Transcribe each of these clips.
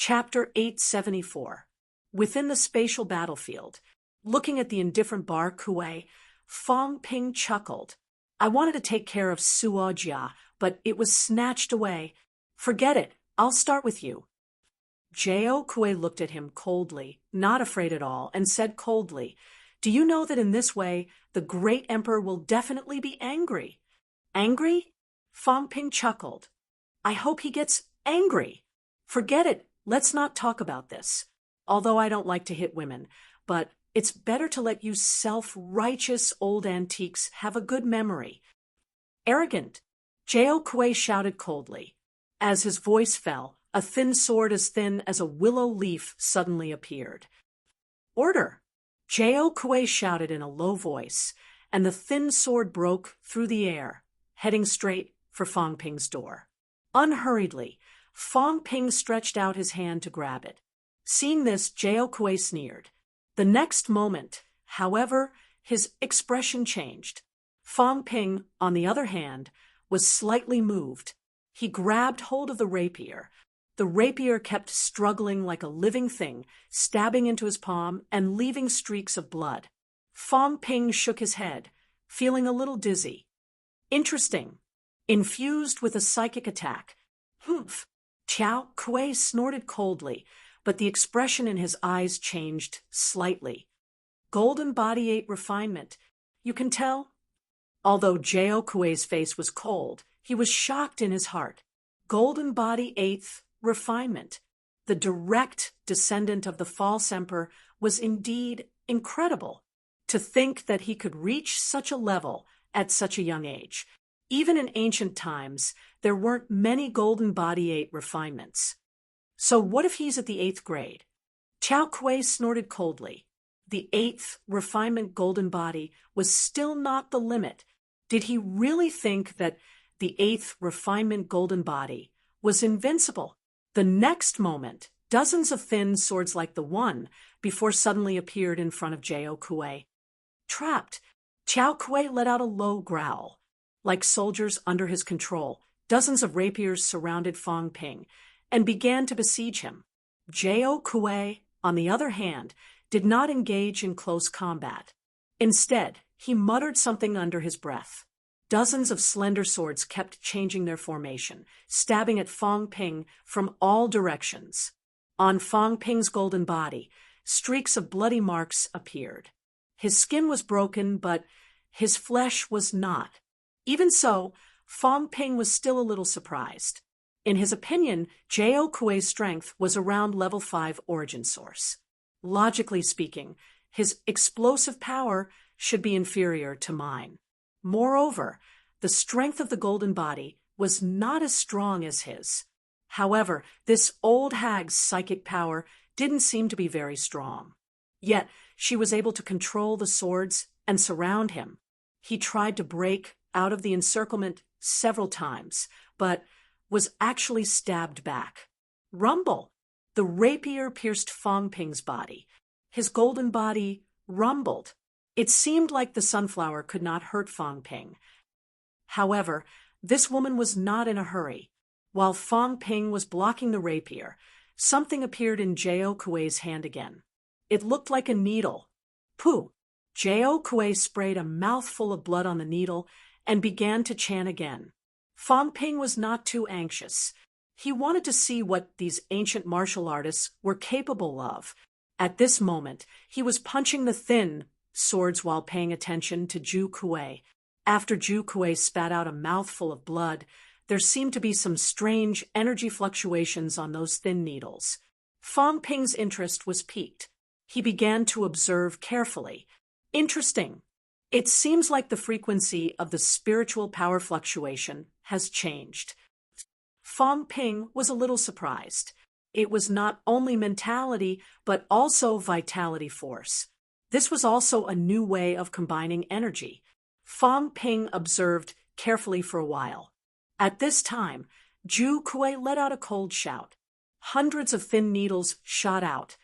Chapter 874. Within the spatial battlefield, looking at the indifferent Bar Kuei, Fong Ping chuckled. I wanted to take care of Suo Jia, but it was snatched away. Forget it, I'll start with you. Jio Kuei looked at him coldly, not afraid at all, and said coldly, Do you know that in this way, the great emperor will definitely be angry? Angry? Fong Ping chuckled. I hope he gets angry. Forget it, let's not talk about this. Although I don't like to hit women, but it's better to let you self-righteous old antiques have a good memory. Arrogant, Jio Kuei shouted coldly. As his voice fell, a thin sword as thin as a willow leaf suddenly appeared. Order! Jio Kuei shouted in a low voice, and the thin sword broke through the air, heading straight for Fong Ping's door. Unhurriedly, Fong Ping stretched out his hand to grab it. Seeing this, Jio Kuei sneered. The next moment, however, his expression changed. Fong Ping, on the other hand, was slightly moved. He grabbed hold of the rapier. The rapier kept struggling like a living thing, stabbing into his palm and leaving streaks of blood. Fong Ping shook his head, feeling a little dizzy. Interesting. Infused with a psychic attack. Humph. Jio Kuei snorted coldly, but the expression in his eyes changed slightly. Golden Body 8 refinement. You can tell? Although Jio Kuei's face was cold, he was shocked in his heart. Golden Body 8th refinement. The direct descendant of the false emperor was indeed incredible. To think that he could reach such a level at such a young age. Even in ancient times, there weren't many Golden Body 8 refinements. So what if he's at the 8th grade? Jio Kuei snorted coldly. The 8th refinement Golden Body was still not the limit. Did he really think that the 8th refinement Golden Body was invincible? The next moment, dozens of thin swords like the one before suddenly appeared in front of Jio Kuei. Trapped, Jio Kuei let out a low growl. Like soldiers under his control, dozens of rapiers surrounded Fong Ping and began to besiege him. Jio Kuei, on the other hand, did not engage in close combat. Instead, he muttered something under his breath. Dozens of slender swords kept changing their formation, stabbing at Fong Ping from all directions. On Fong Ping's golden body, streaks of bloody marks appeared. His skin was broken, but his flesh was not. Even so, Fong Ping was still a little surprised. In his opinion, Jio Kuei's strength was around level 5 origin source. Logically speaking, his explosive power should be inferior to mine. Moreover, the strength of the golden body was not as strong as his. However, this old hag's psychic power didn't seem to be very strong. Yet, she was able to control the swords and surround him. He tried to break out of the encirclement several times, but was actually stabbed back. Rumble! The rapier pierced Fong Ping's body. His golden body rumbled. It seemed like the sunflower could not hurt Fong Ping. However, this woman was not in a hurry. While Fong Ping was blocking the rapier, something appeared in Jio Kuei's hand again. It looked like a needle. Pooh! Jio Kuei sprayed a mouthful of blood on the needle and began to chant again. Fong Ping was not too anxious. He wanted to see what these ancient martial artists were capable of. At this moment, he was punching the thin swords while paying attention to Jio Kuei. After Jio Kuei spat out a mouthful of blood, there seemed to be some strange energy fluctuations on those thin needles. Fong Ping's interest was piqued. He began to observe carefully. Interesting. It seems like the frequency of the spiritual power fluctuation has changed. Fong Ping was a little surprised. It was not only mentality, but also vitality force. This was also a new way of combining energy. Fong Ping observed carefully for a while. At this time, Jio Kuei let out a cold shout. Hundreds of thin needles shot out,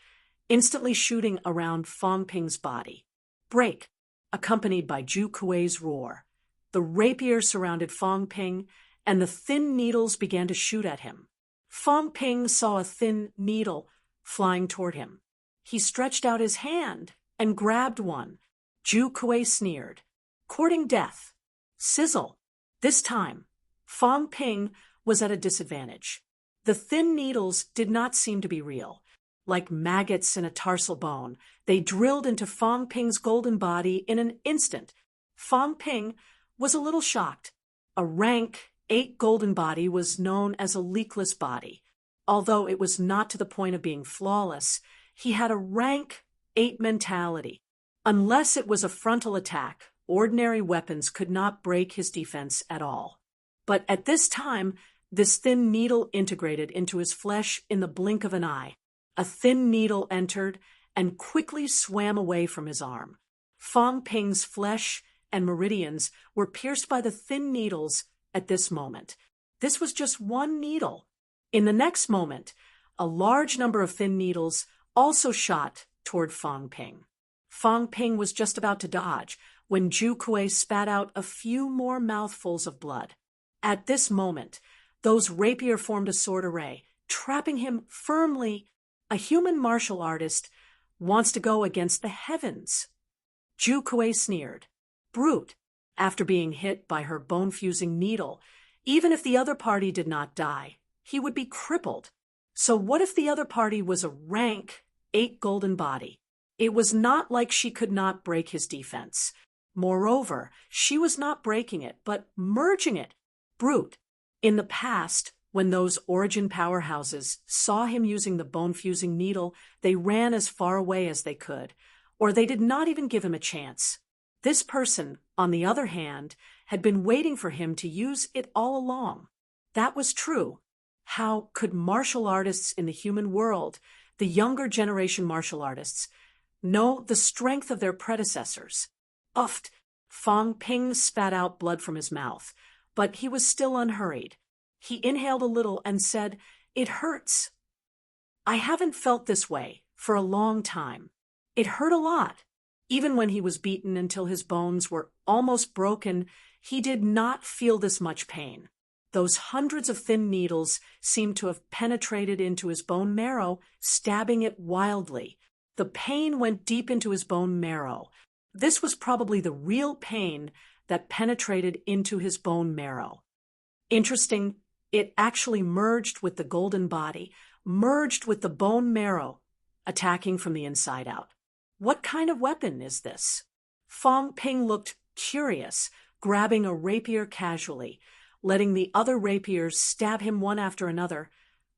instantly shooting around Fong Ping's body. Break! Accompanied by Jio Kuei's roar. The rapier surrounded Fong Ping, and the thin needles began to shoot at him. Fong Ping saw a thin needle flying toward him. He stretched out his hand and grabbed one. Ju Kuei sneered. Courting death. Sizzle. This time, Fong Ping was at a disadvantage. The thin needles did not seem to be real. Like maggots in a tarsal bone, they drilled into Fong Ping's golden body in an instant. Fong Ping was a little shocked. A rank 8 golden body was known as a leakless body. Although it was not to the point of being flawless, he had a rank 8 mentality. Unless it was a frontal attack, ordinary weapons could not break his defense at all. But at this time, this thin needle integrated into his flesh in the blink of an eye. A thin needle entered and quickly swam away from his arm. Fong Ping's flesh and meridians were pierced by the thin needles at this moment. This was just one needle. In the next moment, a large number of thin needles also shot toward Fong Ping. Fong Ping was just about to dodge when Ju Kuei spat out a few more mouthfuls of blood. At this moment, those rapier formed a sword array, trapping him firmly. A human martial artist wants to go against the heavens. Ju Kuei sneered. Brute. After being hit by her bone-fusing needle, even if the other party did not die, he would be crippled. So what if the other party was a rank 8 golden body? It was not like she could not break his defense. Moreover, she was not breaking it, but merging it. Brute. In the past, when those origin powerhouses saw him using the bone-fusing needle, they ran as far away as they could, or they did not even give him a chance. This person, on the other hand, had been waiting for him to use it all along. That was true. How could martial artists in the human world, the younger generation martial artists, know the strength of their predecessors? Uffed. Fong Ping spat out blood from his mouth, but he was still unhurried. He inhaled a little and said, It hurts. I haven't felt this way for a long time. It hurt a lot. Even when he was beaten until his bones were almost broken, he did not feel this much pain. Those hundreds of thin needles seemed to have penetrated into his bone marrow, stabbing it wildly. The pain went deep into his bone marrow. This was probably the real pain that penetrated into his bone marrow. Interesting, it actually merged with the golden body, merged with the bone marrow, attacking from the inside out. What kind of weapon is this? Fong Ping looked curious, grabbing a rapier casually, letting the other rapiers stab him one after another,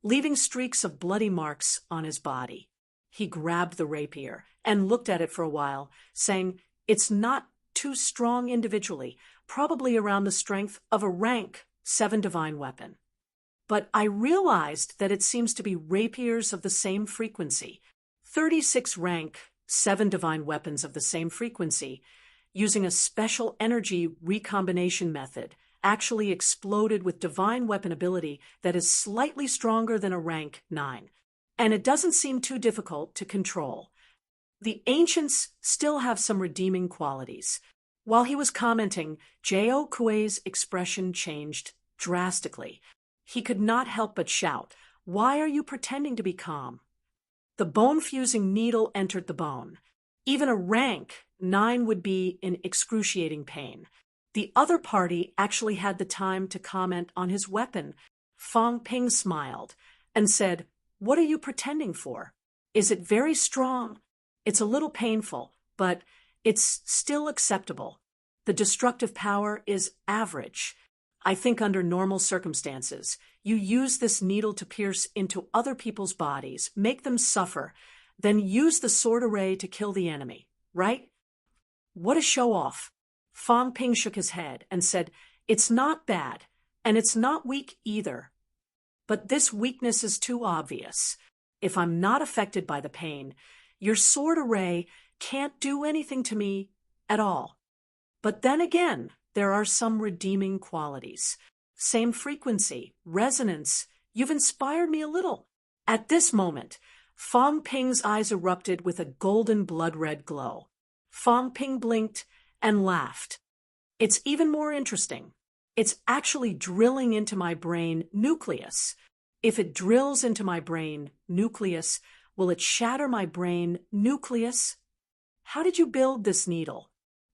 leaving streaks of bloody marks on his body. He grabbed the rapier and looked at it for a while, saying, It's not too strong individually, probably around the strength of a rank 7 divine weapon. But I realized that it seems to be rapiers of the same frequency, 36 rank 7 divine weapons of the same frequency, using a special energy recombination method, actually exploded with divine weapon ability that is slightly stronger than a rank 9. And it doesn't seem too difficult to control. The ancients still have some redeeming qualities. While he was commenting, J.O. Kuei's expression changed drastically. He could not help but shout, Why are you pretending to be calm? The bone-fusing needle entered the bone. Even a rank 9 would be in excruciating pain. The other party actually had the time to comment on his weapon. Fong Ping smiled and said, What are you pretending for? Is it very strong? It's a little painful, but it's still acceptable. The destructive power is average. I think under normal circumstances, you use this needle to pierce into other people's bodies, make them suffer, then use the sword array to kill the enemy, right? What a show-off. Fong Ping shook his head and said, It's not bad, and it's not weak either. But this weakness is too obvious. If I'm not affected by the pain, your sword array can't do anything to me at all. But then again, there are some redeeming qualities. Same frequency, resonance. You've inspired me a little. At this moment, Fong Ping's eyes erupted with a golden blood-red glow. Fong Ping blinked and laughed. It's even more interesting. It's actually drilling into my brain nucleus. If it drills into my brain nucleus, will it shatter my brain nucleus? How did you build this needle?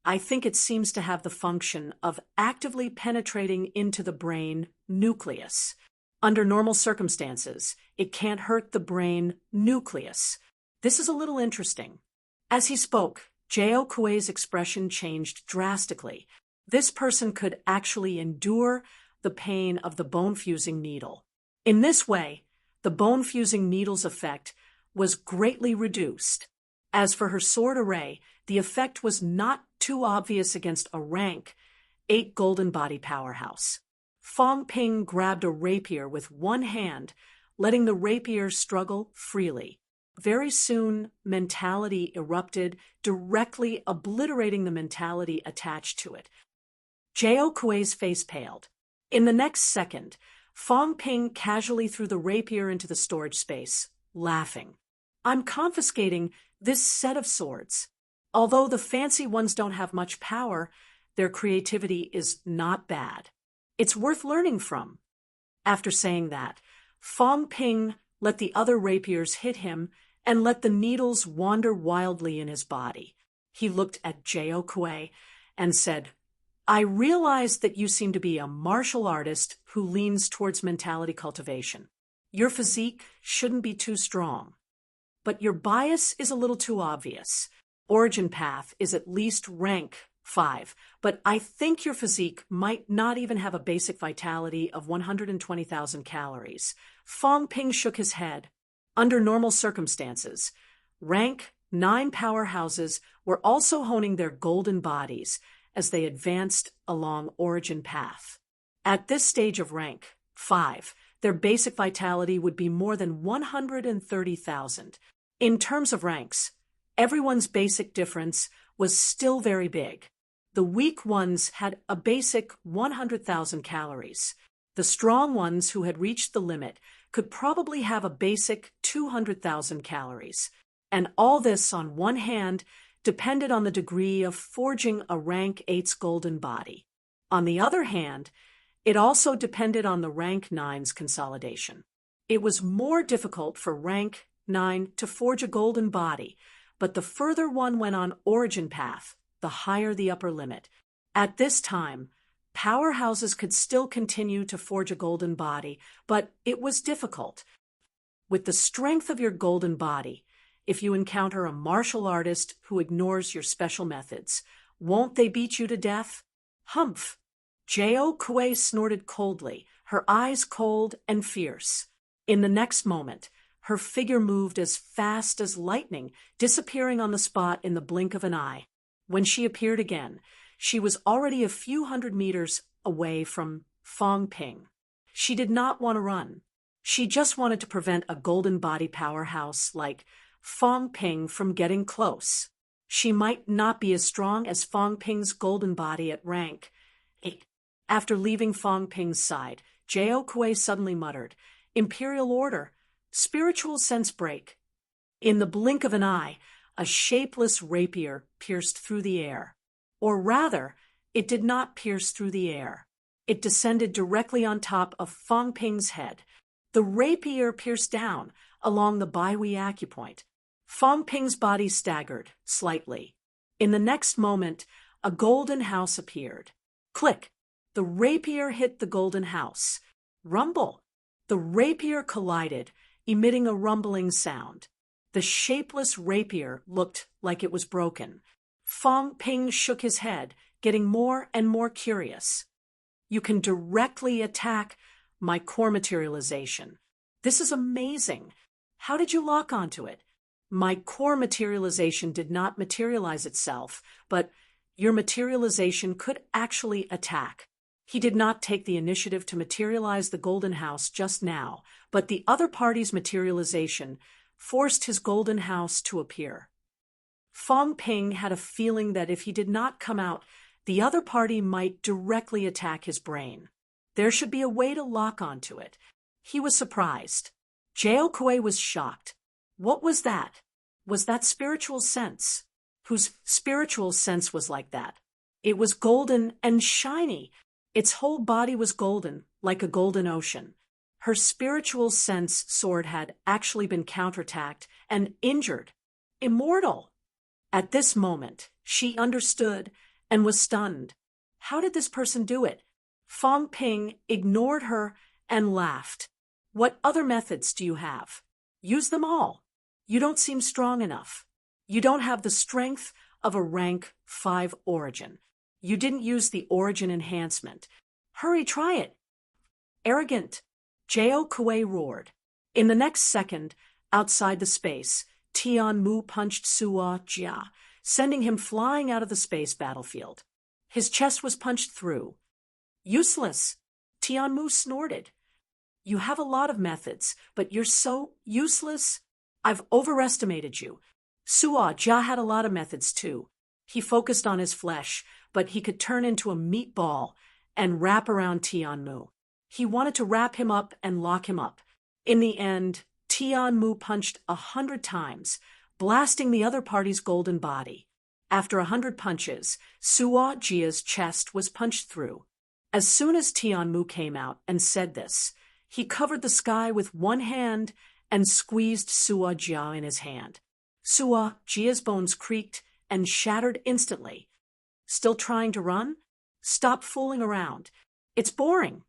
I think it seems to have the function of actively penetrating into the brain nucleus. Under normal circumstances, it can't hurt the brain nucleus. This is a little interesting. As he spoke, Jao Kuei's expression changed drastically. This person could actually endure the pain of the bone-fusing needle. In this way, the bone-fusing needle's effect was greatly reduced. As for her sword array, the effect was not too obvious against a rank 8 golden body powerhouse. Fong Ping grabbed a rapier with one hand, letting the rapier struggle freely. Very soon, mentality erupted, directly obliterating the mentality attached to it. Jao Kuei's face paled. In the next second, Fong Ping casually threw the rapier into the storage space, laughing. I'm confiscating this set of swords. Although the fancy ones don't have much power, their creativity is not bad. It's worth learning from. After saying that, Fong Ping let the other rapiers hit him and let the needles wander wildly in his body. He looked at Jao Kuei and said, I realize that you seem to be a martial artist who leans towards mentality cultivation. Your physique shouldn't be too strong. But your bias is a little too obvious. Origin path is at least rank 5, but I think your physique might not even have a basic vitality of 120,000 calories. Fong Ping shook his head. Under normal circumstances, rank 9 powerhouses were also honing their golden bodies as they advanced along origin path. At this stage of rank 5, their basic vitality would be more than 130,000. In terms of ranks, everyone's basic difference was still very big. The weak ones had a basic 100,000 calories. The strong ones who had reached the limit could probably have a basic 200,000 calories. And all this, on one hand, depended on the degree of forging a rank 8's golden body. On the other hand, it also depended on the rank 9's consolidation. It was more difficult for rank 9 to forge a golden body, but the further one went on origin path, the higher the upper limit. At this time, powerhouses could still continue to forge a golden body, but it was difficult. With the strength of your golden body, if you encounter a martial artist who ignores your special methods, won't they beat you to death? Humph! Jao Kuei snorted coldly, her eyes cold and fierce. In the next moment, her figure moved as fast as lightning, disappearing on the spot in the blink of an eye. When she appeared again, she was already a few hundred meters away from Fong Ping. She did not want to run. She just wanted to prevent a golden body powerhouse like Fong Ping from getting close. She might not be as strong as Fong Ping's golden body at rank 8. After leaving Fong Ping's side, Jao Kuei suddenly muttered, Imperial Order, spiritual sense break. In the blink of an eye, a shapeless rapier pierced through the air. Or rather, it did not pierce through the air. It descended directly on top of Fong Ping's head. The rapier pierced down along the Baihui acupoint. Fong Ping's body staggered slightly. In the next moment, a golden house appeared. Click! The rapier hit the golden house. Rumble! The rapier collided, emitting a rumbling sound. The shapeless rapier looked like it was broken. Fong Ping shook his head, getting more and more curious. You can directly attack my core materialization. This is amazing. How did you lock onto it? My core materialization did not materialize itself, but your materialization could actually attack. He did not take the initiative to materialize the golden house just now, but the other party's materialization forced his golden house to appear. Fong Ping had a feeling that if he did not come out, the other party might directly attack his brain. There should be a way to lock onto it. He was surprised. Jao Kuei was shocked. What was that? Was that spiritual sense? Whose spiritual sense was like that? It was golden and shiny. Its whole body was golden, like a golden ocean. Her spiritual sense sword had actually been counterattacked and injured. Immortal! At this moment, she understood and was stunned. How did this person do it? Fang Ping ignored her and laughed. What other methods do you have? Use them all. You don't seem strong enough. You don't have the strength of a rank 5 origin. You didn't use the origin enhancement. Hurry, try it. Arrogant. Jao Kuei roared. In the next second, outside the space, Tian Mu punched Suo Jia, sending him flying out of the space battlefield. His chest was punched through. Useless. Tian Mu snorted. You have a lot of methods, but you're so useless. I've overestimated you. Suo Jia had a lot of methods too. He focused on his flesh, but he could turn into a meatball and wrap around Tian Mu. He wanted to wrap him up and lock him up. In the end, Tian Mu punched 100 times, blasting the other party's golden body. After 100 punches, Suo Jia's chest was punched through. As soon as Tian Mu came out and said this, he covered the sky with one hand and squeezed Suo Jia in his hand. Suo Jia's bones creaked and shattered instantly. Still trying to run? Stop fooling around. It's boring.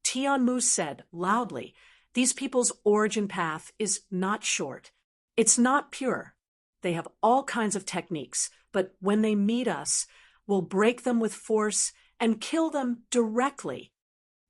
Tian Mu said loudly, these people's origin path is not short. It's not pure. They have all kinds of techniques, but when they meet us, we'll break them with force and kill them directly.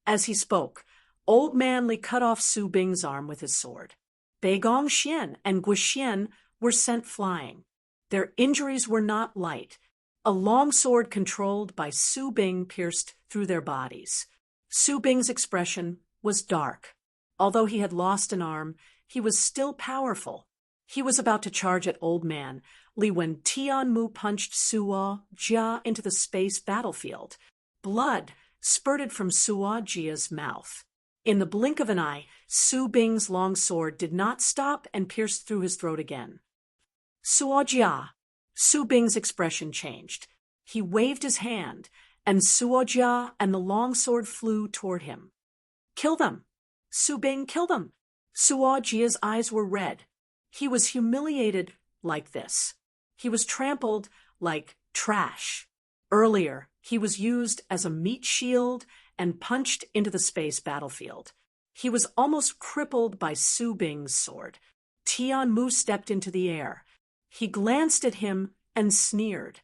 As he spoke, Old Man Li cut off Su Bing's arm with his sword. Bei Gong Xian and Guixian were sent flying. Their injuries were not light. A long sword controlled by Su Bing pierced through their bodies. Su Bing's expression was dark. Although he had lost an arm, he was still powerful. He was about to charge at Old Man Li when Tian Mu punched Suo Jia into the space battlefield. Blood spurted from Suo Jia's mouth. In the blink of an eye, Su Bing's long sword did not stop and pierced through his throat again. Suo Jia! Su Bing's expression changed. He waved his hand, and Suo Jia and the long sword flew toward him. Kill them! Su Bing, kill them! Suo Jia's eyes were red. He was humiliated like this. He was trampled like trash. Earlier, he was used as a meat shield and punched into the space battlefield. He was almost crippled by Su Bing's sword. Tian Mu stepped into the air. He glanced at him and sneered.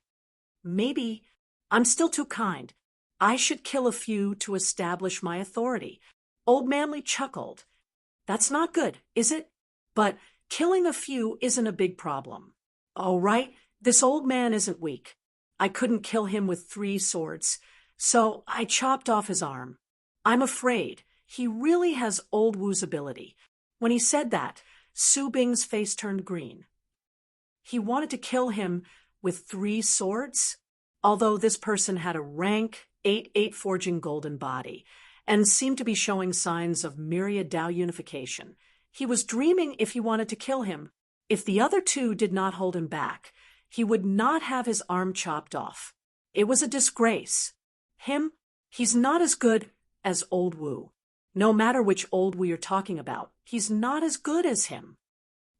Maybe I'm still too kind. I should kill a few to establish my authority. Old Man Li chuckled. That's not good, is it? But killing a few isn't a big problem. All right, this old man isn't weak. I couldn't kill him with 3 swords, so I chopped off his arm. I'm afraid he really has Old Wu's ability. When he said that, Su Bing's face turned green. He wanted to kill him with 3 swords? Although this person had a rank 8 forging golden body and seemed to be showing signs of myriad Dao unification, he was dreaming if he wanted to kill him. If the other 2 did not hold him back, he would not have his arm chopped off. It was a disgrace. He's not as good as Old Wu. No matter which Old Wu you're talking about, he's not as good as him.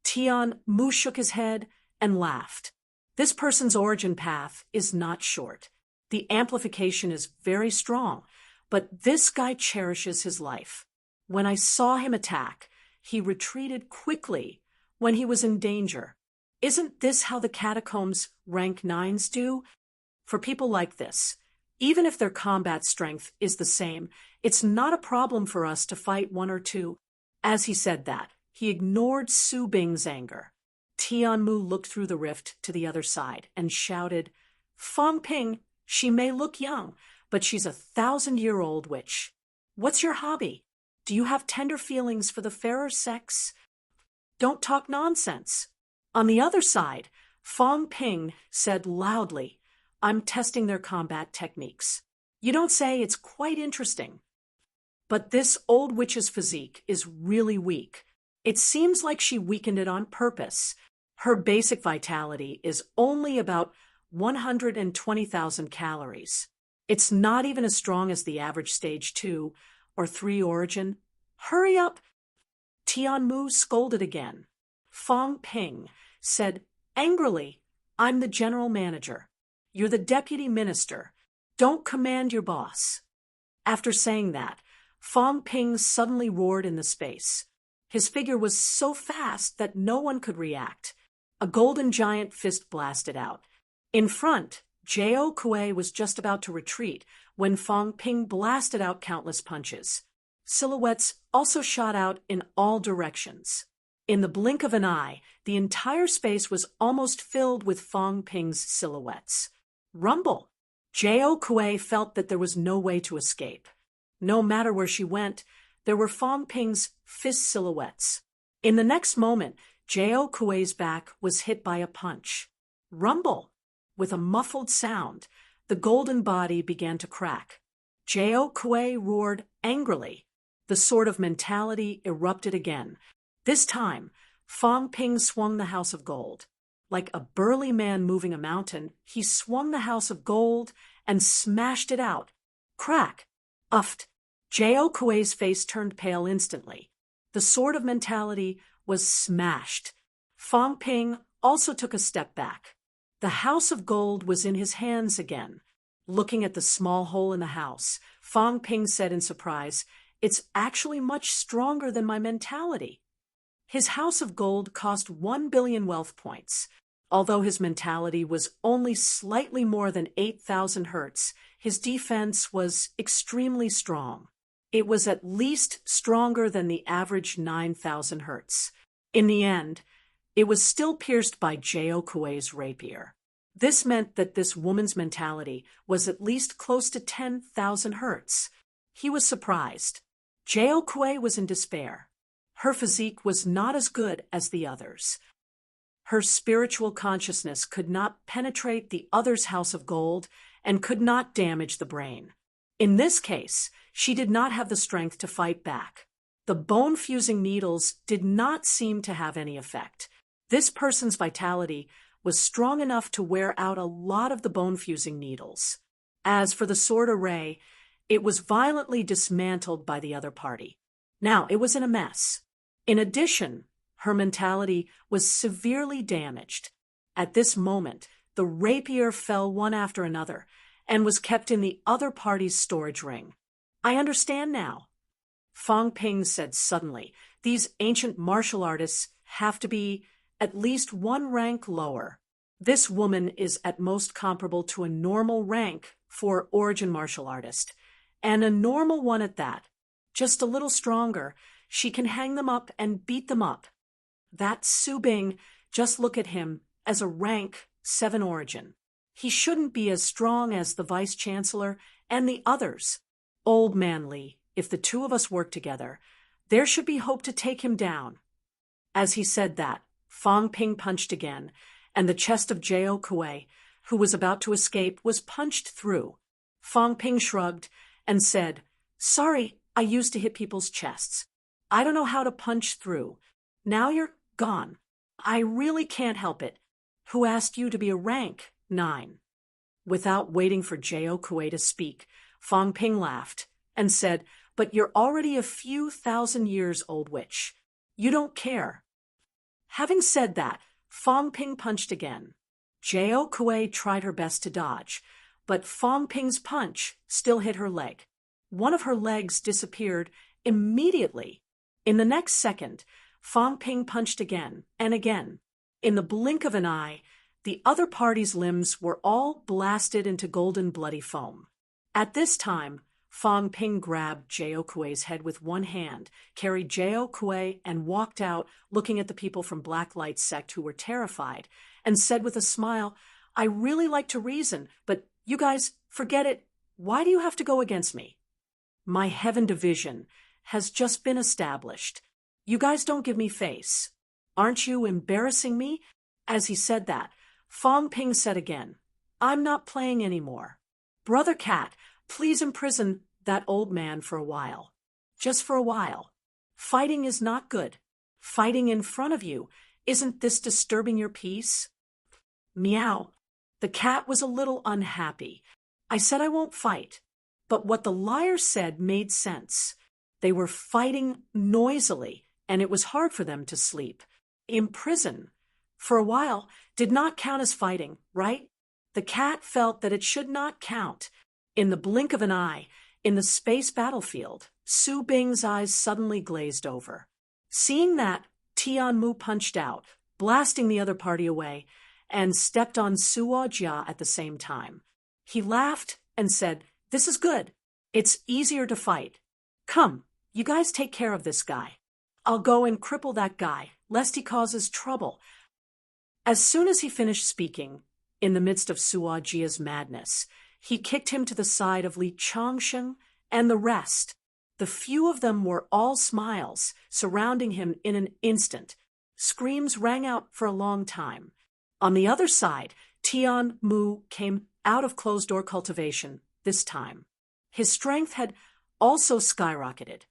Tian Mu shook his head and laughed. This person's origin path is not short. The amplification is very strong, but this guy cherishes his life. When I saw him attack, he retreated quickly when he was in danger. Isn't this how the catacombs rank 9s do? For people like this, even if their combat strength is the same, it's not a problem for us to fight 1 or 2. As he said that, he ignored Su Bing's anger. Tian Mu looked through the rift to the other side and shouted, Fang Ping, she may look young, but she's a 1,000-year-old witch. What's your hobby? Do you have tender feelings for the fairer sex? Don't talk nonsense. On the other side, Fang Ping said loudly, I'm testing their combat techniques. You don't say, it's quite interesting. But this old witch's physique is really weak. It seems like she weakened it on purpose. Her basic vitality is only about 120,000 calories. It's not even as strong as the average stage 2 or 3 origin. Hurry up! Tianmu scolded again. Fong Ping said angrily, I'm the general manager. You're the deputy minister. Don't command your boss. After saying that, Fong Ping suddenly roared in the space. His figure was so fast that no one could react. A golden giant fist blasted out. In front, Jiao Kuei was just about to retreat when Fong Ping blasted out countless punches. Silhouettes also shot out in all directions. In the blink of an eye, the entire space was almost filled with Fong Ping's silhouettes. Rumble! Jiao Kuei felt that there was no way to escape. No matter where she went, there were Fong Ping's fist silhouettes. In the next moment, Jiao Kuei's back was hit by a punch. Rumble! With a muffled sound, the golden body began to crack. Jiao Kuei roared angrily. The sword of mentality erupted again. This time, Fong Ping swung the house of gold. Like a burly man moving a mountain, he swung the house of gold and smashed it out. Crack! Uffed! Jiao Kuei's face turned pale instantly. The sword of mentality was smashed. Fong Ping also took a step back. The house of gold was in his hands again. Looking at the small hole in the house, Fong Ping said in surprise, It's actually much stronger than my mentality. His house of gold cost 1 billion wealth points. Although his mentality was only slightly more than 8,000 hertz, his defense was extremely strong. It was at least stronger than the average 9,000 hertz. In the end, it was still pierced by Jiao Kuei's rapier. This meant that this woman's mentality was at least close to 10,000 hertz. He was surprised. Jiao Kuei was in despair. Her physique was not as good as the others. Her spiritual consciousness could not penetrate the other's house of gold and could not damage the brain. In this case, she did not have the strength to fight back. The bone-fusing needles did not seem to have any effect. This person's vitality was strong enough to wear out a lot of the bone-fusing needles. As for the sword array, it was violently dismantled by the other party. Now it was in a mess. In addition, her mentality was severely damaged. At this moment, the rapier fell one after another and was kept in the other party's storage ring. I understand now. Fong Ping said suddenly, these ancient martial artists have to be at least one rank lower. This woman is at most comparable to a normal rank for origin martial artist, and a normal one at that. Just a little stronger, she can hang them up and beat them up. That Su Bing, just look at him, as a rank 7 origin. He shouldn't be as strong as the vice-chancellor and the others. Old man Li, if the two of us work together, there should be hope to take him down. As he said that, Fong Ping punched again, and the chest of Jiao Kuei, who was about to escape, was punched through. Fong Ping shrugged and said, Sorry, I used to hit people's chests. I don't know how to punch through. Now you're gone. I really can't help it. Who asked you to be a rank 9? Without waiting for Jiao Kuei to speak, Fong Ping laughed and said, But you're already a few thousand years old witch. You don't care. Having said that, Fong Ping punched again. Jiao Kuei tried her best to dodge, but Fong Ping's punch still hit her leg. One of her legs disappeared immediately. In the next second, Fong Ping punched again and again. In the blink of an eye, the other party's limbs were all blasted into golden bloody foam. At this time, Fong Ping grabbed Jiao Kuei's head with one hand, carried Jiao Kuei, and walked out, looking at the people from Black Light Sect who were terrified, and said with a smile, I really like to reason, but you guys, forget it. Why do you have to go against me? My Heaven Division has just been established. You guys don't give me face. Aren't you embarrassing me? As he said that, Fong Ping said again, I'm not playing anymore. Brother Cat, please imprison that old man for a while. Just for a while. Fighting is not good. Fighting in front of you. Isn't this disturbing your peace? Meow. The cat was a little unhappy. I said I won't fight. But what the liar said made sense. They were fighting noisily, and it was hard for them to sleep. In prison, for a while, did not count as fighting, right? The cat felt that it should not count. In the blink of an eye, in the space battlefield, Su Bing's eyes suddenly glazed over. Seeing that, Tianmu punched out, blasting the other party away, and stepped on Suo Jia at the same time. He laughed and said, "This is good. It's easier to fight. Come, you guys take care of this guy. I'll go and cripple that guy, lest he causes trouble." As soon as he finished speaking, in the midst of Suo Jia's madness, he kicked him to the side of Li Changsheng and the rest. The few of them were all smiles, surrounding him in an instant. Screams rang out for a long time. On the other side, Tian Mu came out of closed-door cultivation this time. His strength had also skyrocketed.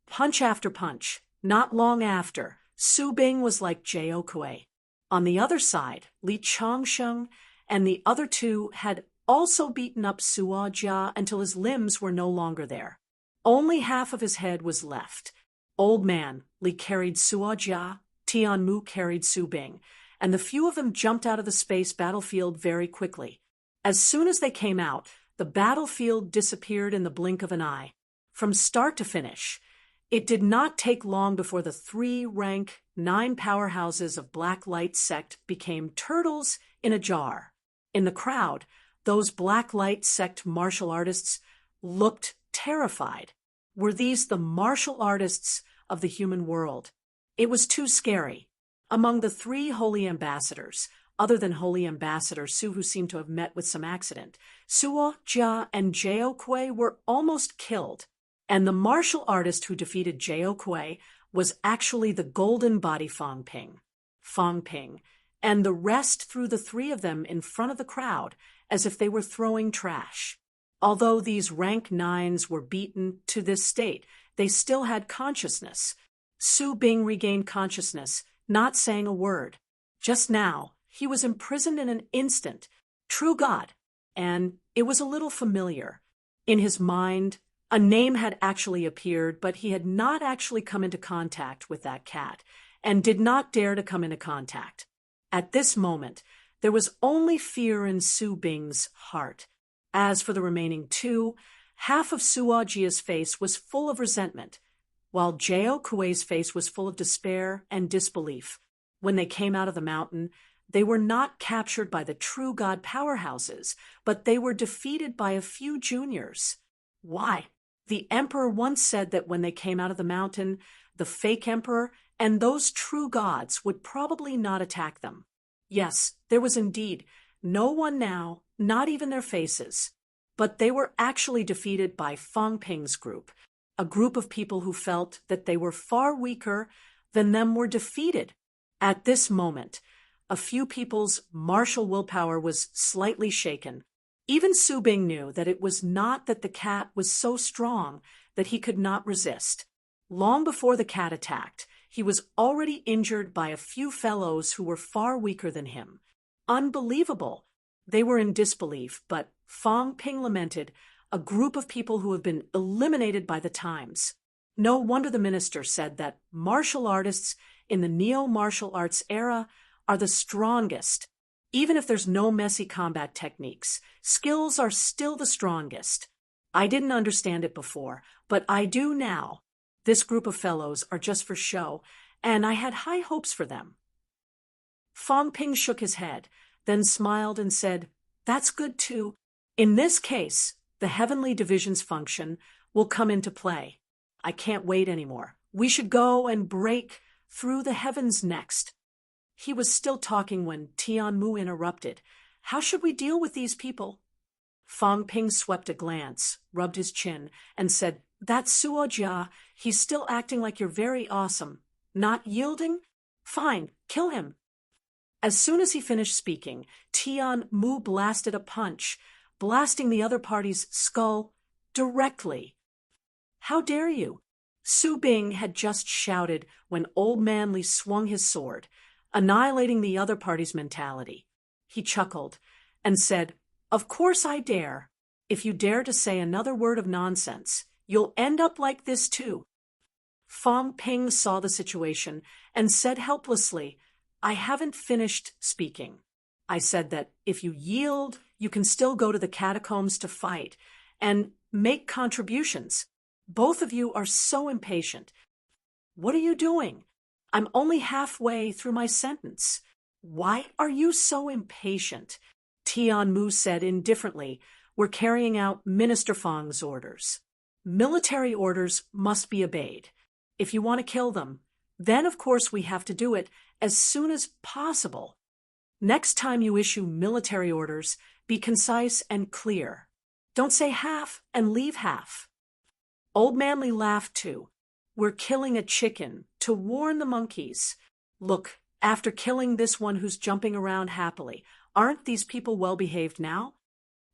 Punch after punch, not long after, Su Bing was like Jiao Kuei. On the other side, Li Changsheng and the other two had also beaten up Suo Jia until his limbs were no longer there. Only half of his head was left. Old Man Li carried Suo Jia, Tian Mu carried Su Bing, and the few of them jumped out of the space battlefield very quickly. As soon as they came out, the battlefield disappeared in the blink of an eye. From start to finish, it did not take long before the 3-rank, 9 powerhouses of Black Light sect became turtles in a jar. In the crowd, those Black Light sect martial artists looked terrified. Were these the martial artists of the human world? It was too scary. Among the 3 holy ambassadors, other than Holy Ambassador Su, who seemed to have met with some accident, Suo Jia and Jiao Kuei were almost killed. And the martial artist who defeated Jiao Kuei was actually the golden body Fang Ping, and the rest threw the 3 of them in front of the crowd as if they were throwing trash. Although these rank 9s were beaten to this state, they still had consciousness. Su Bing regained consciousness, not saying a word. Just now, he was imprisoned in an instant. True God. And it was a little familiar. In his mind, a name had actually appeared, but he had not actually come into contact with that cat, and did not dare to come into contact. At this moment, there was only fear in Su Bing's heart. As for the remaining 2, half of Suo Jia's face was full of resentment, while Jiao Kuei's face was full of despair and disbelief. When they came out of the mountain, they were not captured by the true god powerhouses, but they were defeated by a few juniors. Why? The emperor once said that when they came out of the mountain, the fake emperor and those true gods would probably not attack them. Yes, there was indeed no one now, not even their faces. But they were actually defeated by Fang Ping's group, a group of people who felt that they were far weaker than them were defeated. At this moment, a few people's martial willpower was slightly shaken. Even Su Bing knew that it was not that the cat was so strong that he could not resist. Long before the cat attacked, he was already injured by a few fellows who were far weaker than him. Unbelievable! They were in disbelief, but Fang Ping lamented, a group of people who have been eliminated by the times. No wonder the minister said that martial artists in the neo-martial arts era are the strongest. Even if there's no messy combat techniques, skills are still the strongest. I didn't understand it before, but I do now. This group of fellows are just for show, and I had high hopes for them. Fang Ping shook his head, then smiled and said, "That's good too. In this case, the heavenly division's function will come into play. I can't wait anymore. We should go and break through the heavens next." He was still talking when Tian Mu interrupted. "How should we deal with these people?" Fang Ping swept a glance, rubbed his chin, and said, "That's Suo Jia. He's still acting like you're very awesome. Not yielding? Fine, kill him." As soon as he finished speaking, Tian Mu blasted a punch, blasting the other party's skull directly. "How dare you?" Su Bing had just shouted when Old Man Li swung his sword, annihilating the other party's mentality. He chuckled and said, "Of course I dare. If you dare to say another word of nonsense, you'll end up like this too." Fang Ping saw the situation and said helplessly, "I haven't finished speaking. I said that if you yield, you can still go to the catacombs to fight and make contributions. Both of you are so impatient. What are you doing? I'm only halfway through my sentence. Why are you so impatient?" Tian Mu said indifferently, "We're carrying out Minister Fang's orders. Military orders must be obeyed. If you want to kill them, then of course we have to do it as soon as possible. Next time you issue military orders, be concise and clear. Don't say half and leave half." Old Manly laughed too. "We're killing a chicken to warn the monkeys. Look, after killing this one who's jumping around happily, aren't these people well behaved now?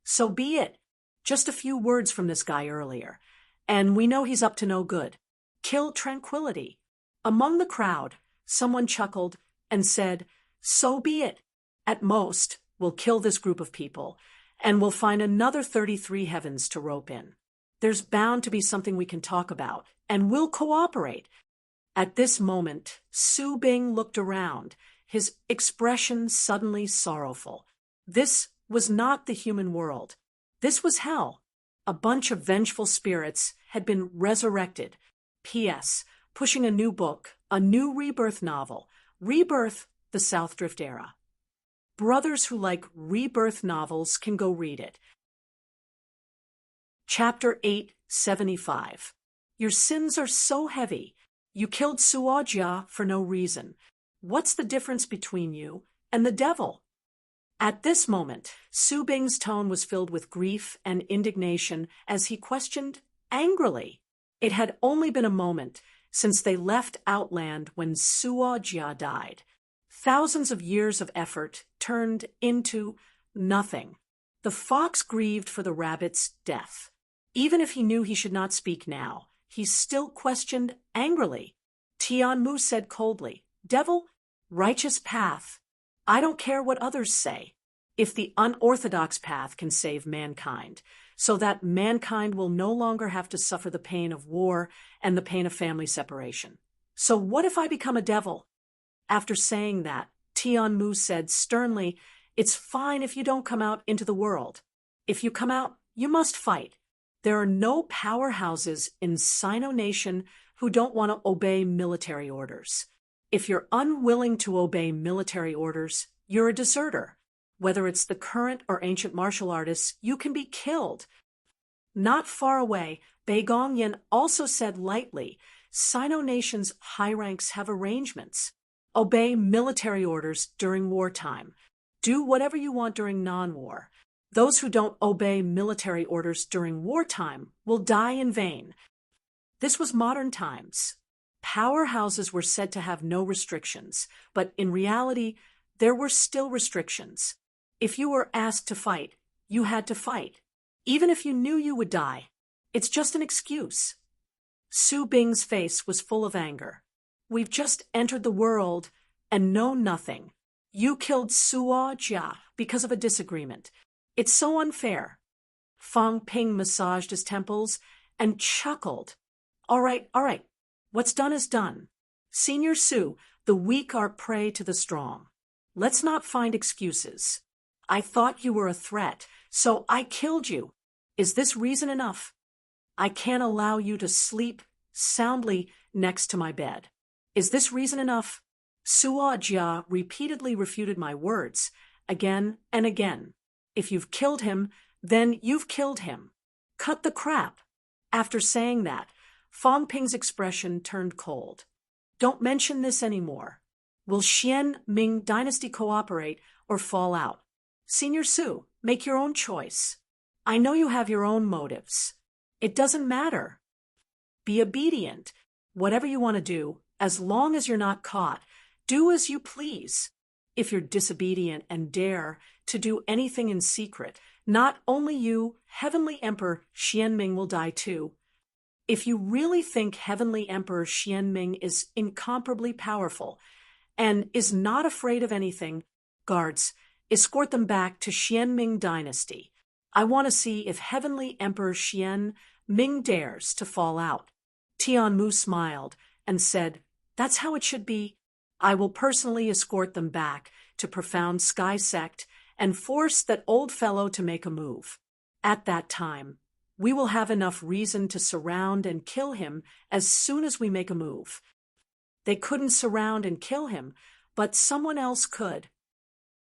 So be it. Just a few words from this guy earlier, and we know he's up to no good. Kill tranquility." Among the crowd, someone chuckled and said, "So be it. At most, we'll kill this group of people, and we'll find another 33 heavens to rope in. There's bound to be something we can talk about, and we'll cooperate." At this moment, Su Bing looked around, his expression suddenly sorrowful. This was not the human world. This was hell. A bunch of vengeful spirits had been resurrected. P.S. Pushing a new book, a new Rebirth novel. Rebirth, the South Drift Era. Brothers who like Rebirth novels can go read it. Chapter 875. Your sins are so heavy. You killed Suojia for no reason. What's the difference between you and the devil? At this moment, Su Bing's tone was filled with grief and indignation as he questioned angrily. It had only been a moment since they left Outland when Suojia died. Thousands of years of effort turned into nothing. The fox grieved for the rabbit's death. Even if he knew he should not speak now, he still questioned angrily. Tian Mu said coldly, "Devil, righteous path. I don't care what others say. If the unorthodox path can save mankind, so that mankind will no longer have to suffer the pain of war and the pain of family separation. So what if I become a devil?" After saying that, Tian Mu said sternly, "It's fine if you don't come out into the world. If you come out, you must fight. There are no powerhouses in Sino Nation who don't want to obey military orders. If you're unwilling to obey military orders, you're a deserter. Whether it's the current or ancient martial artists, you can be killed." Not far away, Bei Gongyan also said lightly, "Sino Nation's high ranks have arrangements. Obey military orders during wartime. Do whatever you want during non-war. Those who don't obey military orders during wartime will die in vain." This was modern times. Powerhouses were said to have no restrictions, but in reality, there were still restrictions. If you were asked to fight, you had to fight, even if you knew you would die. It's just an excuse. Su Bing's face was full of anger. "We've just entered the world and know nothing. You killed Suojia because of a disagreement. It's so unfair." Fang Ping massaged his temples and chuckled. All right. What's done is done. Senior Su, the weak are prey to the strong. Let's not find excuses. I thought you were a threat, so I killed you. Is this reason enough? I can't allow you to sleep soundly next to my bed. Is this reason enough? Suojia repeatedly refuted my words, again and again. If you've killed him, then you've killed him. Cut the crap. After saying that, Fang Ping's expression turned cold. Don't mention this anymore. Will Xian Ming dynasty cooperate or fall out? Senior Su, make your own choice. I know you have your own motives. It doesn't matter. Be obedient. Whatever you want to do, as long as you're not caught, do as you please. If you're disobedient and dare to do anything in secret, not only you, Heavenly Emperor Xianming will die too. If you really think Heavenly Emperor Xianming is incomparably powerful and is not afraid of anything, guards, escort them back to Xianming Dynasty. I want to see if Heavenly Emperor Xianming dares to fall out. Tianmu smiled and said, "That's how it should be. I will personally escort them back to Profound Sky Sect and force that old fellow to make a move. At that time, we will have enough reason to surround and kill him as soon as we make a move." They couldn't surround and kill him, but someone else could.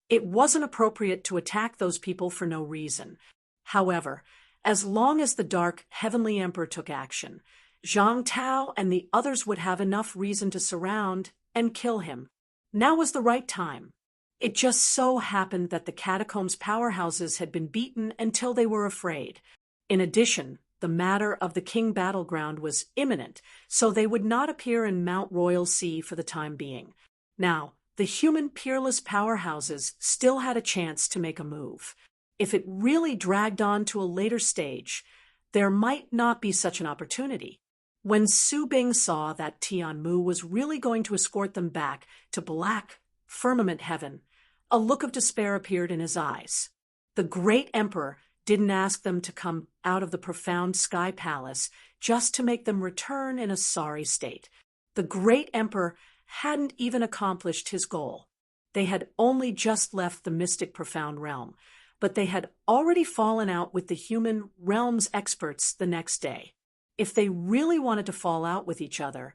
It wasn't appropriate to attack those people for no reason. However, as long as the Dark Heavenly Emperor took action, Zhang Tao and the others would have enough reason to surround and kill him. Now was the right time. It just so happened that the catacombs' powerhouses had been beaten until they were afraid. In addition, the matter of the King Battleground was imminent, so they would not appear in Mount Royal Sea for the time being. Now, the human peerless powerhouses still had a chance to make a move. If it really dragged on to a later stage, there might not be such an opportunity. When Su Bing saw that Tianmu was really going to escort them back to Black Firmament Heaven, a look of despair appeared in his eyes. The great emperor didn't ask them to come out of the profound sky palace just to make them return in a sorry state. The great emperor hadn't even accomplished his goal. They had only just left the mystic profound realm, but they had already fallen out with the human realm's experts the next day. If they really wanted to fall out with each other,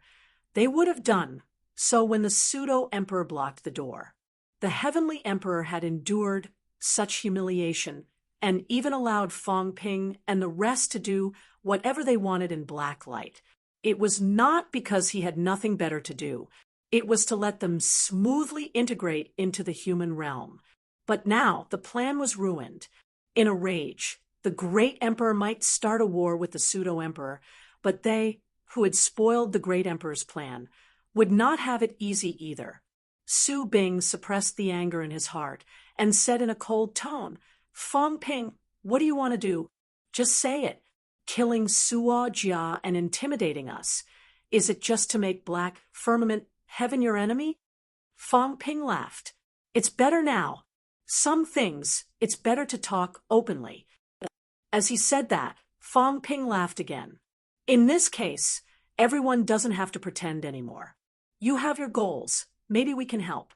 they would have done so when the pseudo-emperor blocked the door. The heavenly emperor had endured such humiliation and even allowed Fong Ping and the rest to do whatever they wanted in black light. It was not because he had nothing better to do. It was to let them smoothly integrate into the human realm. But now the plan was ruined. In a rage, the great emperor might start a war with the pseudo-emperor, but they, who had spoiled the great emperor's plan, would not have it easy either. Su Bing suppressed the anger in his heart and said in a cold tone, "Fong Ping, what do you want to do? Just say it. Killing Suo Jia and intimidating us. Is it just to make Black Firmament Heaven your enemy?" Fong Ping laughed. "It's better now. Some things, it's better to talk openly." As he said that, Fong Ping laughed again. "In this case, everyone doesn't have to pretend anymore. You have your goals. Maybe we can help.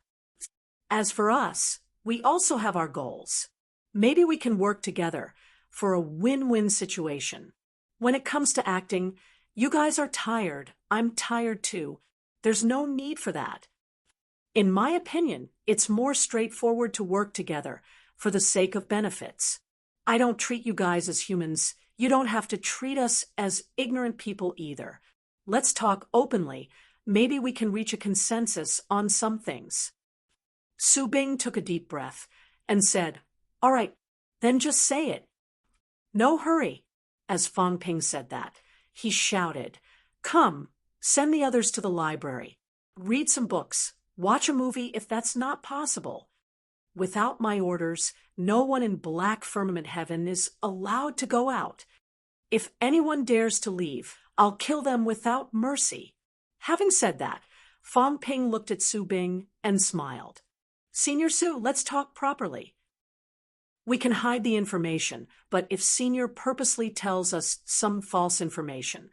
As for us, we also have our goals. Maybe we can work together for a win-win situation. When it comes to acting, you guys are tired. I'm tired too. There's no need for that. In my opinion, it's more straightforward to work together for the sake of benefits. I don't treat you guys as humans. You don't have to treat us as ignorant people either. Let's talk openly. Maybe we can reach a consensus on some things." Su Bing took a deep breath and said, "All right, then just say it." "No hurry." As Fong Ping said that, he shouted, "Come, send the others to the library. Read some books. Watch a movie if that's not possible. Without my orders, no one in Black Firmament Heaven is allowed to go out. If anyone dares to leave, I'll kill them without mercy." Having said that, Fong Ping looked at Su Bing and smiled. "Senior Su, let's talk properly. We can hide the information, but if Senior purposely tells us some false information,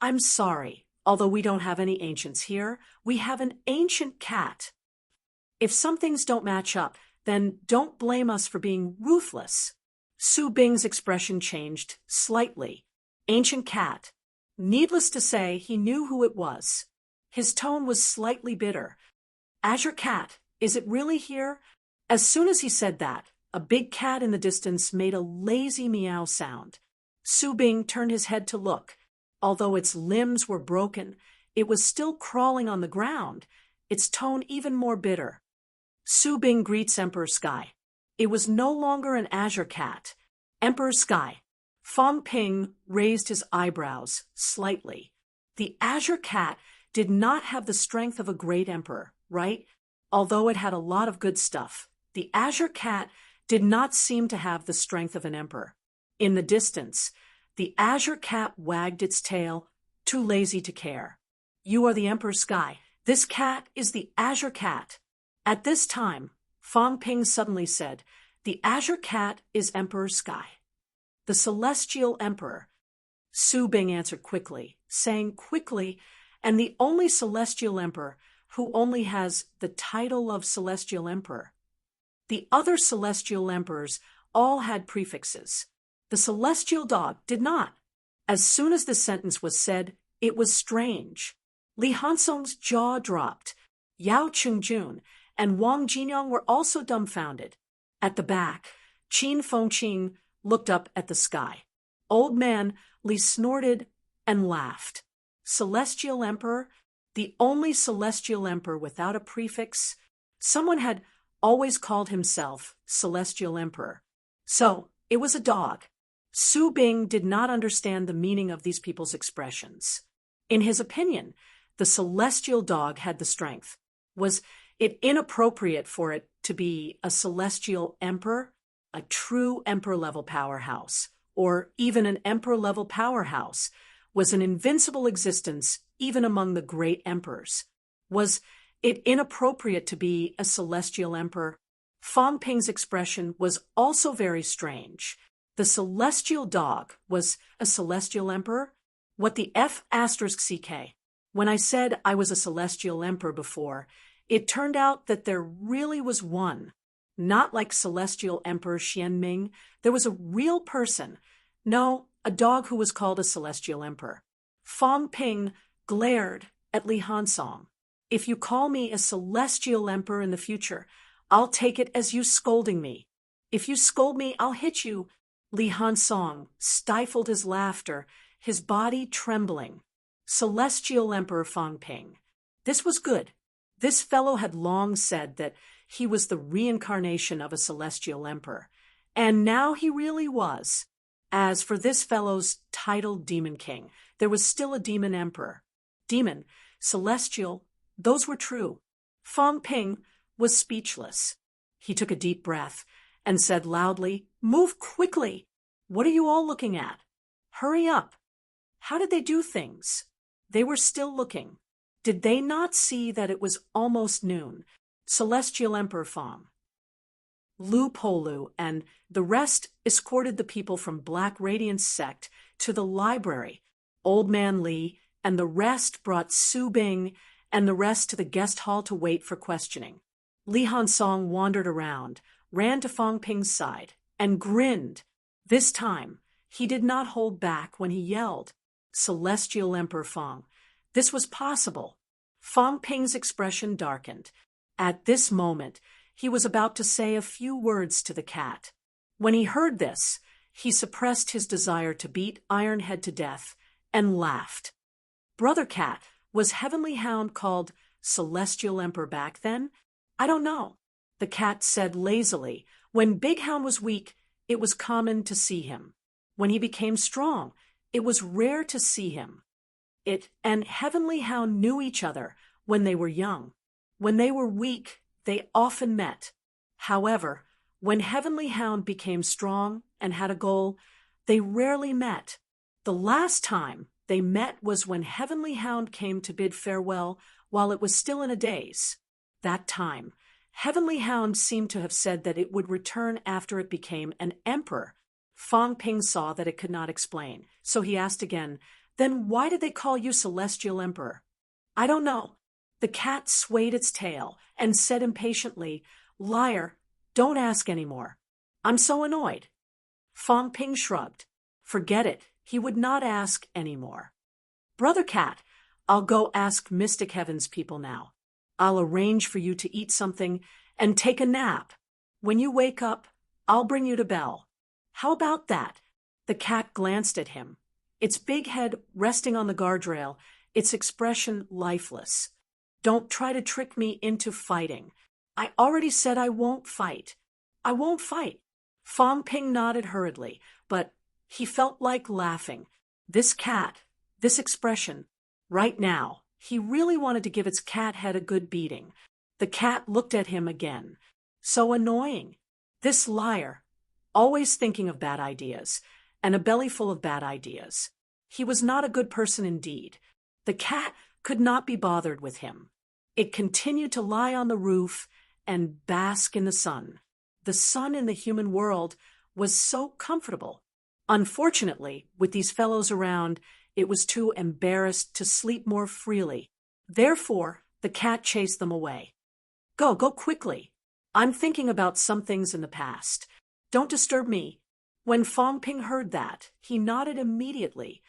I'm sorry, although we don't have any ancients here, we have an ancient cat. If some things don't match up, then don't blame us for being ruthless." Su Bing's expression changed slightly. Ancient cat. Needless to say, he knew who it was. His tone was slightly bitter. "Azure Cat, is it really here?" As soon as he said that, a big cat in the distance made a lazy meow sound. Su Bing turned his head to look. Although its limbs were broken, it was still crawling on the ground, its tone even more bitter. Su Bing greets Emperor Sky. It was no longer an Azure Cat. Emperor Sky. Fong Ping raised his eyebrows slightly. The Azure Cat did not have the strength of a great emperor, right? Although it had a lot of good stuff, the Azure Cat did not seem to have the strength of an emperor. In the distance, the Azure Cat wagged its tail, too lazy to care. "You are the Emperor Sky. This cat is the Azure Cat." At this time, Fong Ping suddenly said, "The Azure Cat is Emperor Sky. The Celestial Emperor." Su Bing answered quickly, saying quickly, and the only celestial emperor who only has the title of celestial emperor. The other celestial emperors all had prefixes. The celestial dog did not. As soon as the sentence was said, it was strange. Li Hansong's jaw dropped. Yao Chungjun and Wang Jinyong were also dumbfounded. At the back, Qin Fengqing looked up at the sky. Old man Li snorted and laughed. Celestial Emperor? The only celestial emperor without a prefix? Someone had always called himself Celestial Emperor. So, it was a dog. Su Bing did not understand the meaning of these people's expressions. In his opinion, the celestial dog had the strength. Was it inappropriate for it to be a celestial emperor, a true emperor-level powerhouse, or even an emperor-level powerhouse? Was an invincible existence even among the great emperors? Was it inappropriate to be a celestial emperor? Fang Ping's expression was also very strange. The celestial dog was a celestial emperor? What the F***CK? When I said I was a celestial emperor before, it turned out that there really was one. Not like celestial emperor Xianming. There was a real person. No, a dog who was called a celestial emperor. Fang Ping glared at Li Hansong. If you call me a celestial emperor in the future, I'll take it as you scolding me. If you scold me, I'll hit you. Li Hansong stifled his laughter, his body trembling. Celestial Emperor Fang Ping. This was good. This fellow had long said that he was the reincarnation of a celestial emperor, and now he really was. As for this fellow's titled Demon King, there was still a demon emperor. Demon, celestial, those were true. Fang Ping was speechless. He took a deep breath and said loudly, "Move quickly! What are you all looking at? Hurry up!" How did they do things? They were still looking. Did they not see that it was almost noon? Celestial Emperor Fang, Lu Polu, and the rest escorted the people from Black Radiance sect to the library. Old Man Li and the rest brought Su Bing and the rest to the guest hall to wait for questioning. Li Hansong wandered around, ran to Fang Ping's side, and grinned. This time, he did not hold back when he yelled, "Celestial Emperor Fang." This was possible. Fang Ping's expression darkened. At this moment, he was about to say a few words to the cat. When he heard this, he suppressed his desire to beat Ironhead to death and laughed. Brother Cat, was Heavenly Hound called Celestial Emperor back then? I don't know. The cat said lazily. When Big Hound was weak, it was common to see him. When he became strong, it was rare to see him. It and Heavenly Hound knew each other when they were young. When they were weak, they often met. However, when Heavenly Hound became strong and had a goal, they rarely met. The last time they met was when Heavenly Hound came to bid farewell while it was still in a daze. That time, Heavenly Hound seemed to have said that it would return after it became an emperor. Fang Ping saw that it could not explain, so he asked again, "Then why did they call you Celestial Emperor?" "I don't know." The cat swayed its tail and said impatiently, "Liar, don't ask any more. I'm so annoyed." Fang Ping shrugged. Forget it. He would not ask any more. "Brother Cat, I'll go ask Mystic Heaven's people now. I'll arrange for you to eat something and take a nap. When you wake up, I'll bring you to Bell. How about that?" The cat glanced at him, its big head resting on the guardrail, its expression lifeless. "Don't try to trick me into fighting. I already said I won't fight. I won't fight." Fang Ping nodded hurriedly, but he felt like laughing. This cat, this expression, right now, he really wanted to give its cat head a good beating. The cat looked at him again. So annoying. This liar, always thinking of bad ideas, and a belly full of bad ideas. He was not a good person indeed. The cat could not be bothered with him. It continued to lie on the roof and bask in the sun. The sun in the human world was so comfortable. Unfortunately, with these fellows around, it was too embarrassed to sleep more freely. Therefore, the cat chased them away. Go quickly. I'm thinking about some things in the past. Don't disturb me. When Fong Ping heard that, he nodded immediately.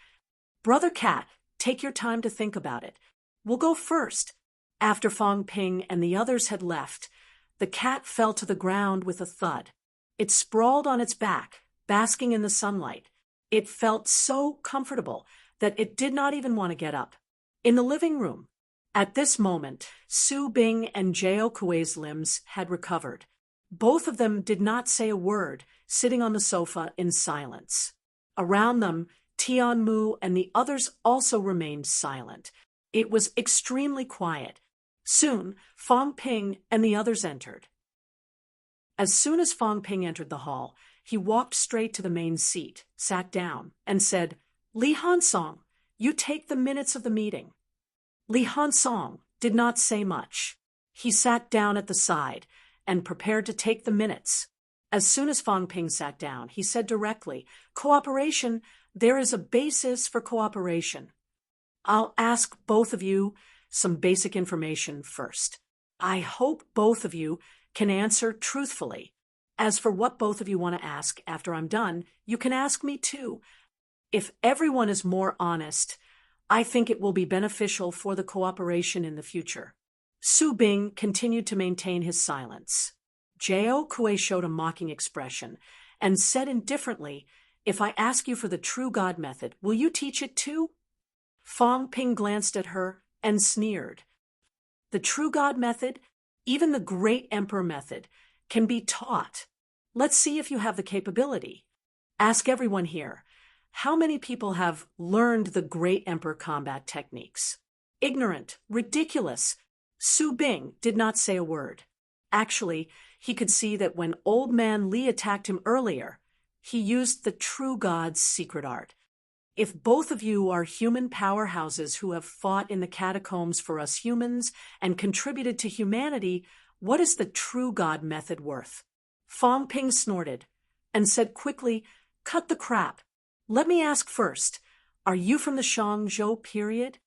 Brother Cat, take your time to think about it. We'll go first. After Fong Ping and the others had left, the cat fell to the ground with a thud. It sprawled on its back, basking in the sunlight. It felt so comfortable that it did not even want to get up. In the living room, at this moment, Su Bing and Jao Kuei's limbs had recovered. Both of them did not say a word, sitting on the sofa in silence. Around them, Tian Mu and the others also remained silent. It was extremely quiet. Soon, Fong Ping and the others entered. As soon as Fong Ping entered the hall, he walked straight to the main seat, sat down, and said, Li Hansong, you take the minutes of the meeting. Li Hansong did not say much. He sat down at the side and prepared to take the minutes. As soon as Fong Ping sat down, he said directly, Cooperation, there is a basis for cooperation. I'll ask both of you some basic information first. I hope both of you can answer truthfully. As for what both of you want to ask after I'm done, you can ask me too. If everyone is more honest, I think it will be beneficial for the cooperation in the future. Su Bing continued to maintain his silence. Jao Kuei showed a mocking expression and said indifferently, If I ask you for the true God method, will you teach it too? Fong Ping glanced at her and sneered. The true God method, even the great emperor method, can be taught. Let's see if you have the capability. Ask everyone here. How many people have learned the great emperor combat techniques? Ignorant, ridiculous. Su Bing did not say a word. Actually, he could see that when old man Li attacked him earlier, he used the true God's secret art. If both of you are human powerhouses who have fought in the catacombs for us humans and contributed to humanity, what is the true God method worth? Fong Ping snorted and said quickly, Cut the crap. Let me ask first, are you from the Shangzhou period?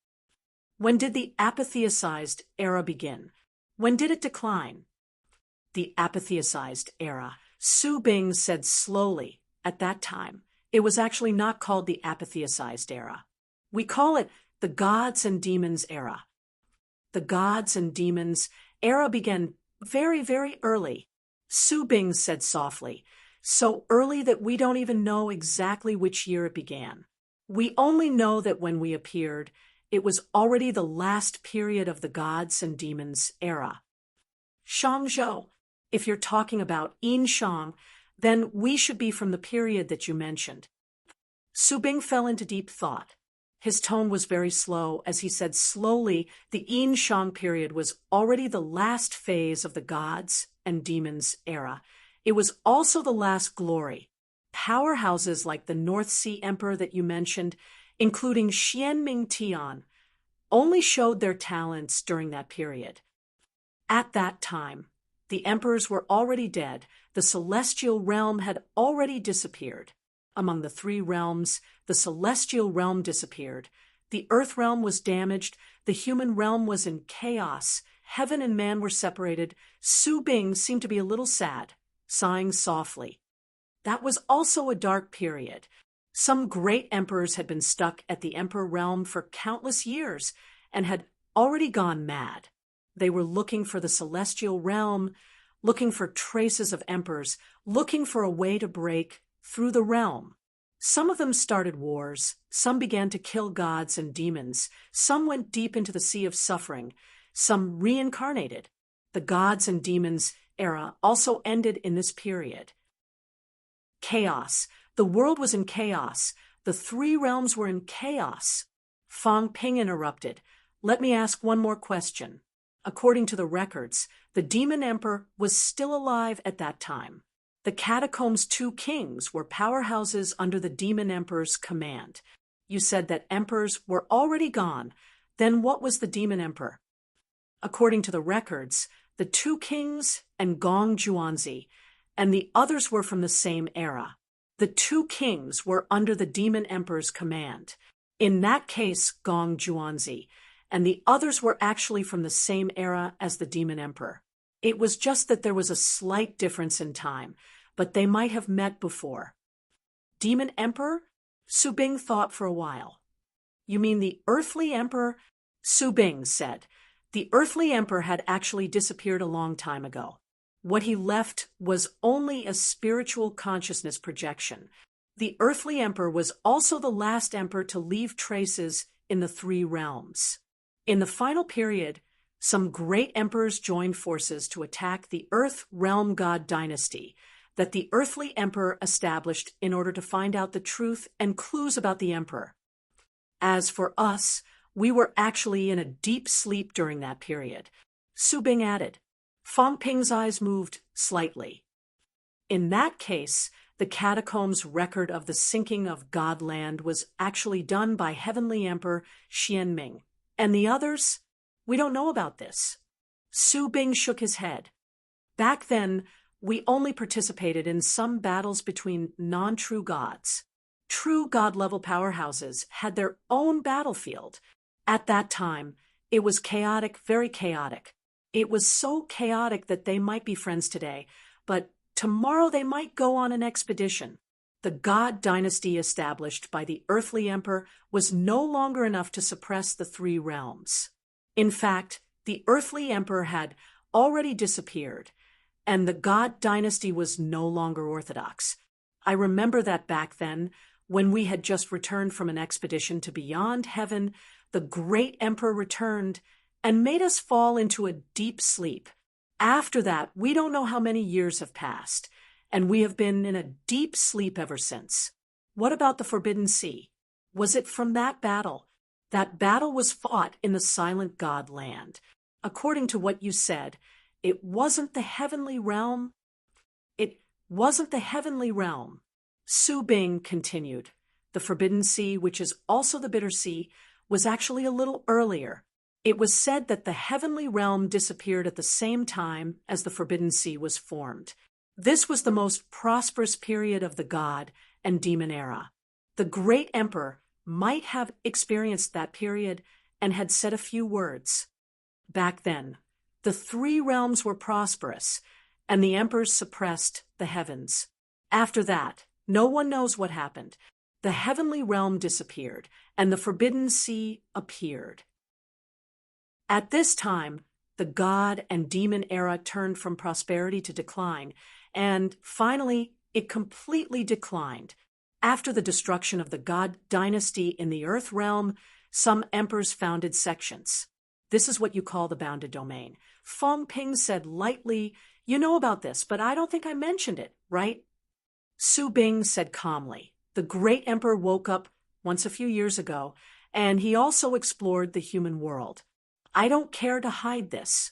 When did the apatheicized era begin? When did it decline? The apatheicized era, Su Bing said slowly. At that time, it was actually not called the apatheicized era. We call it the Gods and Demons era. The Gods and Demons era began very, very early. Su Bing said softly, so early that we don't even know exactly which year it began. We only know that when we appeared, it was already the last period of the Gods and Demons era. Shangzhou, if you're talking about Yin Shang, then we should be from the period that you mentioned. Su Bing fell into deep thought. His tone was very slow as he said slowly the Yin Shang period was already the last phase of the Gods and Demons era. It was also the last glory. Powerhouses like the North Sea Emperor that you mentioned, including Xianming Tian, only showed their talents during that period. At that time, the emperors were already dead. The celestial realm had already disappeared. Among the three realms, the celestial realm disappeared. The earth realm was damaged. The human realm was in chaos. Heaven and man were separated. Su Bing seemed to be a little sad, sighing softly. That was also a dark period. Some great emperors had been stuck at the emperor realm for countless years and had already gone mad. They were looking for the celestial realm, looking for traces of emperors, looking for a way to break through the realm. Some of them started wars, some began to kill gods and demons, some went deep into the sea of suffering, some reincarnated. The Gods and Demons era also ended in this period. Chaos. The world was in chaos. The three realms were in chaos. Fong Ping interrupted. Let me ask one more question. According to the records, the Demon Emperor was still alive at that time. The Catacombs' two kings were powerhouses under the Demon Emperor's command. You said that emperors were already gone. Then what was the Demon Emperor? According to the records, the two kings and Gong Juanzi, and the others were from the same era. The two kings were under the demon emperor's command. In that case, Gong Juanzi, and the others were actually from the same era as the demon emperor. It was just that there was a slight difference in time, but they might have met before. Demon emperor? Su Bing thought for a while. You mean the earthly emperor? Su Bing said. The earthly emperor had actually disappeared a long time ago. What he left was only a spiritual consciousness projection. The earthly emperor was also the last emperor to leave traces in the three realms. In the final period, some great emperors joined forces to attack the Earth Realm God dynasty that the earthly emperor established in order to find out the truth and clues about the emperor. As for us, we were actually in a deep sleep during that period. Su Bing added. Fang Ping's eyes moved slightly. In that case, the catacombs record of the sinking of Godland was actually done by Heavenly Emperor Xianming. And the others? We don't know about this. Su Bing shook his head. Back then, we only participated in some battles between non-true gods. True god-level powerhouses had their own battlefield. At that time, it was chaotic, very chaotic. It was so chaotic that they might be friends today, but tomorrow they might go on an expedition. The god dynasty established by the earthly emperor was no longer enough to suppress the three realms. In fact, the earthly emperor had already disappeared, and the god dynasty was no longer orthodox. I remember that back then, when we had just returned from an expedition to beyond heaven, the great emperor returned and made us fall into a deep sleep. After that, we don't know how many years have passed, and we have been in a deep sleep ever since. What about the Forbidden Sea? Was it from that battle? That battle was fought in the Silent God land. According to what you said, it wasn't the heavenly realm? It wasn't the heavenly realm. Su Bing continued. The Forbidden Sea, which is also the Bitter Sea, was actually a little earlier. It was said that the heavenly realm disappeared at the same time as the Forbidden Sea was formed. This was the most prosperous period of the god and demon era. The great emperor might have experienced that period and had said a few words. Back then, the three realms were prosperous, and the emperors suppressed the heavens. After that, no one knows what happened. The heavenly realm disappeared, and the Forbidden Sea appeared. At this time, the god and demon era turned from prosperity to decline, and finally, it completely declined. After the destruction of the god dynasty in the Earth realm, some emperors founded sections. This is what you call the bounded domain. Fang Ping said lightly, "You know about this, but I don't think I mentioned it, right?" Su Bing said calmly, "The great emperor woke up once a few years ago, and he also explored the human world. I don't care to hide this."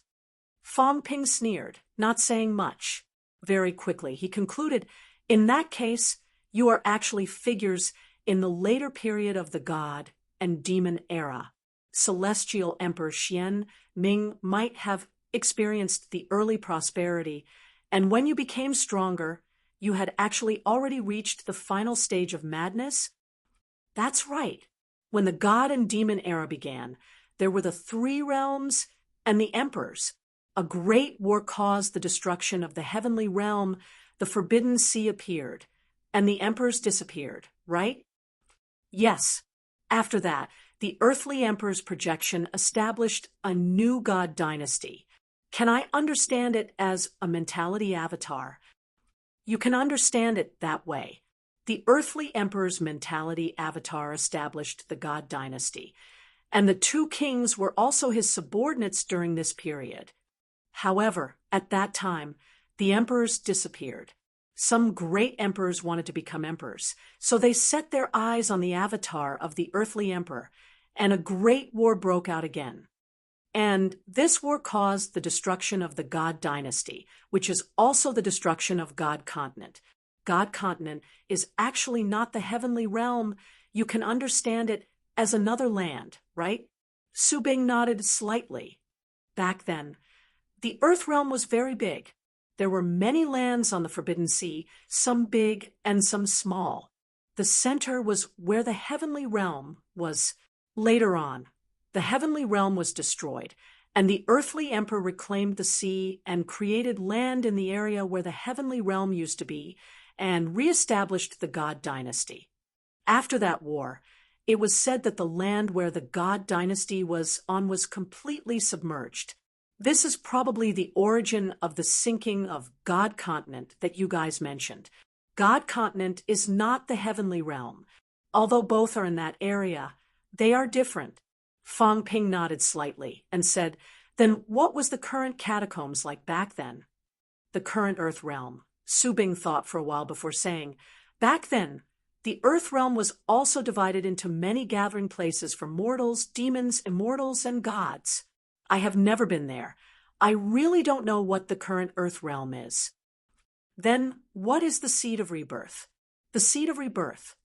Fang Ping sneered, not saying much. Very quickly, he concluded, "In that case, you are actually figures in the later period of the god and demon era. Celestial Emperor Xian Ming might have experienced the early prosperity, and when you became stronger, you had actually already reached the final stage of madness?" That's right. When the god and demon era began, there were the three realms and the emperors. A great war caused the destruction of the heavenly realm, the Forbidden Sea appeared, and the emperors disappeared, right? Yes. After that, the earthly emperor's projection established a new god dynasty. Can I understand it as a mentality avatar? You can understand it that way. The earthly emperor's mentality avatar established the god dynasty, and the two kings were also his subordinates during this period. However, at that time, the emperors disappeared. Some great emperors wanted to become emperors, so they set their eyes on the avatar of the earthly emperor, and a great war broke out again. And this war caused the destruction of the God dynasty, which is also the destruction of God continent. God continent is actually not the heavenly realm. You can understand it as another land, right? Su Bing nodded slightly. Back then, the Earth realm was very big. There were many lands on the Forbidden Sea, some big and some small. The center was where the heavenly realm was. Later on, the heavenly realm was destroyed, and the earthly emperor reclaimed the sea and created land in the area where the heavenly realm used to be, and reestablished the God dynasty. After that war, it was said that the land where the God dynasty was on was completely submerged. This is probably the origin of the sinking of God continent that you guys mentioned. God continent is not the heavenly realm. Although both are in that area, they are different. Fang Ping nodded slightly and said, "Then what was the current catacombs like back then?" "The current Earth realm." Su Bing thought for a while before saying, "Back then, the Earth realm was also divided into many gathering places for mortals, demons, immortals, and gods. I have never been there. I really don't know what the current Earth realm is." "Then what is the seed of rebirth?" "The seed of rebirth."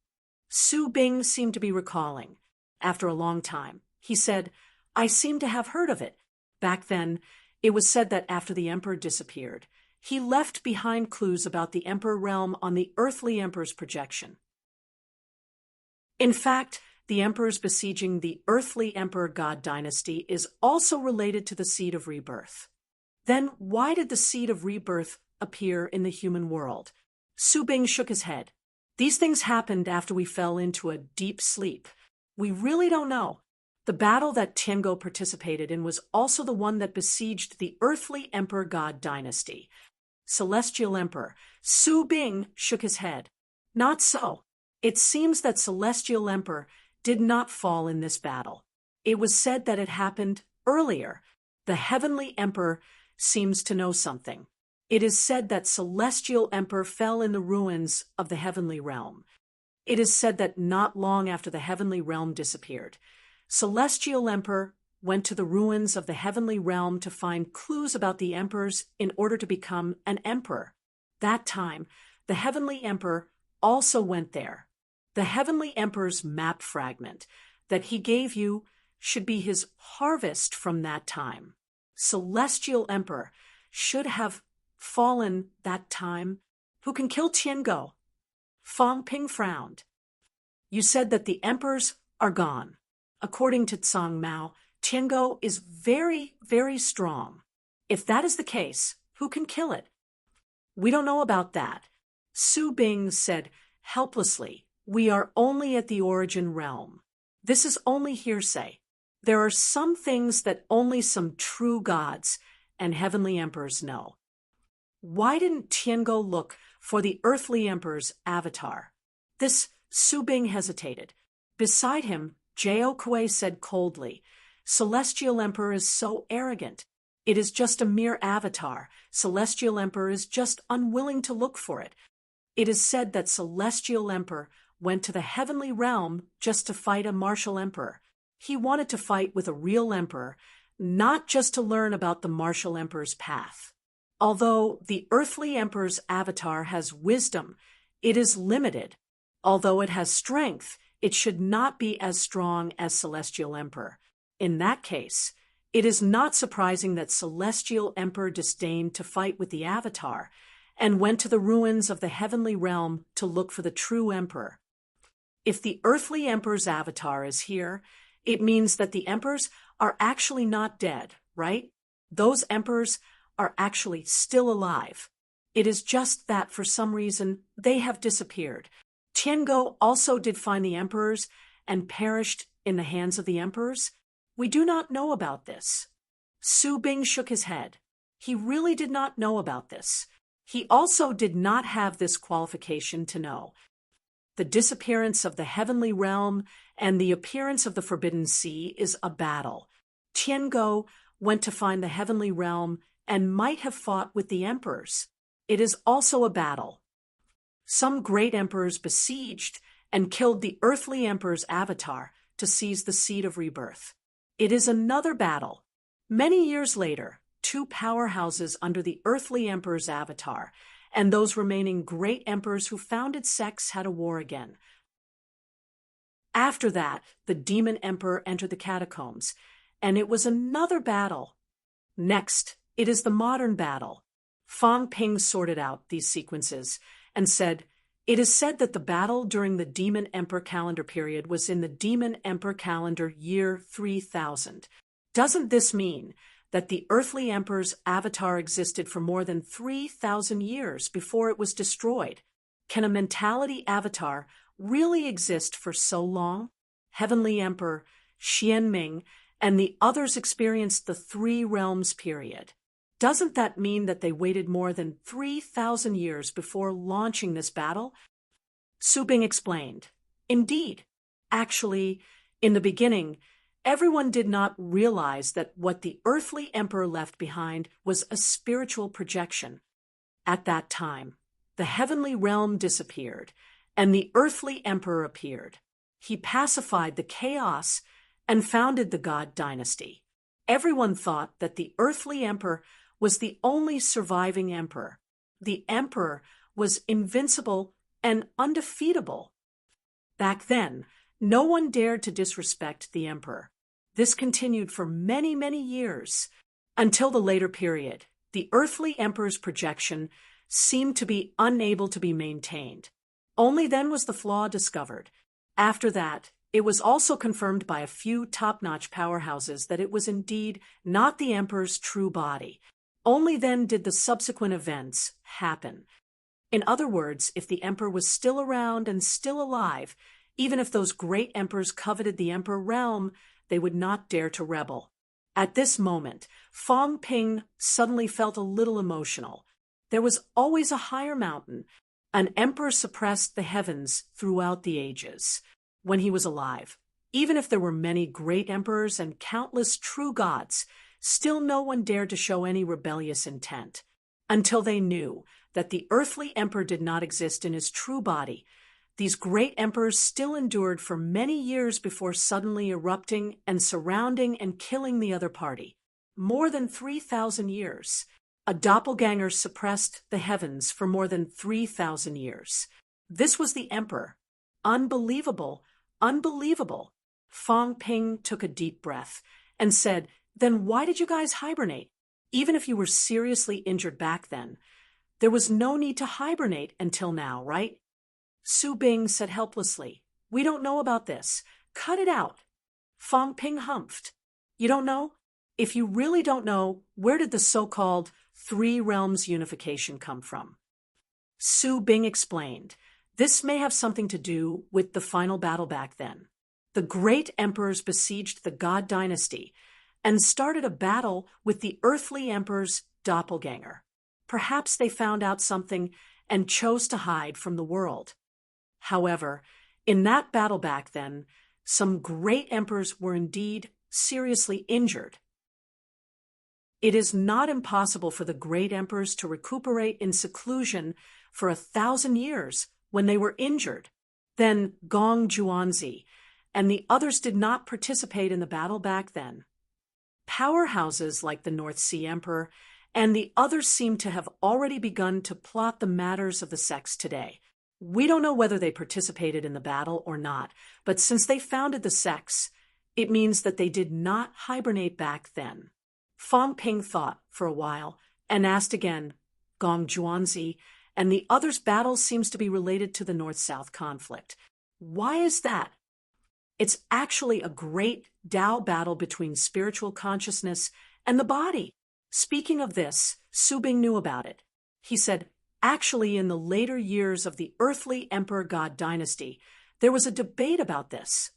Su Bing seemed to be recalling. After a long time, he said, "I seem to have heard of it. Back then, it was said that after the emperor disappeared, he left behind clues about the emperor realm on the earthly emperor's projection. In fact, the emperors besieging the earthly emperor God dynasty is also related to the seed of rebirth." "Then why did the seed of rebirth appear in the human world?" Su Bing shook his head. "These things happened after we fell into a deep sleep. We really don't know. The battle that Tiango participated in was also the one that besieged the earthly emperor God dynasty." "Celestial emperor." Su Bing shook his head. "Not so. It seems that Celestial emperor did not fall in this battle. It was said that it happened earlier. The heavenly emperor seems to know something. It is said that Celestial emperor fell in the ruins of the heavenly realm. It is said that not long after the heavenly realm disappeared, Celestial emperor went to the ruins of the heavenly realm to find clues about the emperors in order to become an emperor. That time, the heavenly emperor also went there. The heavenly emperor's map fragment that he gave you should be his harvest from that time. Celestial emperor should have fallen that time. Who can kill Tiango?" Fang Ping frowned. "You said that the emperors are gone. According to Tsang Mao, Tiango is very, very strong. If that is the case, who can kill it?" "We don't know about that." Su Bing said helplessly, "We are only at the origin realm. This is only hearsay. There are some things that only some true gods and heavenly emperors know." "Why didn't Tiango look for the earthly emperor's avatar?" This Su Bing hesitated. Beside him, Jiao Kuei said coldly, "Celestial emperor is so arrogant. It is just a mere avatar. Celestial emperor is just unwilling to look for it. It is said that Celestial emperor went to the heavenly realm just to fight a martial emperor. He wanted to fight with a real emperor, not just to learn about the martial emperor's path. Although the earthly emperor's avatar has wisdom, it is limited. Although it has strength, it should not be as strong as Celestial emperor. In that case, it is not surprising that Celestial emperor disdained to fight with the avatar and went to the ruins of the heavenly realm to look for the true emperor. If the earthly emperor's avatar is here, it means that the emperors are actually not dead, right? Those emperors are actually still alive. It is just that for some reason they have disappeared. Tiango also did find the emperors and perished in the hands of the emperors. We do not know about this." Su Bing shook his head. He really did not know about this. He also did not have this qualification to know. The disappearance of the heavenly realm and the appearance of the Forbidden Sea is a battle. Tiango went to find the heavenly realm and might have fought with the emperors. It is also a battle. Some great emperors besieged and killed the earthly emperor's avatar to seize the seed of rebirth. It is another battle. Many years later, two powerhouses under the earthly emperor's avatar and those remaining great emperors who founded sects had a war again. After that, the demon emperor entered the catacombs, and it was another battle. Next, it is the modern battle. Fang Ping sorted out these sequences and said, "It is said that the battle during the Demon Emperor calendar period was in the Demon Emperor calendar year 3000. Doesn't this mean that the earthly emperor's avatar existed for more than 3,000 years before it was destroyed? Can a mentality avatar really exist for so long? Heavenly Emperor Xianming and the others experienced the Three Realms period. Doesn't that mean that they waited more than 3,000 years before launching this battle?" Su Bing explained. "Indeed. Actually, in the beginning, everyone did not realize that what the earthly emperor left behind was a spiritual projection. At that time, the heavenly realm disappeared, and the earthly emperor appeared. He pacified the chaos and founded the God dynasty. Everyone thought that the earthly emperor was the only surviving emperor. The emperor was invincible and undefeatable. Back then, no one dared to disrespect the emperor. This continued for many, many years, until the later period. The earthly emperor's projection seemed to be unable to be maintained. Only then was the flaw discovered. After that, it was also confirmed by a few top-notch powerhouses that it was indeed not the emperor's true body. Only then did the subsequent events happen. In other words, if the emperor was still around and still alive, even if those great emperors coveted the emperor realm, they would not dare to rebel. At this moment, Fang Ping suddenly felt a little emotional. There was always a higher mountain. An emperor suppressed the heavens throughout the ages when he was alive. Even if there were many great emperors and countless true gods, still no one dared to show any rebellious intent. Until they knew that the earthly emperor did not exist in his true body, these great emperors still endured for many years before suddenly erupting and surrounding and killing the other party. More than 3,000 years. A doppelganger suppressed the heavens for more than 3,000 years. This was the emperor. Unbelievable, unbelievable. Fang Ping took a deep breath and said, "Then why did you guys hibernate? Even if you were seriously injured back then, there was no need to hibernate until now, right?" Su Bing said helplessly, "We don't know about this. Cut it out." Fang Ping humphed. "You don't know? If you really don't know, where did the so-called Three Realms unification come from?" Su Bing explained, "This may have something to do with the final battle back then. The great emperors besieged the God dynasty and started a battle with the earthly emperor's doppelganger. Perhaps they found out something and chose to hide from the world. However, in that battle back then, some great emperors were indeed seriously injured. It is not impossible for the great emperors to recuperate in seclusion for 1,000 years when they were injured. Then Gong Juanzi and the others did not participate in the battle back then. Powerhouses like the North Sea Emperor and the others seem to have already begun to plot the matters of the sects today. We don't know whether they participated in the battle or not, but since they founded the sects, it means that they did not hibernate back then." Fang Ping thought for a while and asked again, "Gong Juanzi and the others' battle seems to be related to the North-South conflict. Why is that?" "It's actually a great Tao battle between spiritual consciousness and the body." Speaking of this, Su Bing knew about it. He said, "Actually, in the later years of the earthly Emperor God dynasty, there was a debate about this.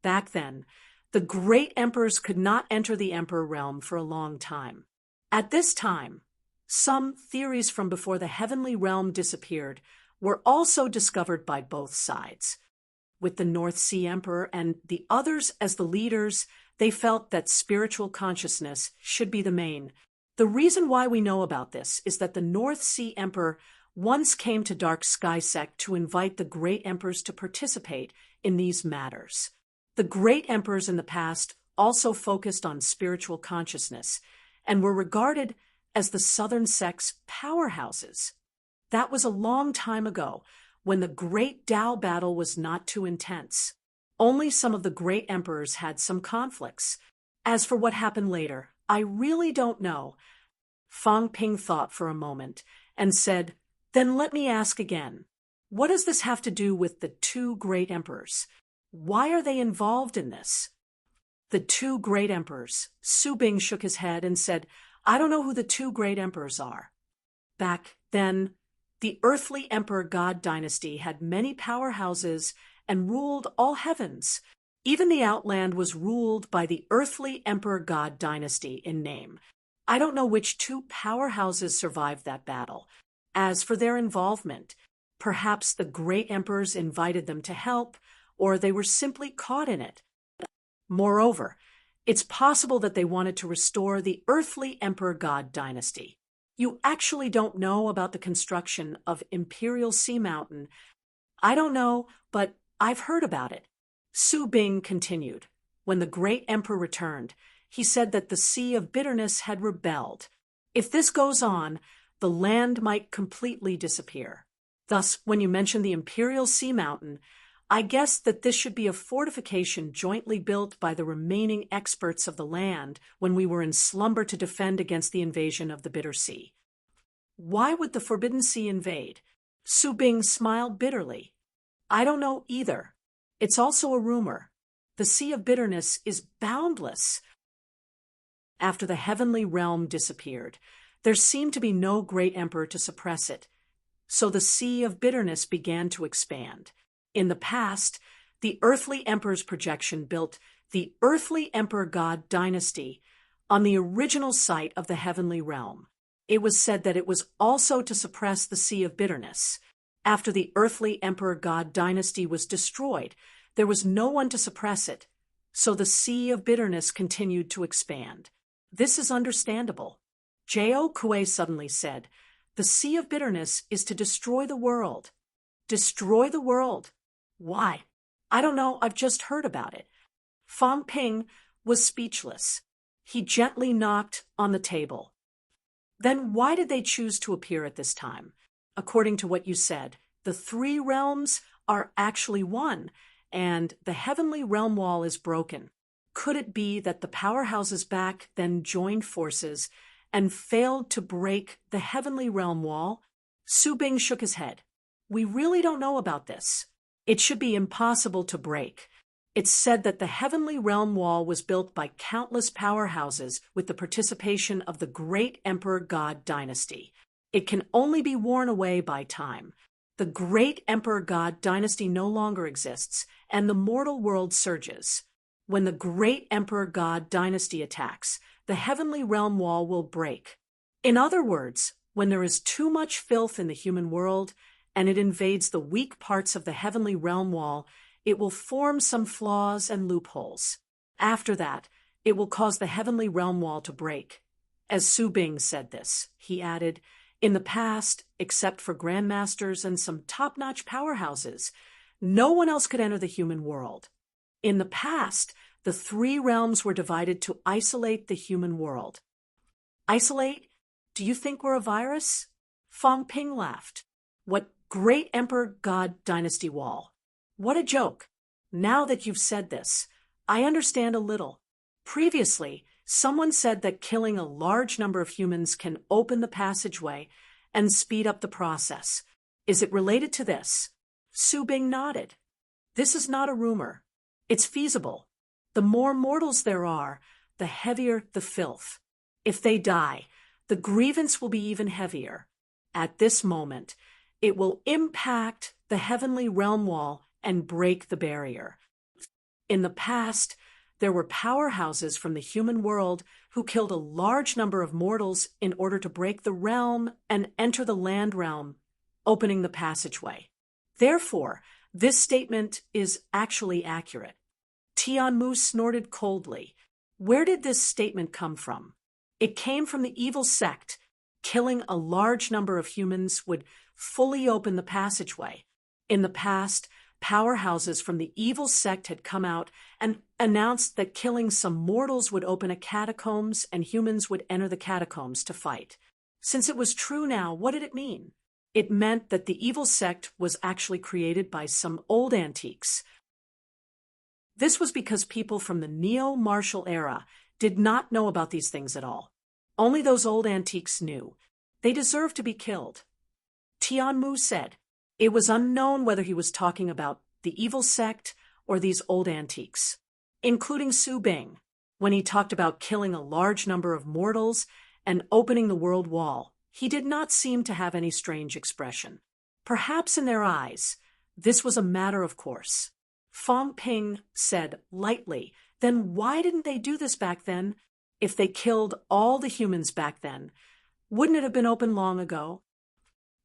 Back then, the great emperors could not enter the emperor realm for a long time. At this time, some theories from before the heavenly realm disappeared were also discovered by both sides. With the North Sea Emperor and the others as the leaders, they felt that spiritual consciousness should be the main. The reason why we know about this is that the North Sea Emperor once came to Dark Sky Sect to invite the great emperors to participate in these matters. The great emperors in the past also focused on spiritual consciousness and were regarded as the Southern sect's powerhouses. That was a long time ago, when the great Tao battle was not too intense. Only some of the great emperors had some conflicts. As for what happened later, I really don't know. Fang Ping thought for a moment and said, "Then let me ask again. What does this have to do with the two great emperors? Why are they involved in this?" The two great emperors. Su Bing shook his head and said, "I don't know who the two great emperors are." Back then, the earthly emperor god dynasty had many powerhouses and ruled all heavens. Even the Outland was ruled by the earthly emperor god dynasty in name. I don't know which two powerhouses survived that battle. As for their involvement, perhaps the great emperors invited them to help, or they were simply caught in it. Moreover, it's possible that they wanted to restore the earthly emperor god dynasty. You actually don't know about the construction of Imperial Sea Mountain. I don't know, but I've heard about it. Su Bing continued. When the great emperor returned, he said that the Sea of Bitterness had rebelled. If this goes on, the land might completely disappear. Thus, when you mention the Imperial Sea Mountain, I guess that this should be a fortification jointly built by the remaining experts of the land when we were in slumber to defend against the invasion of the Bitter Sea. Why would the Forbidden Sea invade? Su Bing smiled bitterly. I don't know either. It's also a rumor. The Sea of Bitterness is boundless. After the heavenly realm disappeared, there seemed to be no great emperor to suppress it. So the Sea of Bitterness began to expand. In the past, the earthly emperor's projection built the earthly emperor god dynasty on the original site of the heavenly realm. It was said that it was also to suppress the Sea of Bitterness. After the earthly emperor god dynasty was destroyed, there was no one to suppress it, so the Sea of Bitterness continued to expand. This is understandable. J.O. Kue suddenly said, "The Sea of Bitterness is to destroy the world." Destroy the world? Why? I don't know, I've just heard about it. Fang Ping was speechless. He gently knocked on the table. Then why did they choose to appear at this time? According to what you said, the three realms are actually one, and the heavenly realm wall is broken. Could it be that the powerhouses back then joined forces and failed to break the heavenly realm wall? Su Bing shook his head. We really don't know about this. It should be impossible to break. It's said that the heavenly realm wall was built by countless powerhouses with the participation of the great emperor god dynasty. It can only be worn away by time. The great emperor god dynasty no longer exists, and the mortal world surges. When the great emperor god dynasty attacks, the heavenly realm wall will break. In other words, when there is too much filth in the human world, and it invades the weak parts of the heavenly realm wall, it will form some flaws and loopholes. After that, it will cause the heavenly realm wall to break. As Su Bing said this, he added, in the past, except for grandmasters and some top-notch powerhouses, no one else could enter the human world. In the past, the three realms were divided to isolate the human world. Isolate? Do you think we're a virus? Fang Ping laughed. What great emperor god dynasty wall? What a joke. Now that you've said this, I understand a little. Previously, someone said that killing a large number of humans can open the passageway and speed up the process. Is it related to this? Su Bing nodded. This is not a rumor. It's feasible. The more mortals there are, the heavier the filth. If they die, the grievance will be even heavier. At this moment, it will impact the heavenly realm wall and break the barrier. In the past, there were powerhouses from the human world who killed a large number of mortals in order to break the realm and enter the land realm, opening the passageway. Therefore, this statement is actually accurate. Tianmu snorted coldly. Where did this statement come from? It came from the evil sect. Killing a large number of humans would fully open the passageway. In the past, powerhouses from the evil sect had come out and announced that killing some mortals would open a catacombs and humans would enter the catacombs to fight. Since it was true now, what did it mean? It meant that the evil sect was actually created by some old antiques. This was because people from the neo-martial era did not know about these things at all. Only those old antiques knew. They deserved to be killed. Tianmu said. It was unknown whether he was talking about the evil sect or these old antiques, including Su Bing, when he talked about killing a large number of mortals and opening the world wall. He did not seem to have any strange expression. Perhaps in their eyes, this was a matter of course. Fang Ping said lightly, then why didn't they do this back then? If they killed all the humans back then, wouldn't it have been open long ago?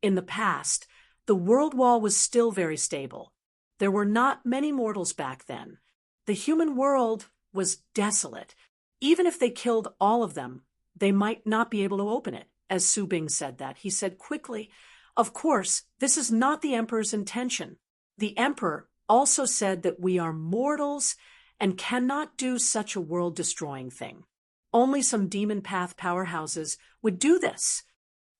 In the past, the world wall was still very stable. There were not many mortals back then. The human world was desolate. Even if they killed all of them, they might not be able to open it. As Su Bing said that, he said quickly, of course, this is not the emperor's intention. The emperor also said that we are mortals and cannot do such a world-destroying thing. Only some demon path powerhouses would do this.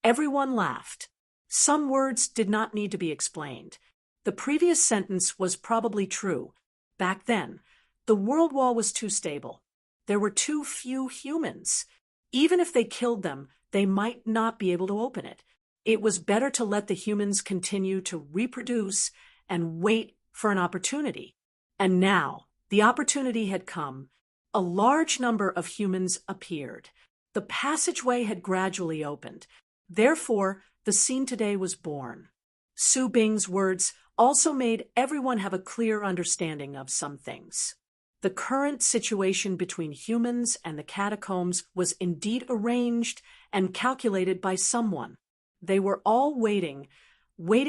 Everyone laughed. Some words did not need to be explained. The previous sentence was probably true. Back then, the world wall was too stable. There were too few humans. Even if they killed them, they might not be able to open it. It was better to let the humans continue to reproduce and wait for an opportunity. And now, the opportunity had come. A large number of humans appeared. The passageway had gradually opened. Therefore, the scene today was born. Su Bing's words also made everyone have a clear understanding of some things. The current situation between humans and the catacombs was indeed arranged and calculated by someone. They were all waiting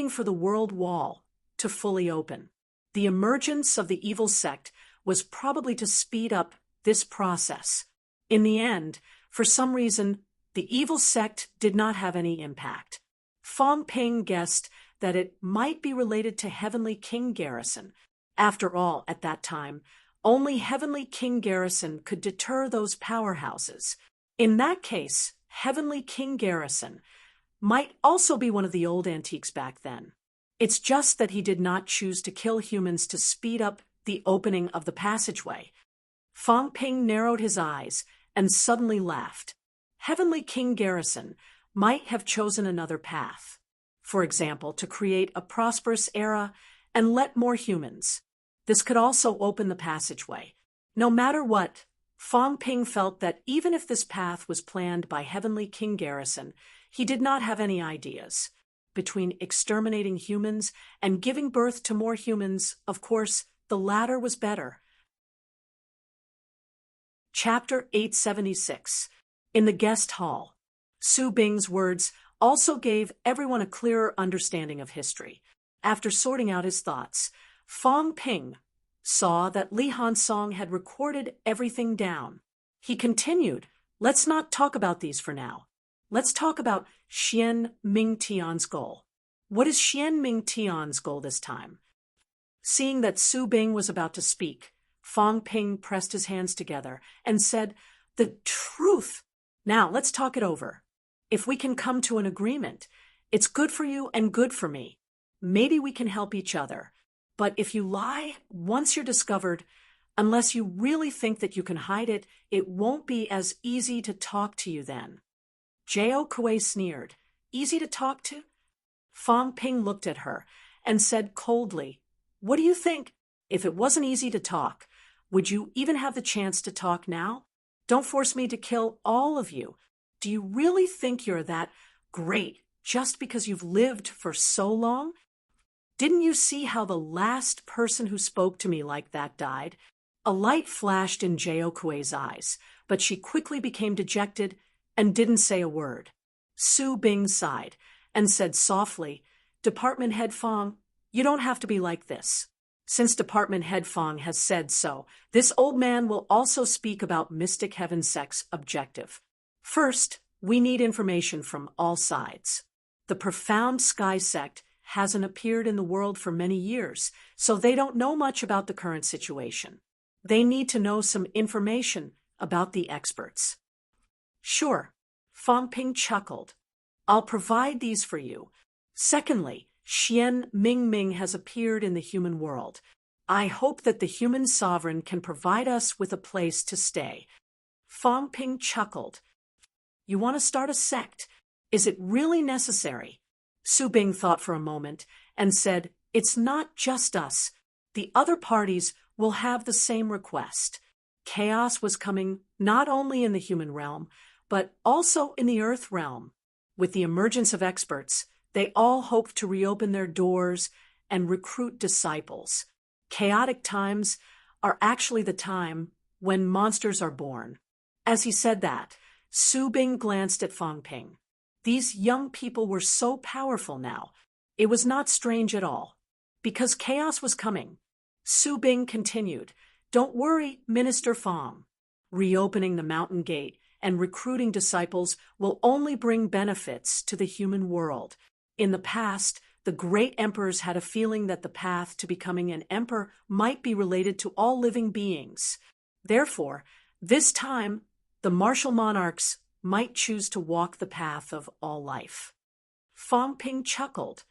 for the world wall to fully open. The emergence of the evil sect was probably to speed up this process. In the end, for some reason, the evil sect did not have any impact. Fang Ping guessed that it might be related to Heavenly King Garrison. After all, at that time, only Heavenly King Garrison could deter those powerhouses. In that case, Heavenly King Garrison might also be one of the old antiques back then. It's just that he did not choose to kill humans to speed up the opening of the passageway. Fang Ping narrowed his eyes and suddenly laughed. Heavenly King Garrison might have chosen another path. For example, to create a prosperous era and let more humans. This could also open the passageway. No matter what, Fang Ping felt that even if this path was planned by Heavenly King Garrison, he did not have any ideas. Between exterminating humans and giving birth to more humans, of course, the latter was better. Chapter 876. In the guest hall. Su Bing's words also gave everyone a clearer understanding of history. After sorting out his thoughts, Fang Ping saw that Li Hansong had recorded everything down. He continued, let's not talk about these for now. Let's talk about Xian Mingtian's goal. What is Xian Mingtian's goal this time? Seeing that Su Bing was about to speak, Fang Ping pressed his hands together and said, the truth. Now, let's talk it over. If we can come to an agreement, it's good for you and good for me. Maybe we can help each other. But if you lie, once you're discovered, unless you really think that you can hide it, it won't be as easy to talk to you then. Jiao Kuei sneered. Easy to talk to? Fang Ping looked at her and said coldly, what do you think? If it wasn't easy to talk, would you even have the chance to talk now? Don't force me to kill all of you. Do you really think you're that great just because you've lived for so long? Didn't you see how the last person who spoke to me like that died? A light flashed in Jiao Kuei's eyes, but she quickly became dejected and didn't say a word. Su Bing sighed and said softly, Department Head Fang, you don't have to be like this. Since Department Head Fang has said so, this old man will also speak about Mystic Heaven Sect's objective. First, we need information from all sides. The Profound Sky Sect hasn't appeared in the world for many years, so they don't know much about the current situation. They need to know some information about the experts. Sure, Fang Ping chuckled. I'll provide these for you. Secondly, Xian Mingming has appeared in the human world. I hope that the human sovereign can provide us with a place to stay. Fang Ping chuckled. You want to start a sect? Is it really necessary? Su Bing thought for a moment and said, It's not just us. The other parties will have the same request. Chaos was coming not only in the human realm, but also in the earth realm. With the emergence of experts, they all hoped to reopen their doors and recruit disciples. Chaotic times are actually the time when monsters are born. As he said that, Su Bing glanced at Fang Ping. These young people were so powerful now. It was not strange at all. Because chaos was coming. Su Bing continued, Don't worry, Minister Fang. Reopening the mountain gate and recruiting disciples will only bring benefits to the human world. In the past, the great emperors had a feeling that the path to becoming an emperor might be related to all living beings. Therefore, this time, the martial monarchs might choose to walk the path of all life. Fang Ping chuckled.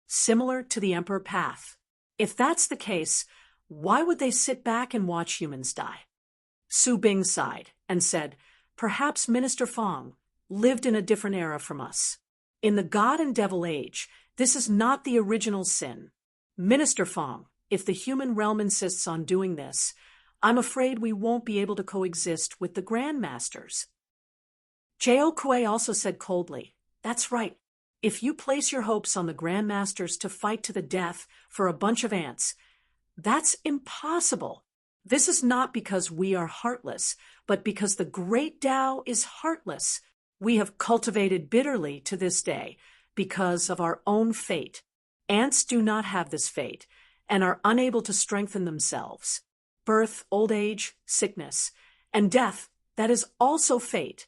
Similar to the emperor path. If that's the case, why would they sit back and watch humans die? Su Bing sighed and said, Perhaps Minister Fang lived in a different era from us. In the God and Devil age, this is not the original sin. Minister Fang, if the human realm insists on doing this, I'm afraid we won't be able to coexist with the Grandmasters. Jiao Kuei also said coldly, That's right. If you place your hopes on the Grandmasters to fight to the death for a bunch of ants, that's impossible. This is not because we are heartless, but because the great Tao is heartless. We have cultivated bitterly to this day because of our own fate. Ants do not have this fate and are unable to strengthen themselves. Birth, old age, sickness, and death, that is also fate.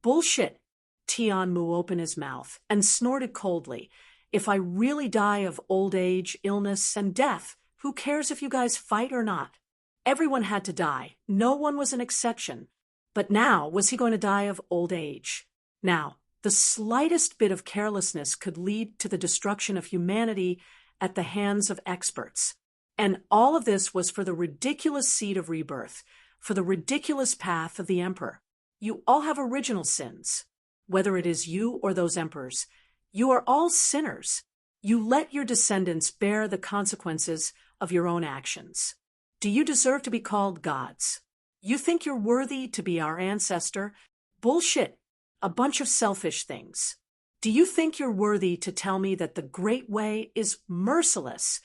Bullshit. Tianmu opened his mouth and snorted coldly. If I really die of old age, illness, and death, who cares if you guys fight or not? Everyone had to die. No one was an exception. But now, was he going to die of old age? Now, the slightest bit of carelessness could lead to the destruction of humanity at the hands of experts. And all of this was for the ridiculous seed of rebirth, for the ridiculous path of the emperor. You all have original sins. Whether it is you or those emperors, you are all sinners. You let your descendants bear the consequences of your own actions. Do you deserve to be called gods? You think you're worthy to be our ancestor? Bullshit. A bunch of selfish things. Do you think you're worthy to tell me that the Great Way is merciless?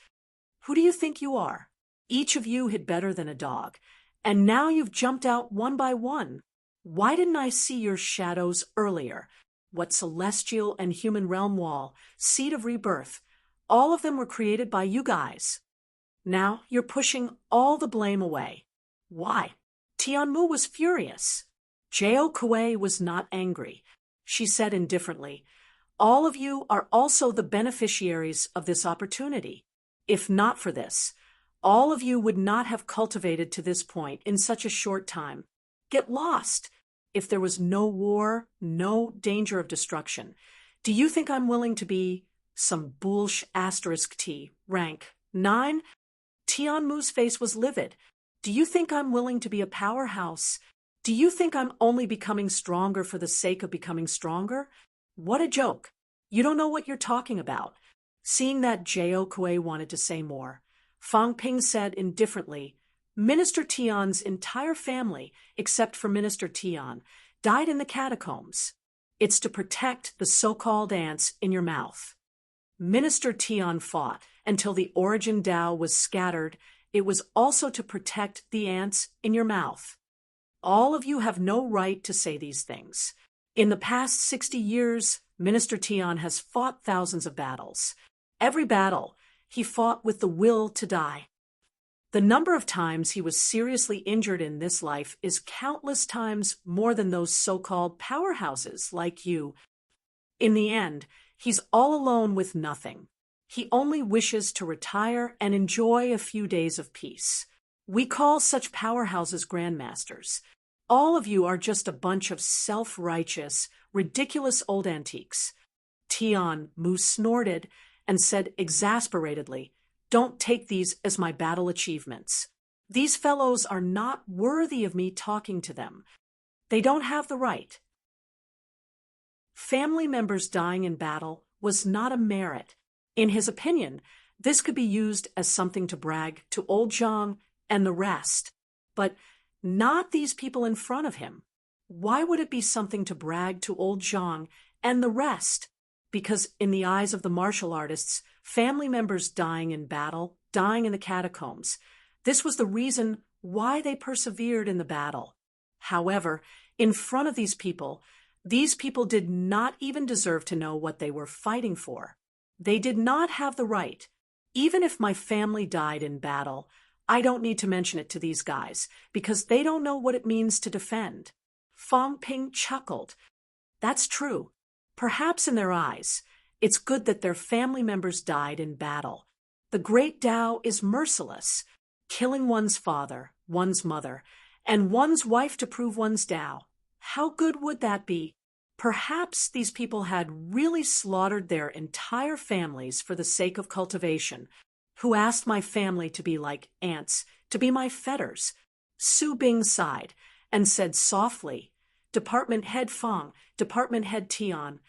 Who do you think you are? Each of you hid better than a dog, and now you've jumped out one by one. Why didn't I see your shadows earlier? What celestial and human realm wall, seed of rebirth, all of them were created by you guys. Now you're pushing all the blame away. Why? Tianmu was furious. Jiao Kuei was not angry. She said indifferently, All of you are also the beneficiaries of this opportunity. If not for this, all of you would not have cultivated to this point in such a short time. Get lost. If there was no war, no danger of destruction, do you think I'm willing to be some bullsh asterisk T, rank 9? Tianmu's face was livid. Do you think I'm willing to be a powerhouse? Do you think I'm only becoming stronger for the sake of becoming stronger? What a joke. You don't know what you're talking about. Seeing that Jiao Kuei wanted to say more, Fang Ping said indifferently, Minister Tian's entire family, except for Minister Tian, died in the catacombs. It's to protect the so-called ants in your mouth. Minister Tian fought until the origin Tao was scattered. It was also to protect the ants in your mouth. All of you have no right to say these things. In the past 60 years, Minister Tian has fought thousands of battles. Every battle, he fought with the will to die. The number of times he was seriously injured in this life is countless times more than those so-called powerhouses like you. In the end, he's all alone with nothing. He only wishes to retire and enjoy a few days of peace. We call such powerhouses grandmasters. All of you are just a bunch of self-righteous, ridiculous old antiques. Tianmu snorted and said exasperatedly, Don't take these as my battle achievements. These fellows are not worthy of me talking to them. They don't have the right. Family members dying in battle was not a merit. In his opinion, this could be used as something to brag to old Zhang and the rest, but not these people in front of him. Why would it be something to brag to old Zhang and the rest? Because in the eyes of the martial artists, family members dying in battle, dying in the catacombs, this was the reason why they persevered in the battle. However, in front of these people did not even deserve to know what they were fighting for. They did not have the right. Even if my family died in battle, I don't need to mention it to these guys, because they don't know what it means to defend. Fang Ping chuckled. That's true. Perhaps in their eyes, it's good that their family members died in battle. The great Tao is merciless. Killing one's father, one's mother, and one's wife to prove one's Tao. How good would that be? Perhaps these people had really slaughtered their entire families for the sake of cultivation, who asked my family to be like ants, to be my fetters. Su Bing sighed and said softly, Department Head Fang, Department Head Tian,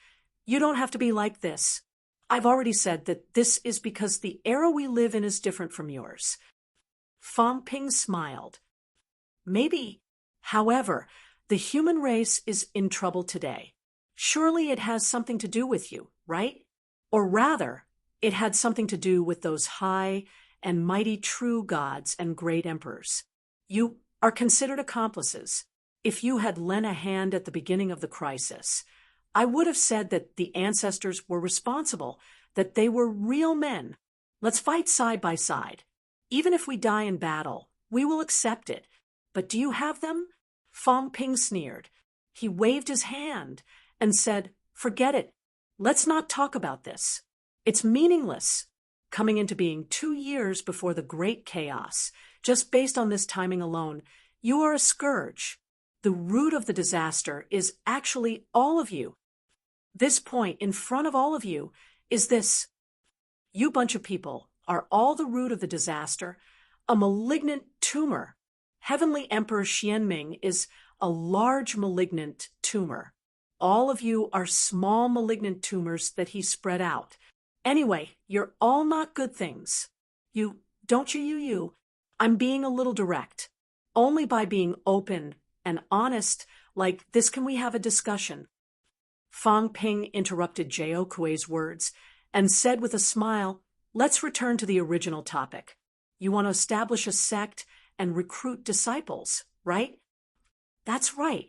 you don't have to be like this. I've already said that this is because the era we live in is different from yours. Fang Ping smiled. Maybe. However, the human race is in trouble today. Surely it has something to do with you, right? Or rather, it had something to do with those high and mighty true gods and great emperors. You are considered accomplices. If you had lent a hand at the beginning of the crisis, I would have said that the ancestors were responsible, that they were real men. Let's fight side by side. Even if we die in battle, we will accept it. But do you have them? Fang Ping sneered. He waved his hand and said, forget it. Let's not talk about this. It's meaningless. Coming into being 2 years before the great chaos, just based on this timing alone, you are a scourge. The root of the disaster is actually all of you. This point in front of all of you is this. You bunch of people are all the root of the disaster, a malignant tumor. Heavenly Emperor Xianming is a large malignant tumor. All of you are small malignant tumors that he spread out. Anyway, you're all not good things. I'm being a little direct. Only by being open and honest like this can we have a discussion. Fang Ping interrupted Jiao Kuei's words and said with a smile, let's return to the original topic. You want to establish a sect and recruit disciples, right? That's right.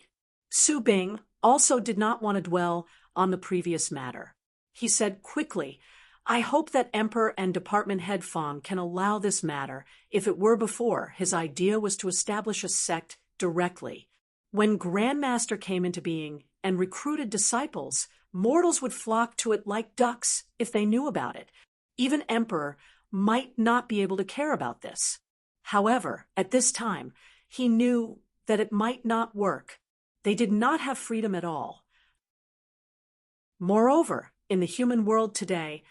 Su Bing also did not want to dwell on the previous matter. He said quickly, I hope that Emperor and Department Head Fang can allow this matter. If it were before, his idea was to establish a sect directly. When Grandmaster came into being and recruited disciples, mortals would flock to it like ducks if they knew about it. Even Emperor might not be able to care about this. However, at this time, he knew that it might not work. They did not have freedom at all. Moreover, in the human world today,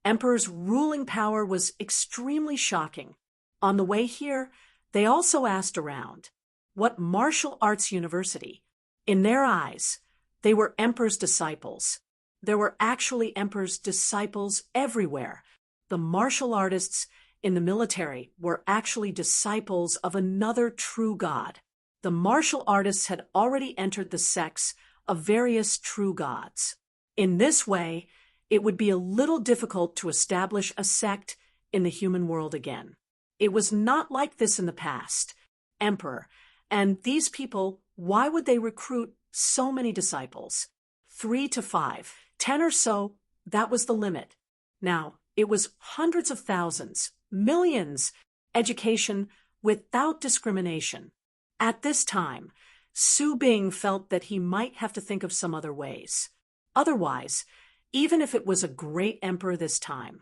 Emperor's ruling power was extremely shocking. On the way here, they also asked around, what martial arts university? In their eyes, they were Emperor's disciples. There were actually Emperor's disciples everywhere. The martial artists in the military were actually disciples of another true god. The martial artists had already entered the sects of various true gods. In this way, it would be a little difficult to establish a sect in the human world again. It was not like this in the past. Emperor, and these people, why would they recruit so many disciples? 3 to 5, 10 or so, that was the limit. Now, it was hundreds of thousands, millions, education without discrimination. At this time, Su Bing felt that he might have to think of some other ways. Otherwise, even if it was a great emperor this time,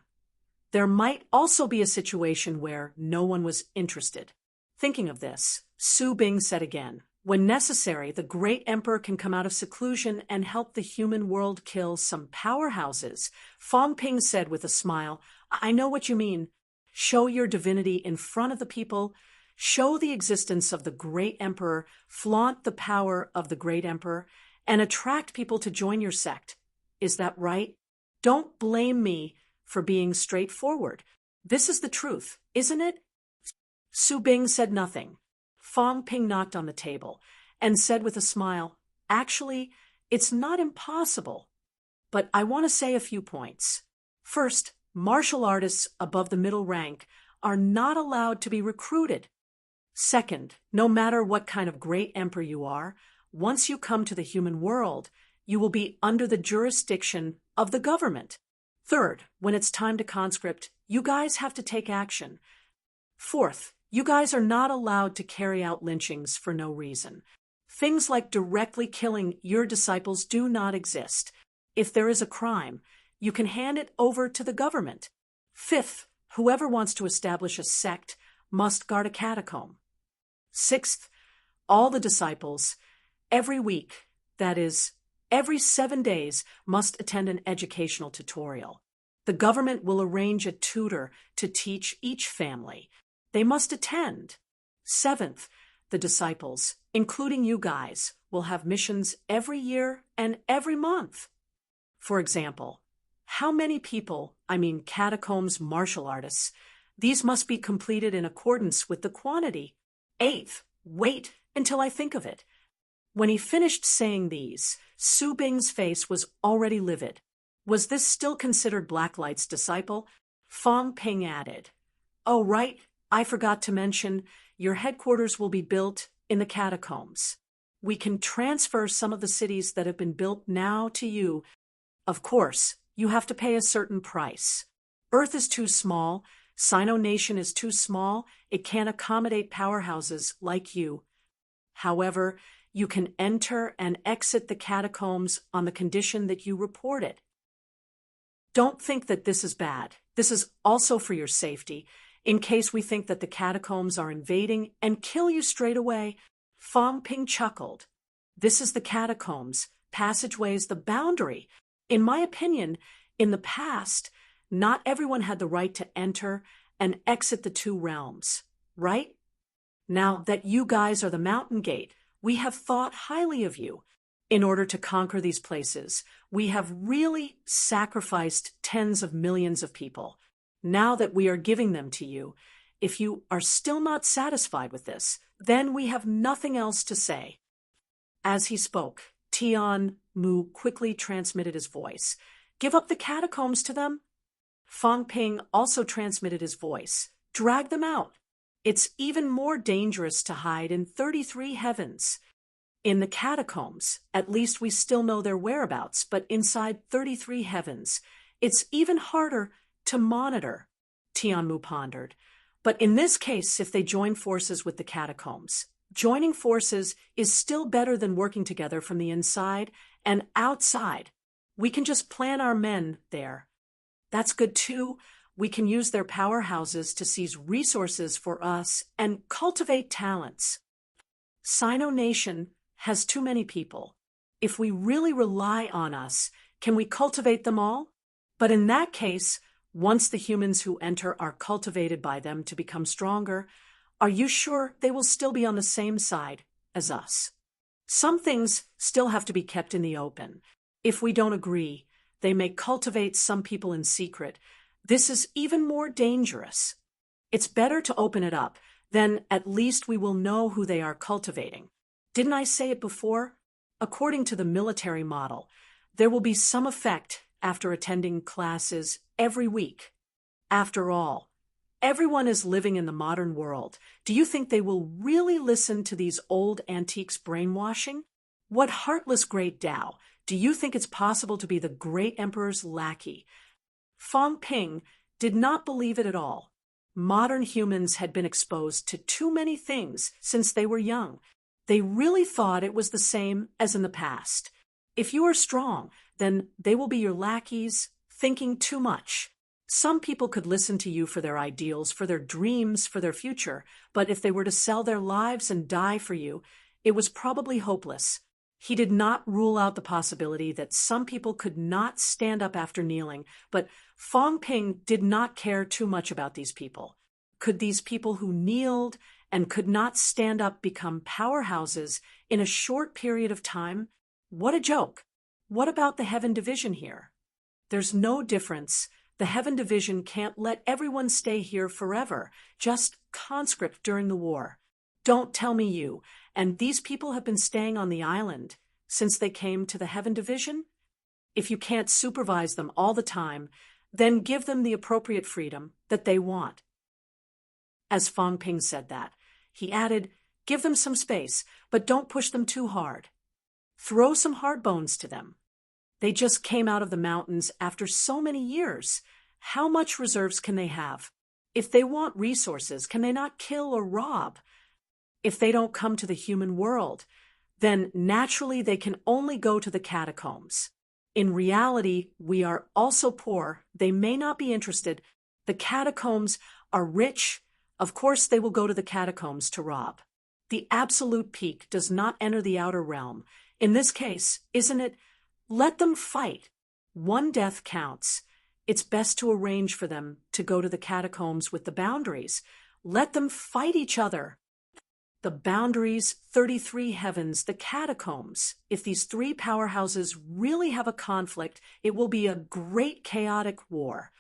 there might also be a situation where no one was interested. Thinking of this, Su Bing said again, when necessary, the great emperor can come out of seclusion and help the human world kill some powerhouses. Fang Ping said with a smile, I know what you mean. Show your divinity in front of the people. Show the existence of the great emperor, flaunt the power of the great emperor, and attract people to join your sect. Is that right? Don't blame me for being straightforward. This is the truth, isn't it? Su Bing said nothing. Fong Ping knocked on the table and said with a smile, "Actually, it's not impossible. But I want to say a few points. First, martial artists above the middle rank are not allowed to be recruited. Second, no matter what kind of great emperor you are, once you come to the human world, you will be under the jurisdiction of the government. Third, when it's time to conscript, you guys have to take action. Fourth, you guys are not allowed to carry out lynchings for no reason. Things like directly killing your disciples do not exist. If there is a crime, you can hand it over to the government. Fifth, whoever wants to establish a sect must guard a catacomb. Sixth, all the disciples, every week, that is, every 7 days, must attend an educational tutorial. The government will arrange a tutor to teach each family. They must attend. Seventh, the disciples, including you guys, will have missions every year and every month. For example, how many people, catacombs martial artists, these must be completed in accordance with the quantity. Eighth, wait until I think of it. When he finished saying these, Su Bing's face was already livid. Was this still considered Blacklight's disciple? Fong Ping added, "Oh, right, I forgot to mention, your headquarters will be built in the catacombs. We can transfer some of the cities that have been built now to you. Of course, you have to pay a certain price. Earth is too small, Sino Nation is too small, it can't accommodate powerhouses like you. However, you can enter and exit the catacombs on the condition that you report it. Don't think that this is bad. This is also for your safety, in case we think that the catacombs are invading and kill you straight away." Fong Ping chuckled. "This is the catacombs, passageways, the boundary. In my opinion, in the past, not everyone had the right to enter and exit the two realms, right? Now that you guys are the Mountain Gate, we have thought highly of you. In order to conquer these places, we have really sacrificed tens of millions of people. Now that we are giving them to you, if you are still not satisfied with this, then we have nothing else to say." As he spoke, Tian Mu quickly transmitted his voice. "Give up the catacombs to them?" Fong Ping also transmitted his voice. "Drag them out. It's even more dangerous to hide in 33 heavens. In the catacombs, at least we still know their whereabouts, but inside 33 heavens, it's even harder to monitor." Tianmu pondered. "But in this case, if they join forces with the catacombs, joining forces is still better than working together from the inside and outside. We can just plan our men there. That's good too. We can use their powerhouses to seize resources for us and cultivate talents. Sino Nation has too many people. If we really rely on us, can we cultivate them all? But in that case, once the humans who enter are cultivated by them to become stronger, are you sure they will still be on the same side as us? Some things still have to be kept in the open. If we don't agree, they may cultivate some people in secret. This is even more dangerous. It's better to open it up, then at least we will know who they are cultivating. Didn't I say it before? According to the military model, there will be some effect after attending classes every week. After all, everyone is living in the modern world. Do you think they will really listen to these old antiques brainwashing? What heartless great Tao! Do you think it's possible to be the great emperor's lackey? Fong Ping did not believe it at all. Modern humans had been exposed to too many things since they were young. They really thought it was the same as in the past. If you are strong, then they will be your lackeys, thinking too much. Some people could listen to you for their ideals, for their dreams, for their future, but if they were to sell their lives and die for you, it was probably hopeless. He did not rule out the possibility that some people could not stand up after kneeling, but Fong Ping did not care too much about these people. Could these people who kneeled and could not stand up become powerhouses in a short period of time? What a joke. What about the heaven division here? There's no difference. The heaven division can't let everyone stay here forever, just conscript during the war. Don't tell me you, and these people have been staying on the island since they came to the heaven division? If you can't supervise them all the time, then give them the appropriate freedom that they want. As Fong Ping said that, he added, give them some space, but don't push them too hard. Throw some hard bones to them. They just came out of the mountains after so many years. How much reserves can they have? If they want resources, can they not kill or rob? If they don't come to the human world, then naturally they can only go to the catacombs. In reality, we are also poor. They may not be interested. The catacombs are rich. Of course, they will go to the catacombs to rob. The absolute peak does not enter the outer realm. In this case, isn't it? Let them fight. One death counts. It's best to arrange for them to go to the catacombs with the boundaries. Let them fight each other. The boundaries, 33 heavens, the catacombs. If these three powerhouses really have a conflict, it will be a great chaotic war.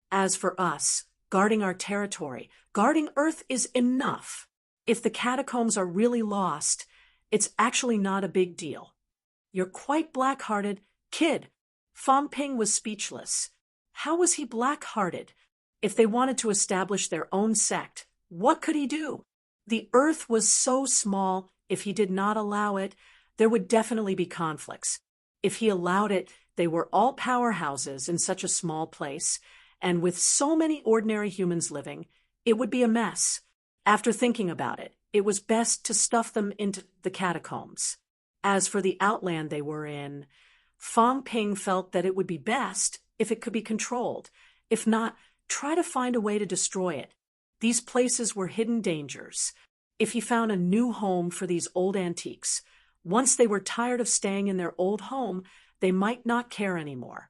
As for us, guarding our territory, guarding Earth is enough. If the catacombs are really lost, it's actually not a big deal. You're quite black-hearted. Kid, Fong Ping was speechless. How was he black-hearted? If they wanted to establish their own sect, what could he do? The Earth was so small, if he did not allow it, there would definitely be conflicts. If he allowed it, they were all powerhouses in such a small place, and with so many ordinary humans living, it would be a mess. After thinking about it, it was best to stuff them into the catacombs. As for the outland they were in, Fong Ping felt that it would be best if it could be controlled. If not, try to find a way to destroy it. These places were hidden dangers. If he found a new home for these old antiques, once they were tired of staying in their old home, they might not care anymore.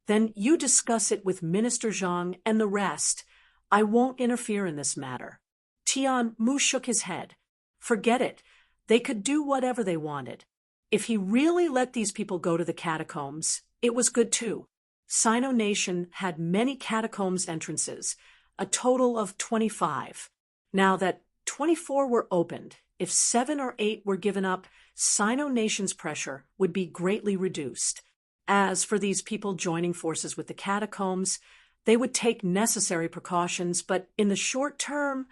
Then you discuss it with Minister Zhang and the rest. I won't interfere in this matter. Tian Mu shook his head. Forget it. They could do whatever they wanted. If he really let these people go to the catacombs, it was good too. Sino Nation had many catacombs entrances, a total of 25. Now that 24 were opened, if 7 or 8 were given up, Sino Nation's pressure would be greatly reduced. As for these people joining forces with the catacombs, they would take necessary precautions, but in the short term,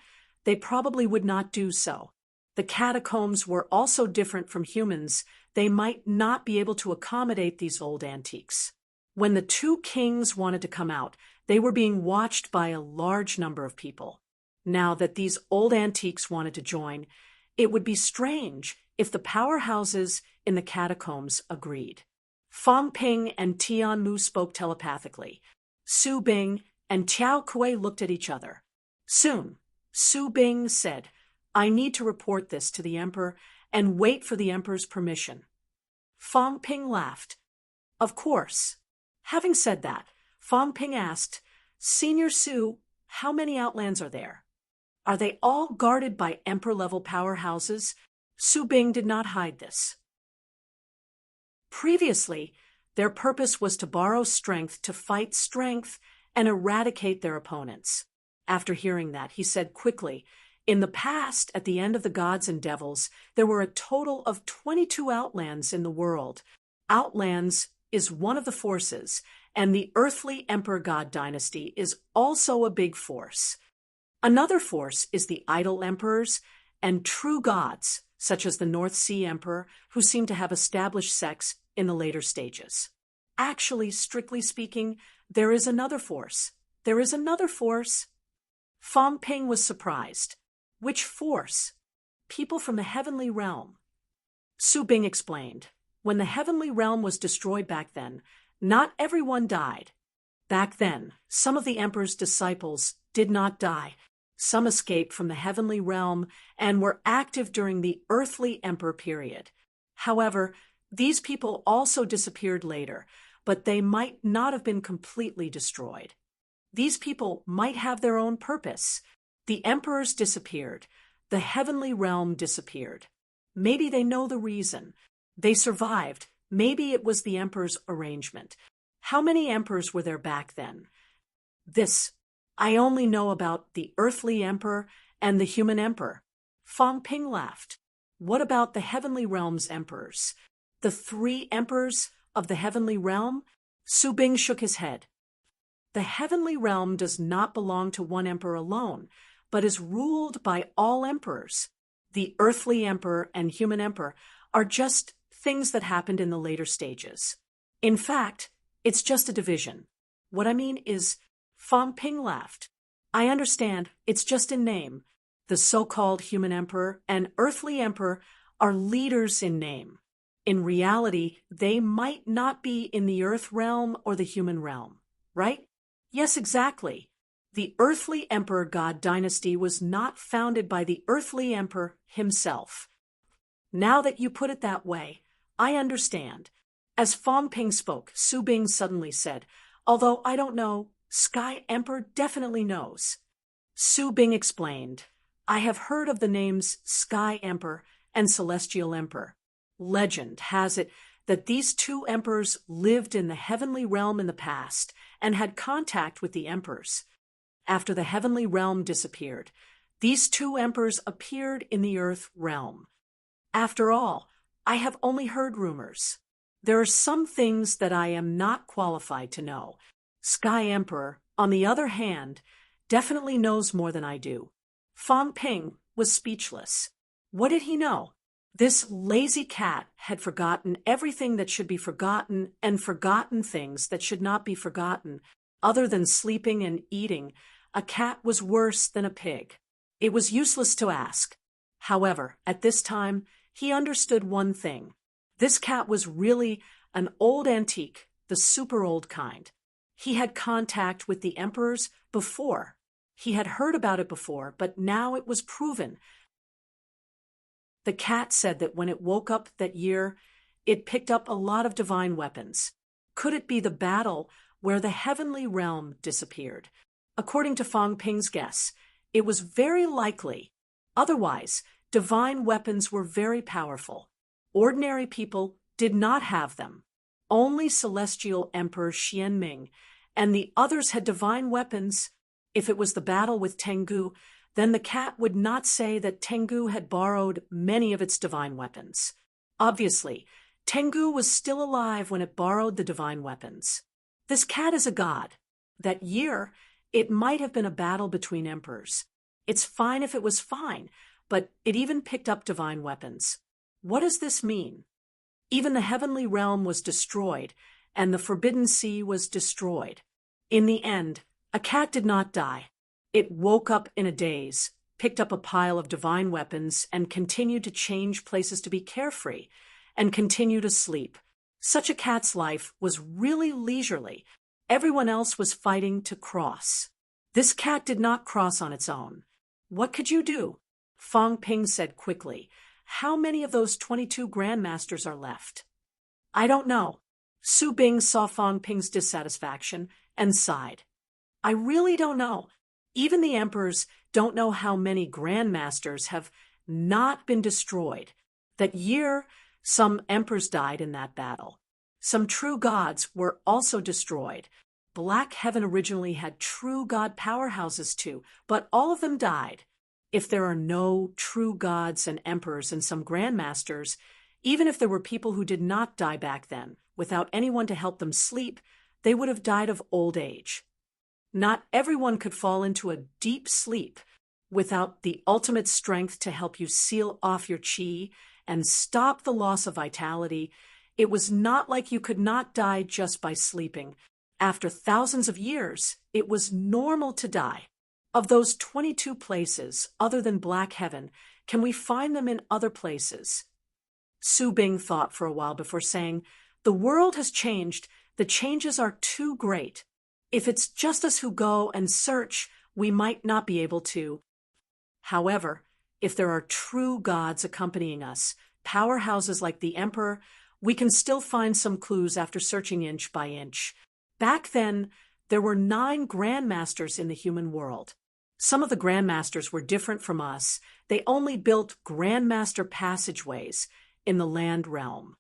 they probably would not do so. The catacombs were also different from humans. They might not be able to accommodate these old antiques. When the two kings wanted to come out, they were being watched by a large number of people. Now that these old antiques wanted to join, it would be strange if the powerhouses in the catacombs agreed. Fong Ping and Tian Mu spoke telepathically. Su Bing and Tiao Kuei looked at each other. Soon, Su Bing said, I need to report this to the emperor and wait for the emperor's permission. Fong Ping laughed. Of course. Having said that, Fong Ping asked, Senior Su, how many outlands are there? Are they all guarded by emperor-level powerhouses? Su Bing did not hide this. Previously, their purpose was to borrow strength to fight strength and eradicate their opponents. After hearing that, he said quickly, in the past, at the end of the gods and devils, there were a total of 22 outlands in the world. Outlands is one of the forces, and the earthly emperor god dynasty is also a big force. Another force is the idol emperors and true gods, such as the North Sea Emperor, who seem to have established sects in the later stages. Actually, strictly speaking, there is another force. There is another force. Fong Ping was surprised. Which force? People from the heavenly realm. Su Bing explained. When the heavenly realm was destroyed back then, not everyone died. Back then, some of the emperor's disciples did not die. Some escaped from the heavenly realm and were active during the earthly emperor period. However, these people also disappeared later, but they might not have been completely destroyed. These people might have their own purpose. The emperors disappeared. The heavenly realm disappeared. Maybe they know the reason. They survived. Maybe it was the emperor's arrangement. How many emperors were there back then? This, I only know about the earthly emperor and the human emperor. Fang Ping laughed. What about the heavenly realm's emperors? The 3 emperors of the heavenly realm? Su Bing shook his head. The heavenly realm does not belong to one emperor alone, but is ruled by all emperors. The earthly emperor and human emperor are just things that happened in the later stages. In fact, it's just a division. What I mean is, Fang Ping laughed. I understand, it's just in name. The so-called human emperor and earthly emperor are leaders in name. In reality, they might not be in the earth realm or the human realm, right? Yes, exactly. The earthly emperor god dynasty was not founded by the earthly emperor himself. Now that you put it that way, I understand. As Fang Ping spoke, Su Bing suddenly said, although I don't know, Sky Emperor definitely knows. Su Bing explained, I have heard of the names Sky Emperor and Celestial Emperor. Legend has it that these 2 emperors lived in the heavenly realm in the past and had contact with the emperors. After the heavenly realm disappeared, these 2 emperors appeared in the earth realm. After all, I have only heard rumors. There are some things that I am not qualified to know. Sky Emperor, on the other hand, definitely knows more than I do. Fang Ping was speechless. What did he know? This lazy cat had forgotten everything that should be forgotten and forgotten things that should not be forgotten. Other than sleeping and eating, a cat was worse than a pig. It was useless to ask. However, at this time, he understood one thing. This cat was really an old antique, the super old kind. He had contact with the emperors before. He had heard about it before, but now it was proven. The cat said that when it woke up that year, it picked up a lot of divine weapons. Could it be the battle where the heavenly realm disappeared? According to Fang Ping's guess, it was very likely. Otherwise, divine weapons were very powerful. Ordinary people did not have them. Only Celestial Emperor Xianming and the others had divine weapons. If it was the battle with Tengu, then the cat would not say that Tengu had borrowed many of its divine weapons. Obviously, Tengu was still alive when it borrowed the divine weapons. This cat is a god. That year, it might have been a battle between emperors. It's fine if it was fine, but it even picked up divine weapons. What does this mean? Even the heavenly realm was destroyed, and the Forbidden Sea was destroyed. In the end, a cat did not die. It woke up in a daze, picked up a pile of divine weapons, and continued to change places to be carefree, and continue to sleep. Such a cat's life was really leisurely. Everyone else was fighting to cross. This cat did not cross on its own. What could you do? Fang Ping said quickly. How many of those 22 grandmasters are left? I don't know. Su Bing saw Fang Ping's dissatisfaction and sighed. I really don't know. Even the emperors don't know how many grandmasters have not been destroyed. That year, some emperors died in that battle. Some true gods were also destroyed. Black Heaven originally had true god powerhouses too, but all of them died. If there are no true gods and emperors and some grandmasters, even if there were people who did not die back then, without anyone to help them sleep, they would have died of old age. Not everyone could fall into a deep sleep without the ultimate strength to help you seal off your chi and stop the loss of vitality. It was not like you could not die just by sleeping. After thousands of years, it was normal to die. Of those 22 places, other than Black Heaven, can we find them in other places? Su Bing thought for a while before saying, the world has changed. The changes are too great. If it's just us who go and search, we might not be able to. However, if there are true gods accompanying us, powerhouses like the Emperor, we can still find some clues after searching inch by inch. Back then, there were 9 grandmasters in the human world. Some of the grandmasters were different from us. They only built grandmaster passageways in the land realm.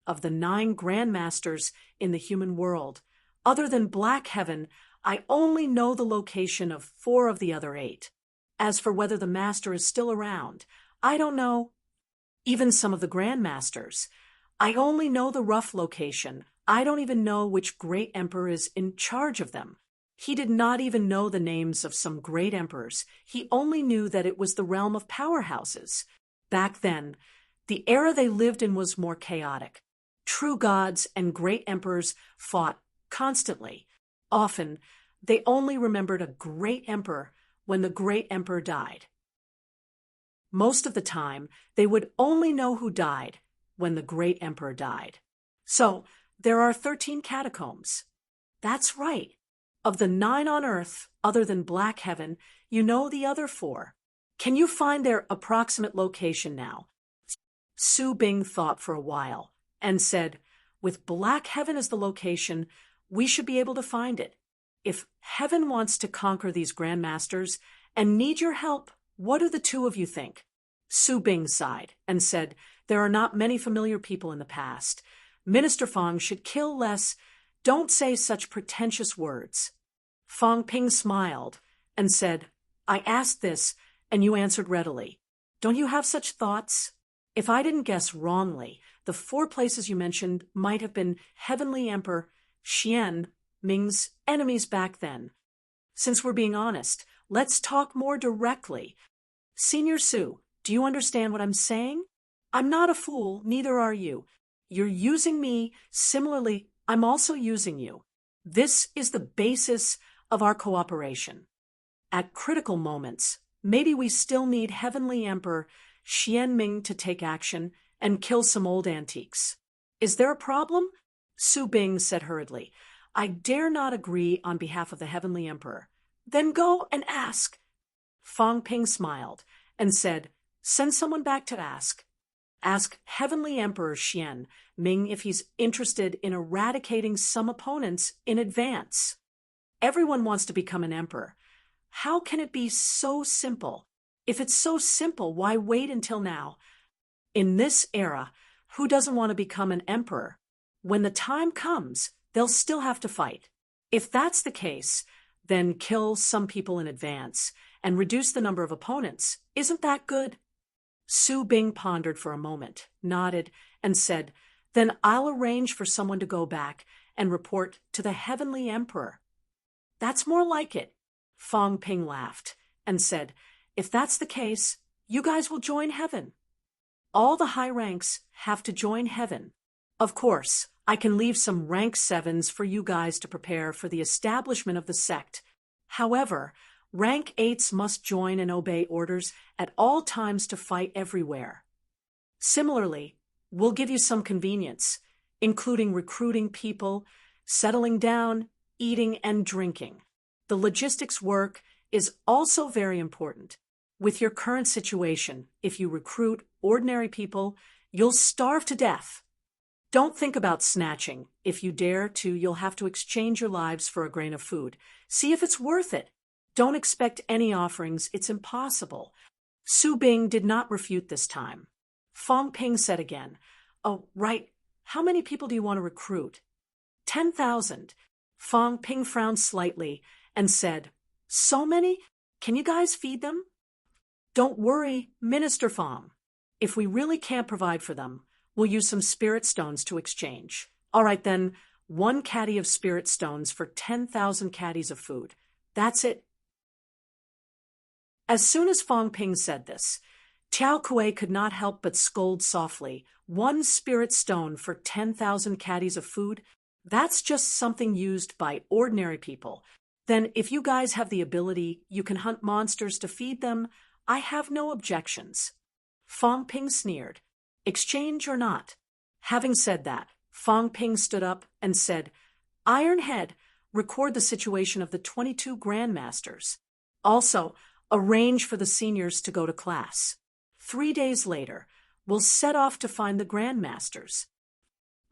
of the 9 grandmasters in the human world. Other than Black Heaven, I only know the location of 4 of the other 8. As for whether the master is still around, I don't know. Even some of the grandmasters. I only know the rough location. I don't even know which great emperor is in charge of them. He did not even know the names of some great emperors. He only knew that it was the realm of powerhouses. Back then, the era they lived in was more chaotic. True gods and great emperors fought constantly. Often, they only remembered a great emperor when the great emperor died. Most of the time, they would only know who died when the great emperor died. So, there are 13 catacombs. That's right. Of the 9 on Earth, other than Black Heaven, you know the other 4. Can you find their approximate location now? Su Bing thought for a while and said, with Black Heaven as the location, we should be able to find it. If Heaven wants to conquer these grandmasters and need your help, what do the 2 of you think? Su Bing sighed and said, there are not many familiar people in the past. Minister Fong should kill less. Don't say such pretentious words. Fong Ping smiled and said, I asked this, and you answered readily. Don't you have such thoughts? If I didn't guess wrongly, the 4 places you mentioned might have been Heavenly Emperor Xian Ming's enemies back then. Since we're being honest, let's talk more directly. Senior Su, do you understand what I'm saying? I'm not a fool, neither are you. You're using me. Similarly, I'm also using you. This is the basis of our cooperation. At critical moments, maybe we still need Heavenly Emperor Xianming to take action and kill some old antiques. Is there a problem? Su Bing said hurriedly. I dare not agree on behalf of the Heavenly Emperor. Then go and ask. Fong Ping smiled and said, send someone back to ask. Ask Heavenly Emperor Xian Ming if he's interested in eradicating some opponents in advance. Everyone wants to become an emperor. How can it be so simple? If it's so simple, why wait until now? In this era, who doesn't want to become an emperor? When the time comes, they'll still have to fight. If that's the case, then kill some people in advance and reduce the number of opponents. Isn't that good? Su Bing pondered for a moment, nodded, and said, then I'll arrange for someone to go back and report to the Heavenly Emperor. That's more like it. Fong Ping laughed and said, if that's the case, you guys will join Heaven. All the high ranks have to join Heaven. Of course, I can leave some rank 7s for you guys to prepare for the establishment of the sect. However, rank 8s must join and obey orders at all times to fight everywhere. Similarly, we'll give you some convenience, including recruiting people, settling down, eating and drinking. The logistics work is also very important. With your current situation, if you recruit ordinary people, you'll starve to death. Don't think about snatching. If you dare to, you'll have to exchange your lives for a grain of food. See if it's worth it. Don't expect any offerings. It's impossible. Su Bing did not refute this time. Fong Ping said again, oh, right. How many people do you want to recruit? 10,000. Fong Ping frowned slightly and said, so many? Can you guys feed them? Don't worry, Minister Fong. If we really can't provide for them, we'll use some spirit stones to exchange. All right then, 1 caddy of spirit stones for 10,000 caddies of food. That's it. As soon as Fong Ping said this, Tiao Kuei could not help but scold softly. 1 spirit stone for 10,000 caddies of food? That's just something used by ordinary people. Then if you guys have the ability, you can hunt monsters to feed them. I have no objections. Fong Ping sneered. Exchange or not? Having said that, Fong Ping stood up and said, Ironhead, record the situation of the 22 grandmasters. Also, arrange for the seniors to go to class. 3 days later, we'll set off to find the grandmasters.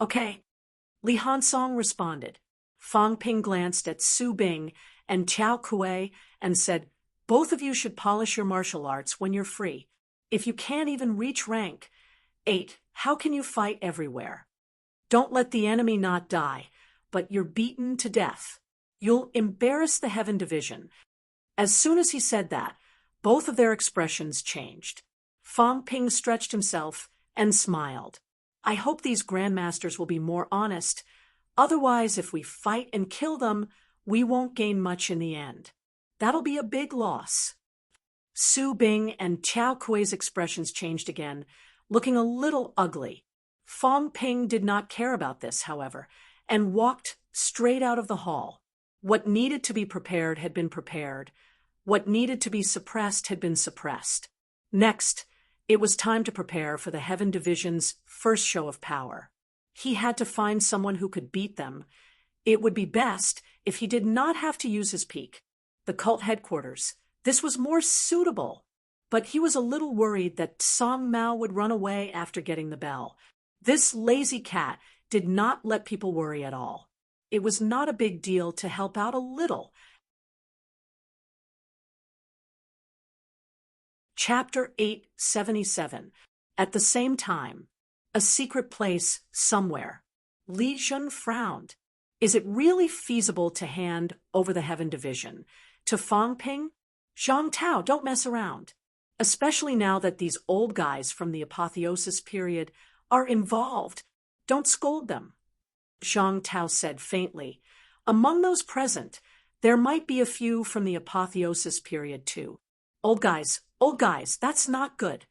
Okay. Li Hansong responded. Fong Ping glanced at Su Bing and Tiao Kuei and said, both of you should polish your martial arts when you're free. If you can't even reach rank 8, how can you fight everywhere? Don't let the enemy not die, but you're beaten to death. You'll embarrass the Heaven Division. As soon as he said that, both of their expressions changed. Fang Ping stretched himself and smiled. I hope these grandmasters will be more honest. Otherwise, if we fight and kill them, we won't gain much in the end. That'll be a big loss. Su Bing and Chao Kui's expressions changed again, looking a little ugly. Fang Ping did not care about this, however, and walked straight out of the hall. What needed to be prepared had been prepared. What needed to be suppressed had been suppressed. Next, it was time to prepare for the Heaven Division's first show of power. He had to find someone who could beat them. It would be best if he did not have to use his peak. The cult headquarters. This was more suitable. But he was a little worried that Song Mao would run away after getting the bell. This lazy cat did not let people worry at all. It was not a big deal to help out a little. Chapter 877. At the same time, a secret place somewhere. Li Jun frowned. Is it really feasible to hand over the Heaven Division to Fang Ping? Zhang Tao, don't mess around. Especially now that these old guys from the apotheosis period are involved. Don't scold them. Zhang Tao said faintly. Among those present, there might be a few from the apotheosis period too. Old guys, that's not good.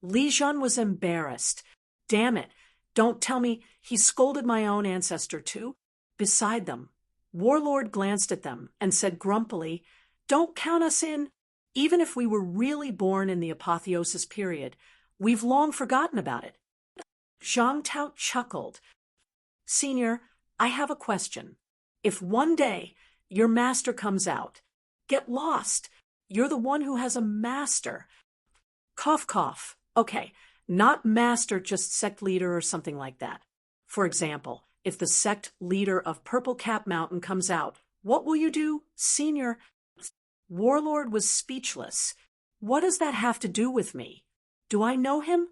Li Jun was embarrassed. Damn it, don't tell me he scolded my own ancestor too. Beside them, Warlord glanced at them and said grumpily, don't count us in. Even if we were really born in the apotheosis period, we've long forgotten about it. Zhang Tao chuckled. Senior, I have a question. If one day your master comes out, get lost. You're the one who has a master. Cough, cough. Okay, not master, just sect leader or something like that. For example, if the sect leader of Purple Cap Mountain comes out, what will you do, Senior? Warlord was speechless. What does that have to do with me? Do I know him?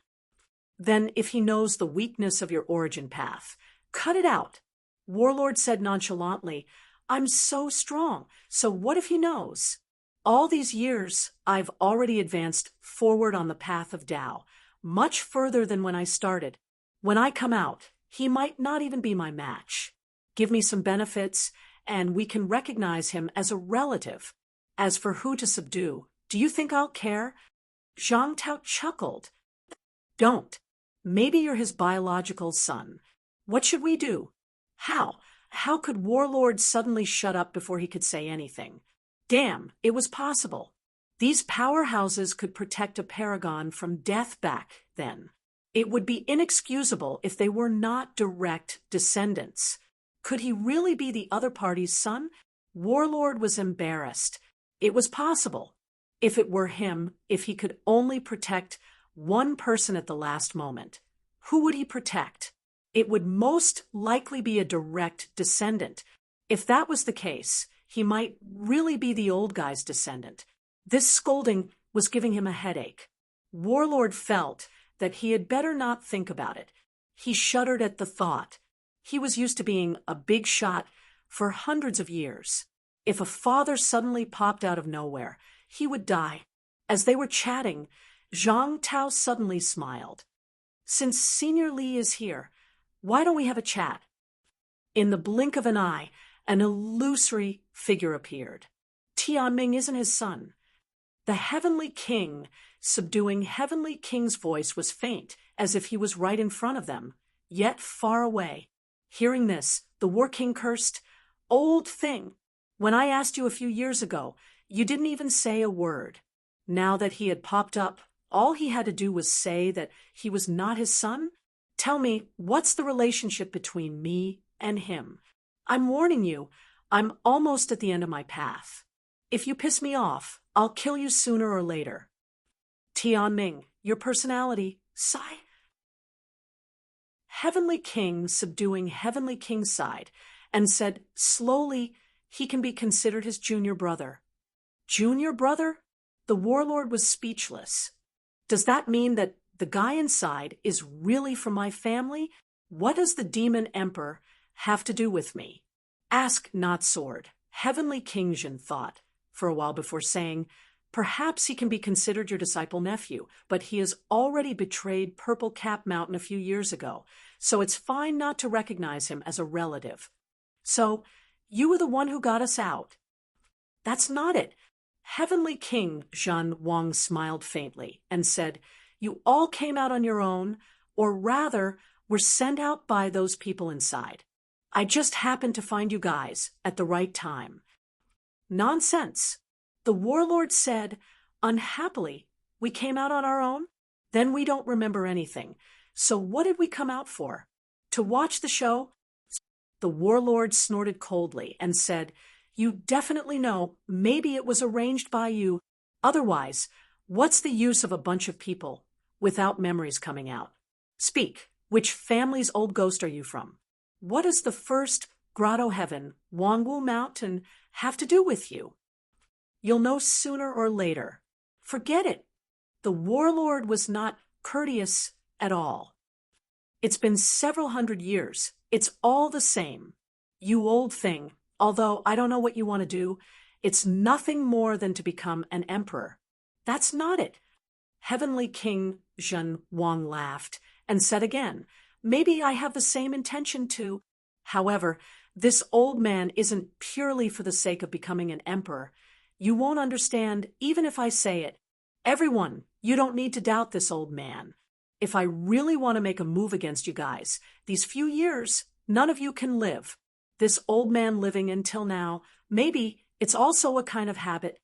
Then if he knows the weakness of your origin path, cut it out. Warlord said nonchalantly, I'm so strong, so what if he knows? All these years, I've already advanced forward on the path of Tao, much further than when I started. When I come out, he might not even be my match. Give me some benefits, and we can recognize him as a relative. As for who to subdue, do you think I'll care? Zhang Tao chuckled. Don't. Maybe you're his biological son. What should we do? How? How could Warlord suddenly shut up before he could say anything? Damn, it was possible. These powerhouses could protect a paragon from death back then. It would be inexcusable if they were not direct descendants. Could he really be the other party's son? Warlord was embarrassed. It was possible. If it were him, if he could only protect one person at the last moment. Who would he protect? It would most likely be a direct descendant. If that was the case, he might really be the old guy's descendant. This scolding was giving him a headache. Warlord felt that he had better not think about it. He shuddered at the thought. He was used to being a big shot for hundreds of years. If a father suddenly popped out of nowhere, he would die. As they were chatting, Zhang Tao suddenly smiled. Since Senior Li is here, why don't we have a chat? In the blink of an eye, an illusory figure appeared. Tianming isn't his son. The Heavenly King, subduing Heavenly King's voice, was faint, as if he was right in front of them, yet far away. Hearing this, the War King cursed, Old thing! When I asked you a few years ago, you didn't even say a word. Now that he had popped up, all he had to do was say that he was not his son? Tell me, what's the relationship between me and him? I'm warning you, I'm almost at the end of my path. If you piss me off, I'll kill you sooner or later. Tianming, your personality, sigh. Heavenly King subduing Heavenly King's side and said slowly he can be considered his junior brother. Junior brother? The warlord was speechless. Does that mean that the guy inside is really from my family? What does the demon emperor have to do with me? Ask not sword. Heavenly King Jin thought for a while before saying, perhaps he can be considered your disciple nephew, but he has already betrayed Purple Cap Mountain a few years ago, so it's fine not to recognize him as a relative. So, you were the one who got us out. That's not it. Heavenly King Zhen Wang smiled faintly and said, you all came out on your own, or rather, were sent out by those people inside. I just happened to find you guys at the right time. Nonsense. The warlord said, unhappily, we came out on our own? Then we don't remember anything. So what did we come out for? To watch the show? The warlord snorted coldly and said, you definitely know maybe it was arranged by you. Otherwise, what's the use of a bunch of people without memories coming out? Speak, which family's old ghost are you from? What does the first grotto heaven, Wangwu Mountain, have to do with you? You'll know sooner or later. Forget it. The warlord was not courteous at all. It's been several hundred years. It's all the same. You old thing, although I don't know what you want to do, it's nothing more than to become an emperor. That's not it. Heavenly King Zhen Wang laughed and said again, maybe I have the same intention too. However, this old man isn't purely for the sake of becoming an emperor. You won't understand even if I say it. Everyone, you don't need to doubt this old man. If I really want to make a move against you guys, these few years, none of you can live. This old man living until now, maybe it's also a kind of habit.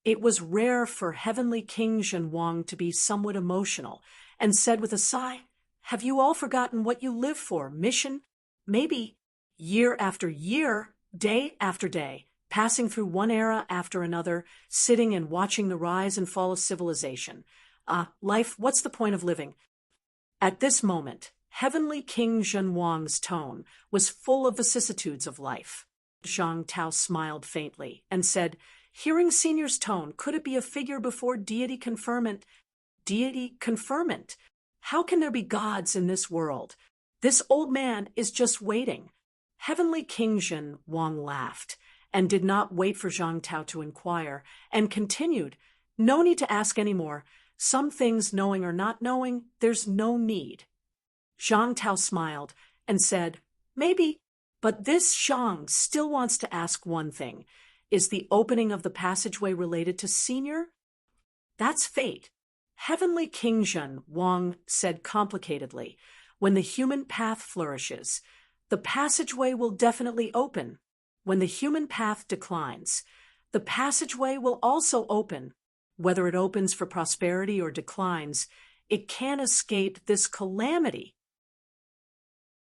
It was rare for Heavenly King Zhen Wang to be somewhat emotional, and said with a sigh, have you all forgotten what you live for, mission? Maybe year after year, day after day, passing through one era after another, sitting and watching the rise and fall of civilization. Life, what's the point of living? At this moment, Heavenly King Zhen Wang's tone was full of vicissitudes of life. Zhang Tao smiled faintly and said, hearing Senior's tone, could it be a figure before deity conferment? Deity conferment? How can there be gods in this world? This old man is just waiting. Heavenly King Zhen Wang laughed and did not wait for Zhang Tao to inquire, and continued, no need to ask any more. Some things, knowing or not knowing, there's no need. Zhang Tao smiled and said, maybe, but this Zhang still wants to ask one thing. Is the opening of the passageway related to Senior? That's fate. Heavenly King Zhen Wang said complicatedly, when the human path flourishes, the passageway will definitely open. When the human path declines, the passageway will also open. Whether it opens for prosperity or declines, it can't escape this calamity.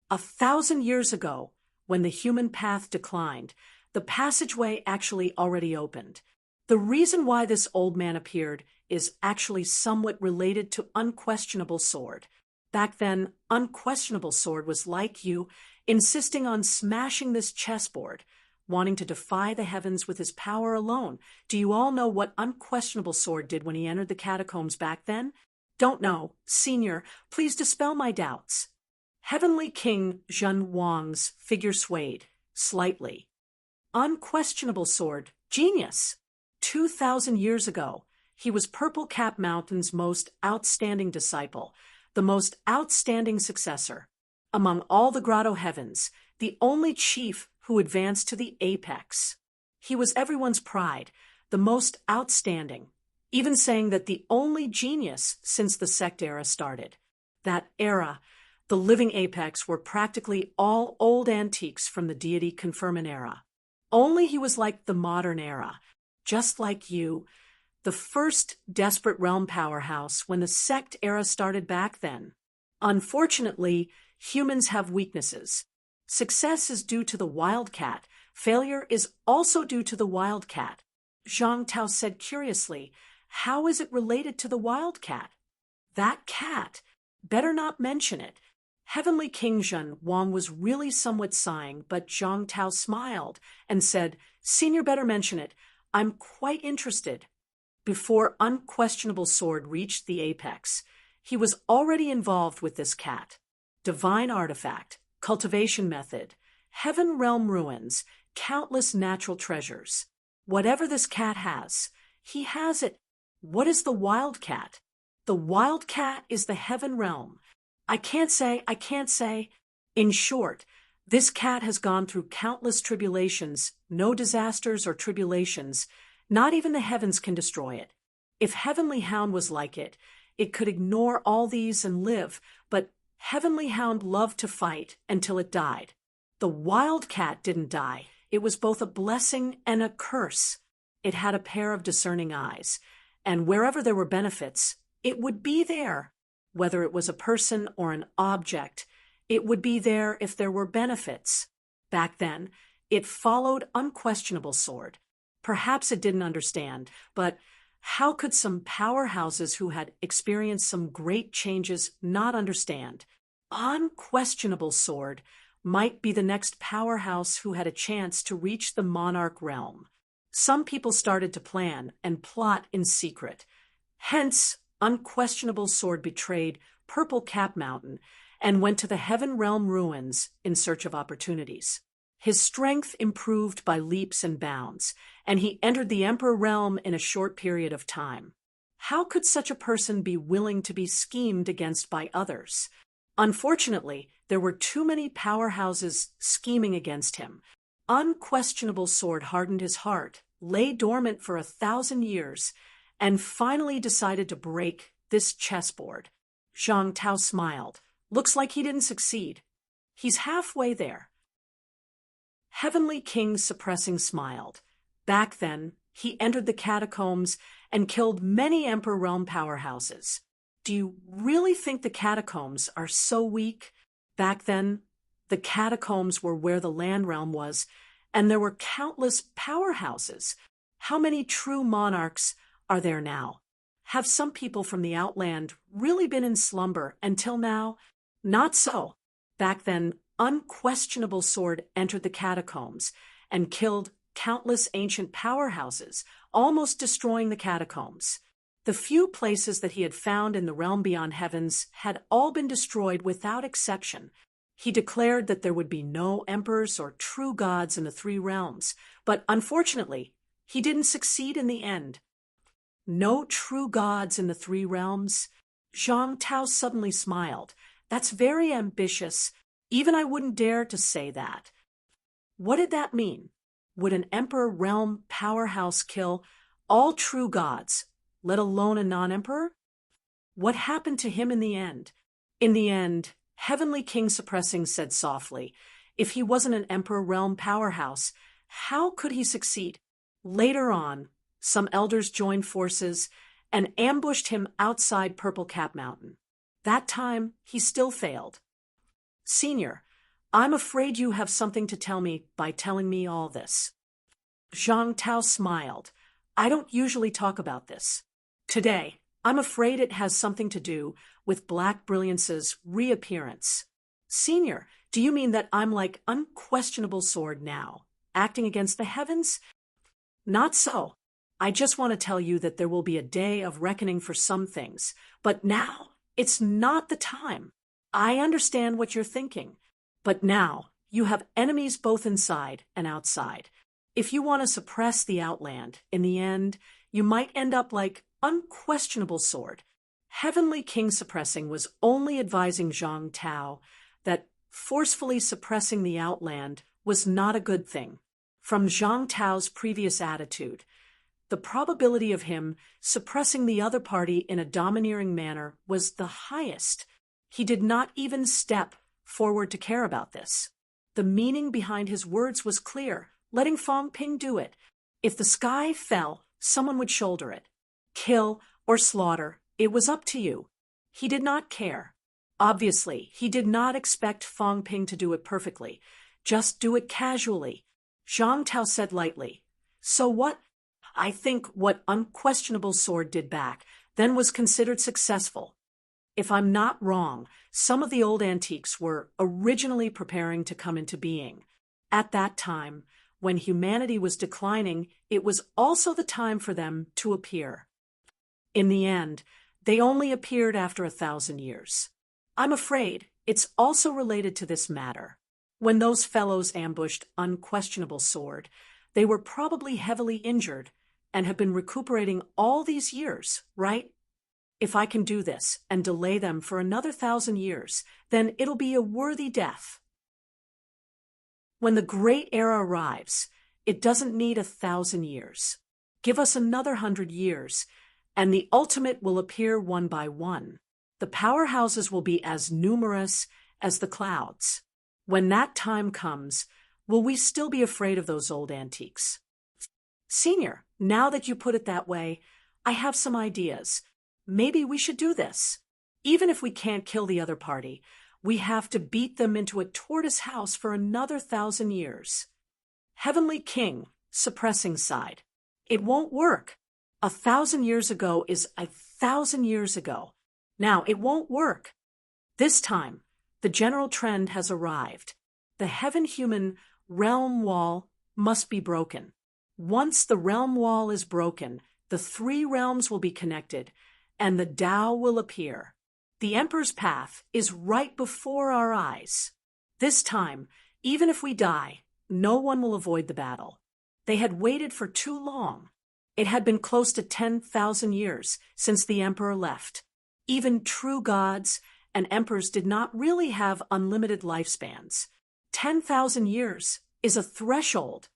1,000 years ago, when the human path declined, the passageway actually already opened. The reason why this old man appeared is actually somewhat related to Unquestionable Sword. Back then, Unquestionable Sword was like you, insisting on smashing this chessboard, wanting to defy the heavens with his power alone. Do you all know what Unquestionable Sword did when he entered the catacombs back then? Don't know. Senior, please dispel my doubts. Heavenly King Zhen Wang's figure swayed, slightly. Unquestionable Sword, genius. 2,000 years ago, he was Purple Cap Mountain's most outstanding disciple, the most outstanding successor. Among all the grotto heavens, the only chief who advanced to the apex. He was everyone's pride, the most outstanding, even saying that the only genius since the sect era started. That era, the living apex, were practically all old antiques from the deity conferment era. Only he was like the modern era, just like you, the first desperate realm powerhouse when the sect era started back then. Unfortunately, humans have weaknesses. Success is due to the wildcat. Failure is also due to the wildcat. Zhang Tao said curiously, how is it related to the wildcat? That cat. Better not mention it. Heavenly King Zhen Wang was really somewhat sighing, but Zhang Tao smiled and said, Senior, better mention it. I'm quite interested. Before Unquestionable Sword reached the apex, he was already involved with this cat. divine artifact, cultivation method, heaven realm ruins, countless natural treasures. Whatever this cat has, he has it. What is the wild cat? The wild cat is the heaven realm. I can't say. In short, this cat has gone through countless tribulations, no disasters or tribulations. Not even the heavens can destroy it. If Heavenly Hound was like it, it could ignore all these and live, but Heavenly Hound loved to fight until it died. The wild cat didn't die. It was both a blessing and a curse. It had a pair of discerning eyes, and wherever there were benefits, it would be there. Whether it was a person or an object, it would be there if there were benefits. Back then, it followed unquestionable sword. Perhaps it didn't understand, but how could some powerhouses who had experienced some great changes not understand? Unquestionable sword might be the next powerhouse who had a chance to reach the monarch realm. Some people started to plan and plot in secret. Hence, unquestionable sword betrayed Purple Cap Mountain and went to the heaven realm ruins in search of opportunities. His strength improved by leaps and bounds, and he entered the Emperor realm in a short period of time. How could such a person be willing to be schemed against by others? Unfortunately, there were too many powerhouses scheming against him. Unquestionable sword hardened his heart, lay dormant for 1,000 years, and finally decided to break this chessboard. Zhang Tao smiled. Looks like he didn't succeed. He's halfway there. Heavenly King Suppressing smiled. Back then, he entered the catacombs and killed many Emperor Realm powerhouses. Do you really think the catacombs are so weak? Back then, the catacombs were where the land realm was, and there were countless powerhouses. How many true monarchs are there now? Have some people from the Outland really been in slumber until now? Not so. Back then, unquestionable sword entered the catacombs and killed countless ancient powerhouses, almost destroying the catacombs. The few places that he had found in the realm beyond heavens had all been destroyed without exception. He declared that there would be no emperors or true gods in the three realms, but unfortunately, he didn't succeed in the end. No true gods in the three realms? Zhang Tao suddenly smiled. That's very ambitious. Even I wouldn't dare to say that. What did that mean? Would an emperor realm powerhouse kill all true gods, let alone a non-emperor? What happened to him in the end? In the end, Heavenly King Suppressing said softly, if he wasn't an emperor realm powerhouse, how could he succeed? Later on, some elders joined forces and ambushed him outside Purple Cap Mountain. That time, he still failed. Senior, I'm afraid you have something to tell me by telling me all this. Zhang Tao smiled. I don't usually talk about this. Today, I'm afraid it has something to do with Black Brilliance's reappearance. Senior, do you mean that I'm like unquestionable sword now, acting against the heavens? Not so. I just want to tell you that there will be a day of reckoning for some things, but now it's not the time. I understand what you're thinking, but now you have enemies both inside and outside. If you want to suppress the Outland, in the end, you might end up like unquestionable sword. Heavenly King Suppressing was only advising Zhang Tao that forcefully suppressing the Outland was not a good thing. From Zhang Tao's previous attitude, the probability of him suppressing the other party in a domineering manner was the highest. He did not even step forward to care about this. The meaning behind his words was clear, letting Fong Ping do it. If the sky fell, someone would shoulder it. Kill or slaughter, it was up to you. He did not care. Obviously, he did not expect Fong Ping to do it perfectly. Just do it casually. Zhang Tao said lightly. So what? I think what Unquestionable Sword did back then was considered successful. If I'm not wrong, some of the old antiques were originally preparing to come into being. At that time, when humanity was declining, it was also the time for them to appear. In the end, they only appeared after 1,000 years. I'm afraid It's also related to this matter. When those fellows ambushed Unquestionable Sword, they were probably heavily injured and have been recuperating all these years, right? If I can do this and delay them for another 1,000 years, then it'll be a worthy death. When the great era arrives, it doesn't need 1,000 years. Give us another 100 years, and the ultimate will appear one by one. The powerhouses will be as numerous as the clouds. When that time comes, will we still be afraid of those old antiques? Senior, now that you put it that way, I have some ideas. Maybe we should do this. Even if we can't kill the other party, we have to beat them into a tortoise house for another 1,000 years. Heavenly King, suppressing side. It won't work. 1,000 years ago is 1,000 years ago. Now, it won't work. This time, the general trend has arrived. The heaven-human realm wall must be broken. Once the realm wall is broken, the three realms will be connected, and the Tao will appear. The Emperor's path is right before our eyes. This time, even if we die, no one will avoid the battle. They had waited for too long. It had been close to 10,000 years since the Emperor left. Even true gods and emperors did not really have unlimited lifespans. 10,000 years is a threshold.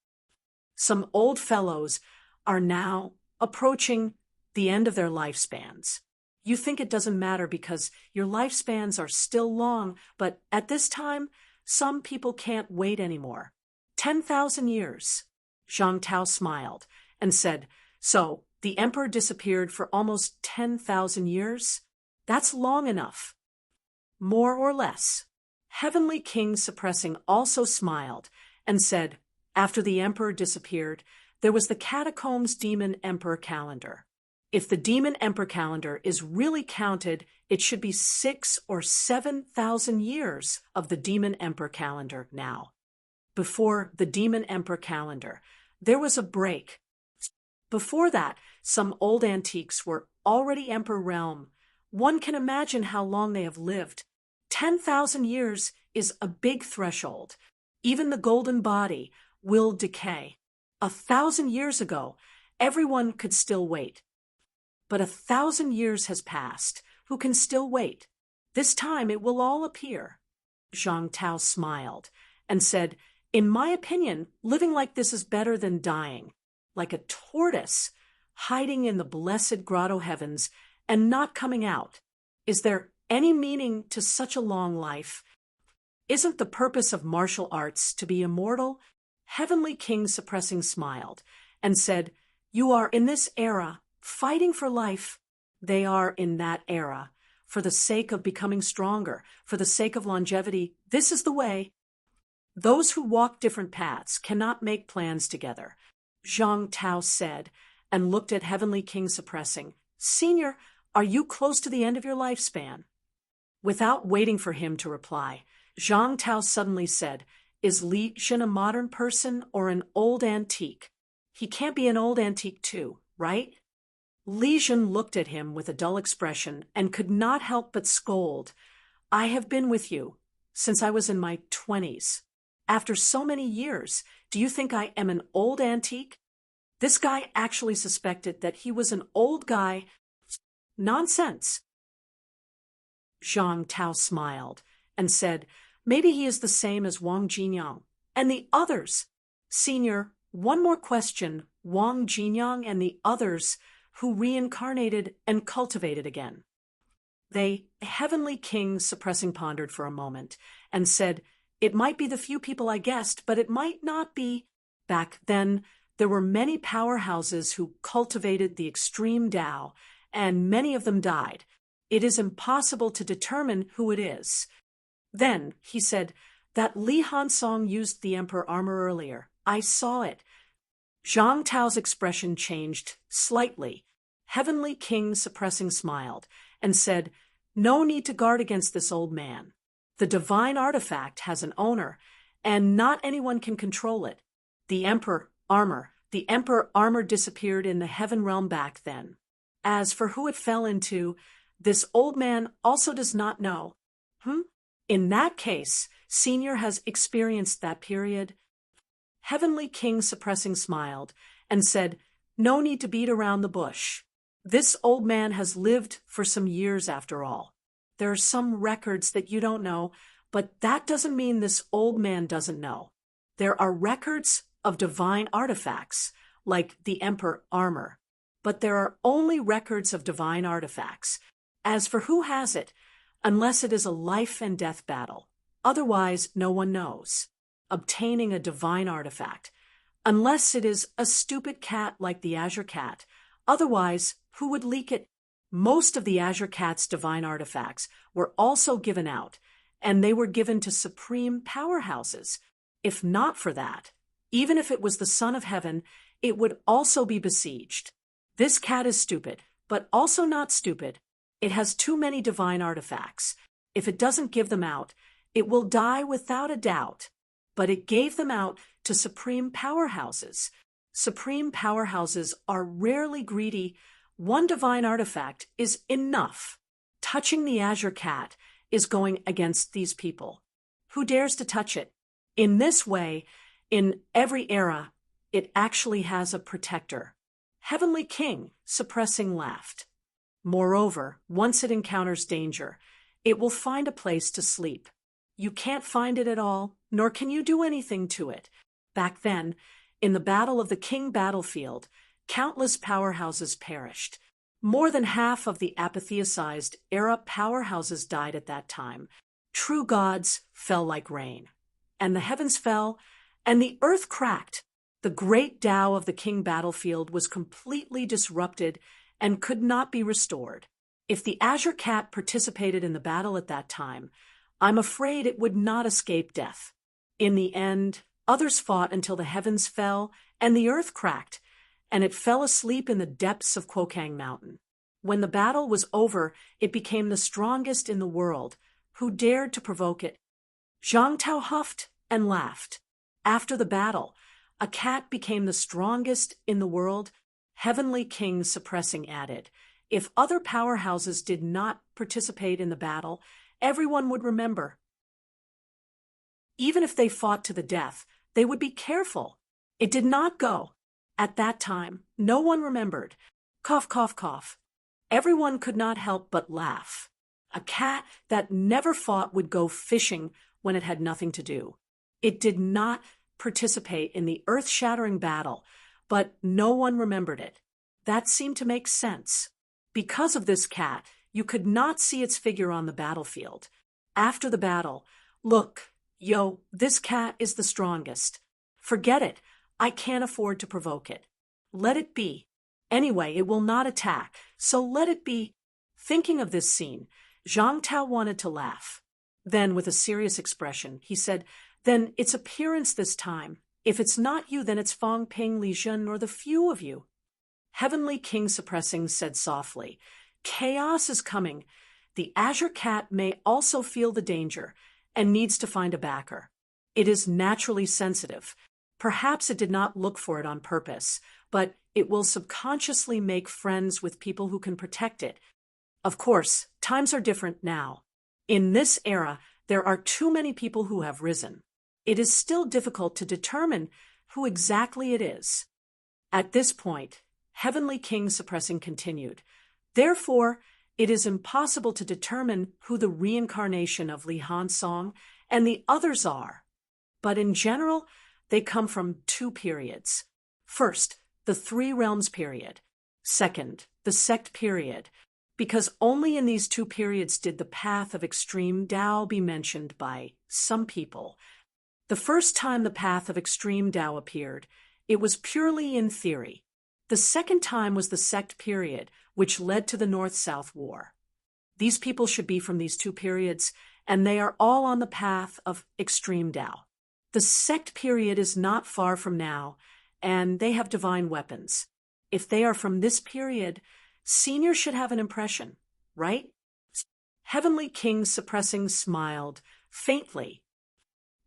Some old fellows are now approaching the end of their lifespans. You think it doesn't matter because your lifespans are still long, but at this time, some people can't wait anymore. 10,000 years. Zhang Tao smiled and said, "So, the emperor disappeared for almost 10,000 years? That's long enough." More or less. Heavenly King Suppressing also smiled and said, "After the emperor disappeared, there was the Catacombs Demon Emperor calendar. If the Demon Emperor calendar is really counted, it should be 6,000 or 7,000 years of the Demon Emperor calendar now. Before the Demon Emperor calendar, there was a break. Before that, some old antiques were already Emperor realm. One can imagine how long they have lived. 10,000 years is a big threshold. Even the golden body will decay. 1,000 years ago, everyone could still wait. But 1,000 years has passed. Who can still wait? This time it will all appear." Zhang Tao smiled and said, "In my opinion, living like this is better than dying, like a tortoise, hiding in the blessed grotto heavens and not coming out. Is there any meaning to such a long life? Isn't the purpose of martial arts to be immortal?" Heavenly King Suppressing smiled and said, "You are in this era fighting for life. They are in that era for the sake of becoming stronger, for the sake of longevity. This is the way. Those who walk different paths cannot make plans together," Zhang Tao said, and looked at Heavenly King Suppressing. "Senior, are you close to the end of your lifespan?" Without waiting for him to reply, Zhang Tao suddenly said, "Is Li Xin a modern person or an old antique? He can't be an old antique too, right?" Li Xin looked at him with a dull expression and could not help but scold. "I have been with you since I was in my 20s. After so many years, do you think I am an old antique?" This guy actually suspected that he was an old guy. Nonsense. Zhang Tao smiled and said, "Maybe he is the same as Wang Jinyang and the others." Senior, one more question. Wang Jinyang and the others who reincarnated and cultivated again. Heavenly King Suppressing pondered for a moment and said, "It might be the few people I guessed, but it might not be." Back then, there were many powerhouses who cultivated the extreme Tao, and many of them died. It is impossible to determine who it is. Then, he said, "That Li Hansong used the Emperor armor earlier. I saw it." Zhang Tao's expression changed slightly. Heavenly King Suppressing smiled and said, "No need to guard against this old man. The divine artifact has an owner, and not anyone can control it. The Emperor armor disappeared in the heaven realm back then. As for who it fell into, this old man also does not know." In that case, Senior has experienced that period. Heavenly King Suppressing smiled and said, "No need to beat around the bush. This old man has lived for some years after all. There are some records that you don't know, but that doesn't mean this old man doesn't know. There are records of divine artifacts, like the Emperor armor, but there are only records of divine artifacts. As for who has it, unless it is a life and death battle, otherwise no one knows. Obtaining a divine artifact, unless it is a stupid cat like the Azure Cat, otherwise who would leak it? Most of the Azure Cat's divine artifacts were also given out, and they were given to supreme powerhouses. If not for that, even if it was the Son of Heaven, it would also be besieged. This cat is stupid, but also not stupid. It has too many divine artifacts. If it doesn't give them out, it will die without a doubt. But it gave them out to supreme powerhouses. Supreme powerhouses are rarely greedy. One divine artifact is enough. Touching the Azure Cat is going against these people. Who dares to touch it? In this way, in every era, it actually has a protector. Heavenly King Suppressing laughed. Moreover, once it encounters danger, it will find a place to sleep. You can't find it at all, nor can you do anything to it. Back then, in the Battle of the King battlefield, countless powerhouses perished. More than half of the apotheosized era powerhouses died at that time. True gods fell like rain. And the heavens fell, and the earth cracked. The great Tao of the King battlefield was completely disrupted and could not be restored. If the Azure Cat participated in the battle at that time, I'm afraid it would not escape death. In the end, others fought until the heavens fell and the earth cracked, and it fell asleep in the depths of Kwokang Mountain. When the battle was over, it became the strongest in the world. Who dared to provoke it? Zhang Tao huffed and laughed. After the battle, a cat became the strongest in the world. Heavenly King Suppressing added, if other powerhouses did not participate in the battle, everyone would remember. Even if they fought to the death, they would be careful. It did not go. At that time, no one remembered. Cough, cough, cough. Everyone could not help but laugh. A cat that never fought would go fishing when it had nothing to do. It did not participate in the earth-shattering battle, but no one remembered it. That seemed to make sense. Because of this cat, you could not see its figure on the battlefield. After the battle, look, yo, this cat is the strongest. Forget it. I can't afford to provoke it. Let it be. Anyway, it will not attack, so let it be. Thinking of this scene, Zhang Tao wanted to laugh. Then, with a serious expression, he said, then its appearance this time. If it's not you, then it's Fang Ping Li Zhen or the few of you. Heavenly King Suppressing said softly, chaos is coming. The Azure Cat may also feel the danger and needs to find a backer. It is naturally sensitive. Perhaps it did not look for it on purpose, but it will subconsciously make friends with people who can protect it. Of course, times are different now. In this era, there are too many people who have risen. It is still difficult to determine who exactly it is. At this point, Heavenly King Suppressing continued, therefore, it is impossible to determine who the reincarnation of Li Hansong and the others are. But in general, they come from two periods. First, the Three Realms period. Second, the Sect period, because only in these two periods did the path of extreme Tao be mentioned by some people. The first time the path of extreme Tao appeared, it was purely in theory. The second time was the Sect period, which led to the North-South War. These people should be from these two periods, and they are all on the path of extreme Tao. The Sect period is not far from now, and they have divine weapons. If they are from this period, Senior should have an impression, right? Heavenly King Suppressing smiled, faintly.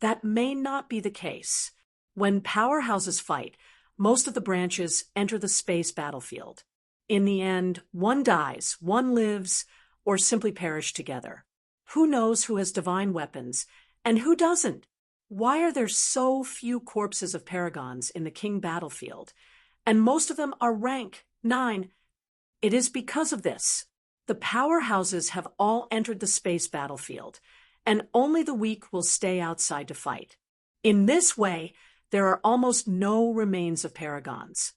That may not be the case. When powerhouses fight, most of the branches enter the space battlefield. In the end, one dies, one lives, or simply perish together. Who knows who has divine weapons, and who doesn't? Why are there so few corpses of paragons in the king battlefield? And most of them are rank 9. It is because of this. The powerhouses have all entered the space battlefield, and only the weak will stay outside to fight. In this way, there are almost no remains of paragons.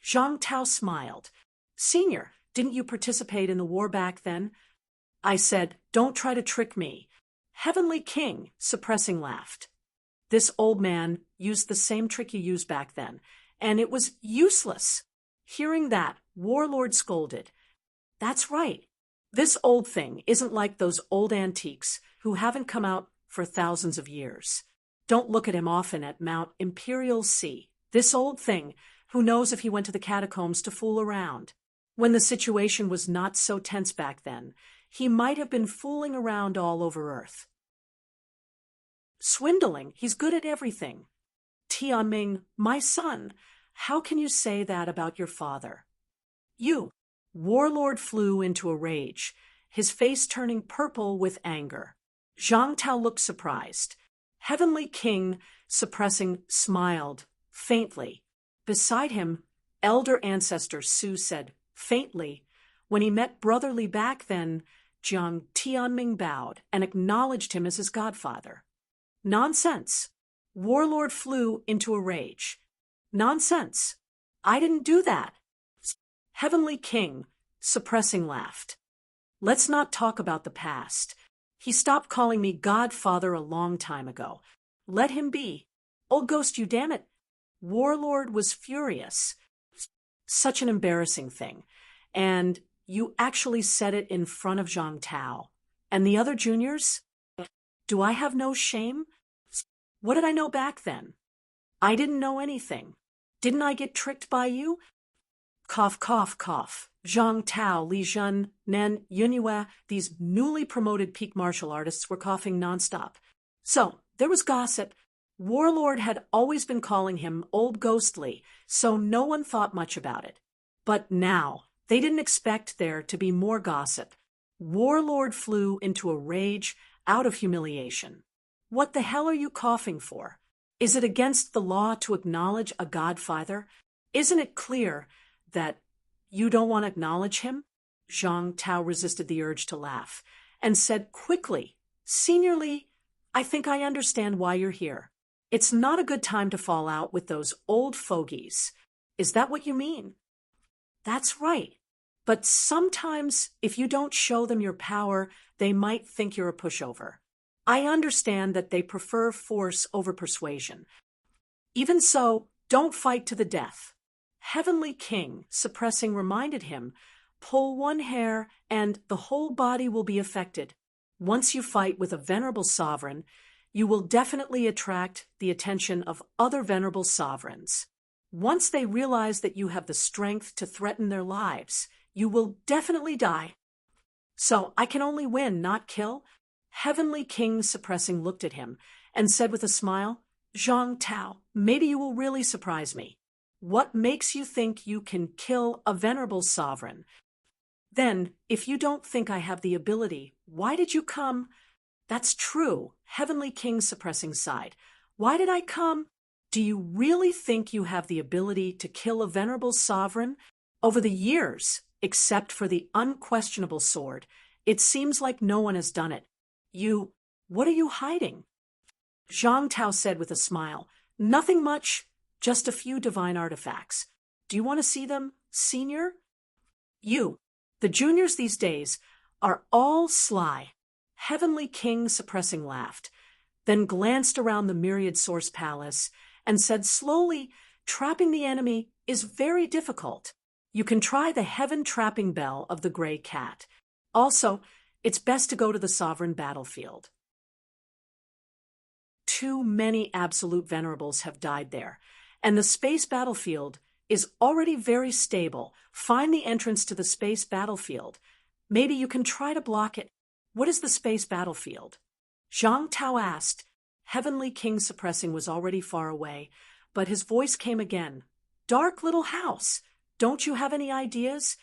Zhang Tao smiled. Senior, didn't you participate in the war back then? I said, don't try to trick me. Heavenly King, suppressing, laughed. This old man used the same trick you used back then, and it was useless. Hearing that, Warlord scolded. That's right. This old thing isn't like those old antiques who haven't come out for thousands of years. Don't look at him often at Mount Imperial Sea. This old thing, who knows if he went to the catacombs to fool around? When the situation was not so tense back then, he might have been fooling around all over Earth. Swindling, he's good at everything. Tianming, my son, how can you say that about your father? You. Warlord flew into a rage, his face turning purple with anger. Zhang Tao looked surprised. Heavenly King, suppressing, smiled, faintly. Beside him, elder ancestor Su said, faintly, when he met brotherly back then, Jiang Tianming bowed and acknowledged him as his godfather. Nonsense. Warlord flew into a rage. Nonsense. I didn't do that. Heavenly King, suppressing, laughed. Let's not talk about the past. He stopped calling me godfather a long time ago. Let him be. Old ghost, you damn it. Warlord was furious. Such an embarrassing thing. And you actually said it in front of Zhang Tao. And the other juniors? Do I have no shame? What did I know back then? I didn't know anything. Didn't I get tricked by you? Cough, cough, cough. Zhang Tao, Li Zhen, Nen, Yunyue, these newly promoted peak martial artists were coughing nonstop. So, there was gossip. Warlord had always been calling him Old Ghostly, so no one thought much about it. But now, they didn't expect there to be more gossip. Warlord flew into a rage out of humiliation. What the hell are you coughing for? Is it against the law to acknowledge a godfather? Isn't it clear that you don't want to acknowledge him? Zhang Tao resisted the urge to laugh and said quickly, Senior Li, I think I understand why you're here. It's not a good time to fall out with those old fogies. Is that what you mean? That's right. But sometimes, if you don't show them your power, they might think you're a pushover. I understand that they prefer force over persuasion. Even so, don't fight to the death. Heavenly King, suppressing, reminded him, pull one hair and the whole body will be affected. Once you fight with a venerable sovereign, you will definitely attract the attention of other venerable sovereigns. Once they realize that you have the strength to threaten their lives, you will definitely die. So I can only win, not kill? Heavenly King, suppressing, looked at him and said with a smile, Zhang Tao, maybe you will really surprise me. What makes you think you can kill a venerable sovereign? Then, if you don't think I have the ability, why did you come? That's true, Heavenly King, suppressing, sighed. Why did I come? Do you really think you have the ability to kill a venerable sovereign? Over the years, except for the unquestionable sword, it seems like no one has done it. What are you hiding? Zhang Tao said with a smile, nothing much, just a few divine artifacts. Do you want to see them, Senior? The juniors these days are all sly. Heavenly King, suppressing, laughed, then glanced around the myriad source palace and said slowly, trapping the enemy is very difficult. You can try the heaven trapping bell of the gray cat. Also, it's best to go to the sovereign battlefield. Too many absolute venerables have died there, and the space battlefield is already very stable. Find the entrance to the space battlefield. Maybe you can try to block it. What is the space battlefield? Zhang Tao asked. Heavenly King, suppressing, was already far away, but his voice came again. Dark little house. Don't you have any ideas?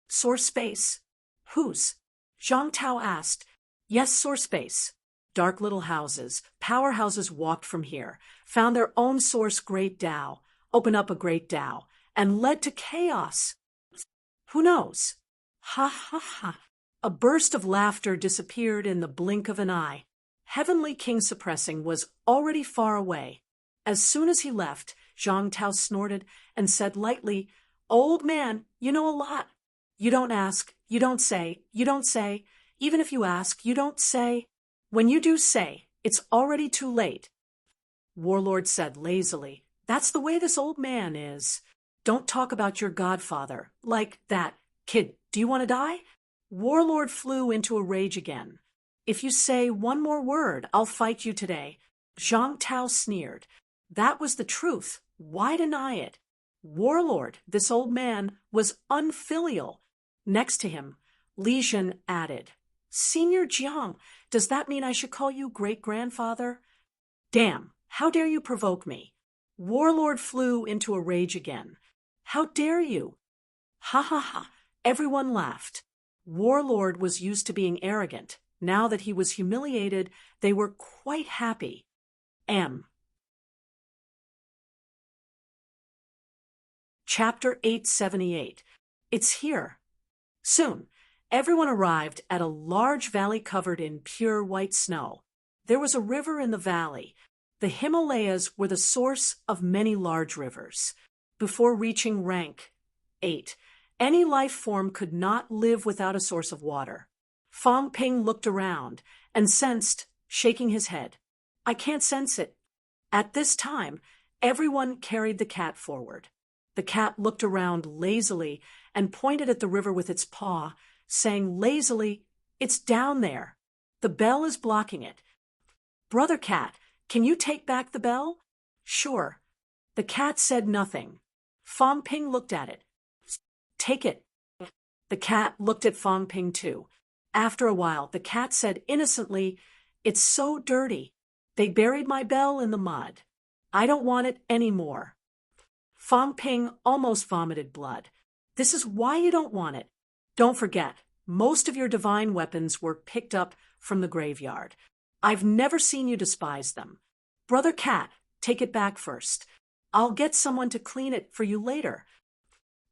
Source space. Whose? Zhang Tao asked. Yes, source space. Dark little houses, powerhouses walked from here, found their own source great Tao, opened up a great Tao, and led to chaos. Who knows? Ha ha ha. A burst of laughter disappeared in the blink of an eye. Heavenly King Suppressing was already far away. As soon as he left, Zhang Tao snorted and said lightly, "Old man, you know a lot. You don't ask, you don't say, you don't say. Even if you ask, you don't say. When you do say, it's already too late." Warlord said lazily, "That's the way this old man is. Don't talk about your godfather. Like that. Kid, do you want to die?" Warlord flew into a rage again. "If you say one more word, I'll fight you today." Zhang Tao sneered. That was the truth. Why deny it? Warlord, this old man, was unfilial. Next to him, Li Zhen added, "Senior Jiang, does that mean I should call you great-grandfather?" "Damn, how dare you provoke me?" Warlord flew into a rage again. "How dare you?" Ha ha ha. Everyone laughed. Warlord was used to being arrogant. Now that he was humiliated, they were quite happy. Chapter 878. It's here. Soon, everyone arrived at a large valley covered in pure white snow. There was a river in the valley. The Himalayas were the source of many large rivers. Before reaching rank 8, any life form could not live without a source of water. Fong Ping looked around and sensed, shaking his head, "I can't sense it." At this time, everyone carried the cat forward. The cat looked around lazily and pointed at the river with its paw, saying lazily, "It's down there. The bell is blocking it." "Brother Cat, can you take back the bell?" "Sure." The cat said nothing. Fong Ping looked at it. "Take it." The cat looked at Fong Ping too. After a while, the cat said innocently, "It's so dirty. They buried my bell in the mud. I don't want it anymore." Fong Ping almost vomited blood. "This is why you don't want it. Don't forget, most of your divine weapons were picked up from the graveyard. I've never seen you despise them. Brother Cat, take it back first. I'll get someone to clean it for you later."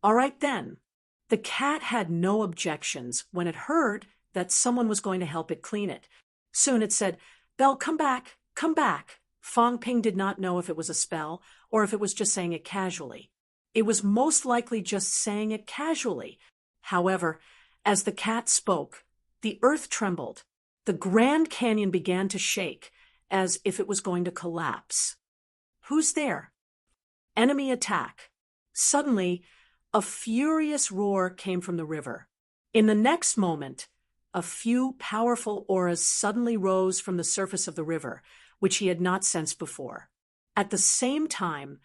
"All right then." The cat had no objections when it heard that someone was going to help it clean it. Soon it said, "Bell, come back, come back." Fong Ping did not know if it was a spell or if it was just saying it casually. It was most likely just saying it casually. However, as the cat spoke, the earth trembled. The Grand Canyon began to shake, as if it was going to collapse. "Who's there?" "Enemy attack." Suddenly, a furious roar came from the river. In the next moment, a few powerful auras suddenly rose from the surface of the river, which he had not sensed before. At the same time,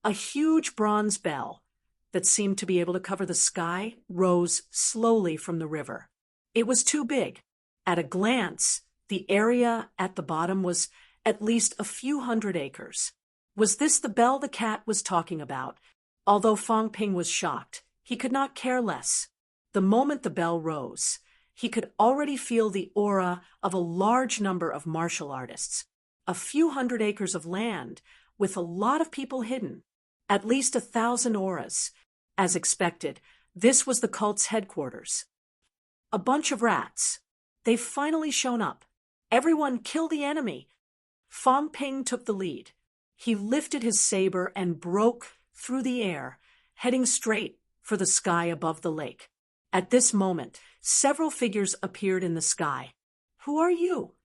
a huge bronze bell that seemed to be able to cover the sky rose slowly from the river. It was too big. At a glance, the area at the bottom was at least a few hundred acres. Was this the bell the cat was talking about? Although Fong Ping was shocked, he could not care less. The moment the bell rose, he could already feel the aura of a large number of martial artists. A few hundred acres of land, with a lot of people hidden. At least 1,000 auras. As expected, this was the cult's headquarters. A bunch of rats. They've finally shown up. Everyone kill the enemy. Fong Ping took the lead. He lifted his saber and broke through the air, heading straight for the sky above the lake. At this moment, several figures appeared in the sky. "Who are you?"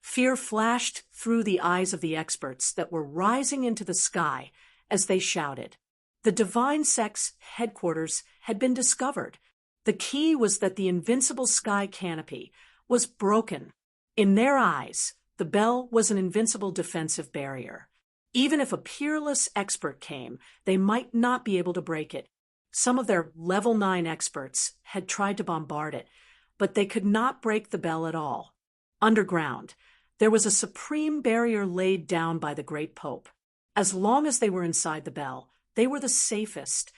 Fear flashed through the eyes of the experts that were rising into the sky as they shouted. The Divine Sect's headquarters had been discovered. The key was that the invincible sky canopy was broken. In their eyes, the bell was an invincible defensive barrier. Even if a peerless expert came, they might not be able to break it. Some of their level 9 experts had tried to bombard it, but they could not break the bell at all. Underground, there was a supreme barrier laid down by the Great Pope. As long as they were inside the bell, they were the safest.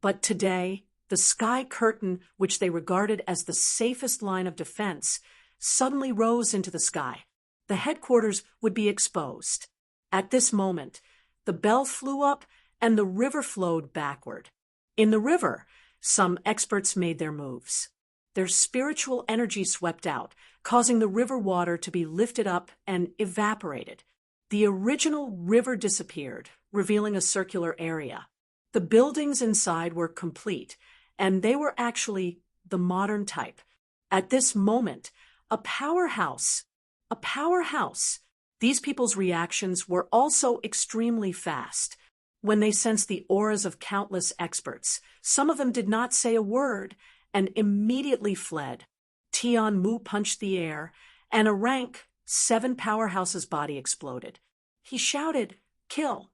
But today, the sky curtain, which they regarded as the safest line of defense, suddenly rose into the sky. The headquarters would be exposed. At this moment, the bell flew up and the river flowed backward. In the river, some experts made their moves. Their spiritual energy swept out, causing the river water to be lifted up and evaporated. The original river disappeared, revealing a circular area. The buildings inside were complete, and they were actually the modern type. At this moment, a powerhouse. These people's reactions were also extremely fast. When they sensed the auras of countless experts, some of them did not say a word and immediately fled. Tian Mu punched the air, and a rank 7 powerhouse's body exploded. He shouted, "Kill!"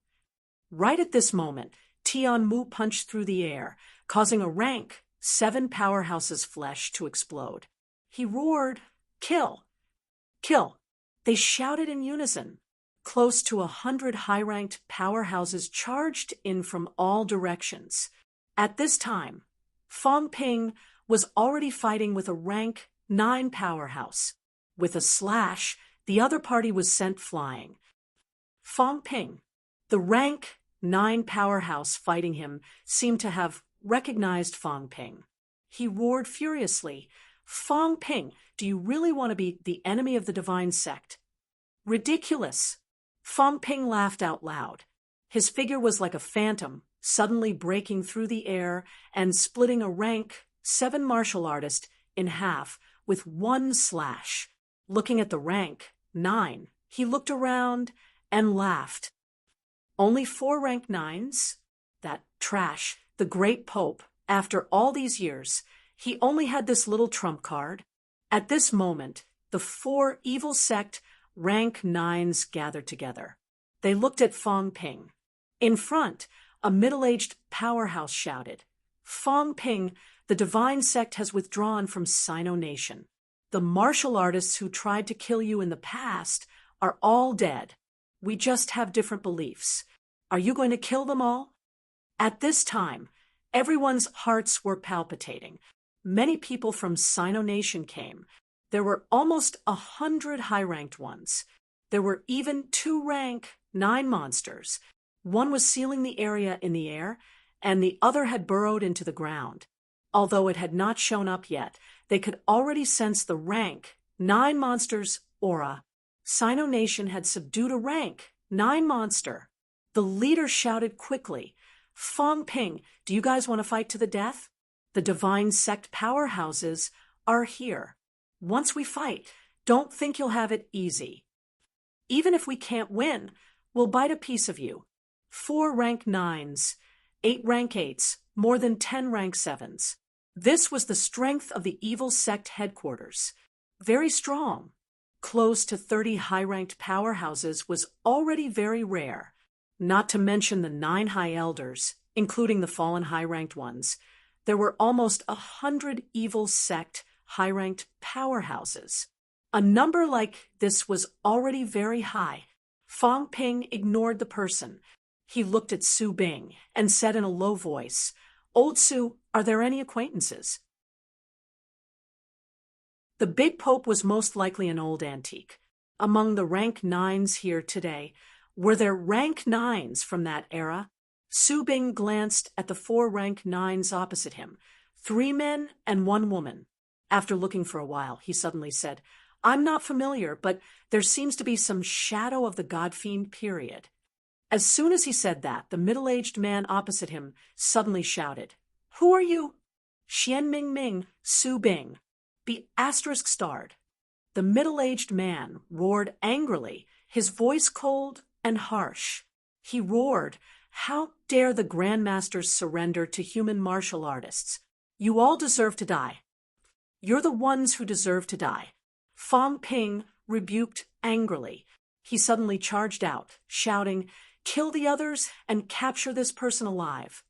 Right at this moment, Tian Mu punched through the air, causing a rank 7 powerhouse's flesh to explode. He roared, "Kill! Kill!" They shouted in unison. Close to 100 high-ranked powerhouses charged in from all directions. At this time, Fang Ping was already fighting with a rank 9 powerhouse. With a slash, the other party was sent flying. Fang Ping, the rank 9 powerhouse fighting him, seemed to have recognized Fang Ping. He roared furiously, "Fang Ping, do you really want to be the enemy of the divine sect?" "Ridiculous!" Fang Ping laughed out loud. His figure was like a phantom, suddenly breaking through the air and splitting a rank 7 martial artist in half with one slash. Looking at the rank 9, he looked around and laughed. "Only 4 rank 9s? That trash, the great Pope, after all these years, he only had this little trump card." At this moment, the 4 evil sect rank 9s gathered together. They looked at Fang Ping. In front, a middle-aged powerhouse shouted, "Fang Ping, the divine sect has withdrawn from Sino Nation. The martial artists who tried to kill you in the past are all dead. We just have different beliefs. Are you going to kill them all?" At this time, everyone's hearts were palpitating. Many people from Sino Nation came. There were almost 100 high-ranked ones. There were even 2 rank 9 monsters. One was sealing the area in the air, and the other had burrowed into the ground. Although it had not shown up yet, they could already sense the rank 9 monster's aura. Sino Nation had subdued a rank 9 monster. The leader shouted quickly, "Fang Ping, do you guys want to fight to the death? The divine sect powerhouses are here. Once we fight, don't think you'll have it easy. Even if we can't win, we'll bite a piece of you. 4 rank 9s, 8 rank 8s, more than 10 rank 7s. This was the strength of the evil sect headquarters. Very strong. Close to 30 high-ranked powerhouses was already very rare. Not to mention the 9 high elders, including the fallen high-ranked ones. There were almost 100 evil sect high-ranked powerhouses. A number like this was already very high. Fang Ping ignored the person. He looked at Su Bing and said in a low voice, "Old Su, are there any acquaintances?" The big Pope was most likely an old antique. Among the rank 9s here today, were there rank 9s from that era? Su Bing glanced at the 4 rank 9s opposite him, 3 men and 1 woman. After looking for a while, he suddenly said, "I'm not familiar, but there seems to be some shadow of the God-fiend period." As soon as he said that, the middle-aged man opposite him suddenly shouted, "Who are you?" "Xian Ming Ming, Su Bing. Be ****starred. The middle-aged man roared angrily, his voice cold and harsh. He roared, "How dare the Grandmasters surrender to human martial artists? You all deserve to die. You're the ones who deserve to die." Fang Ping rebuked angrily. He suddenly charged out, shouting, "Kill the others and capture this person alive."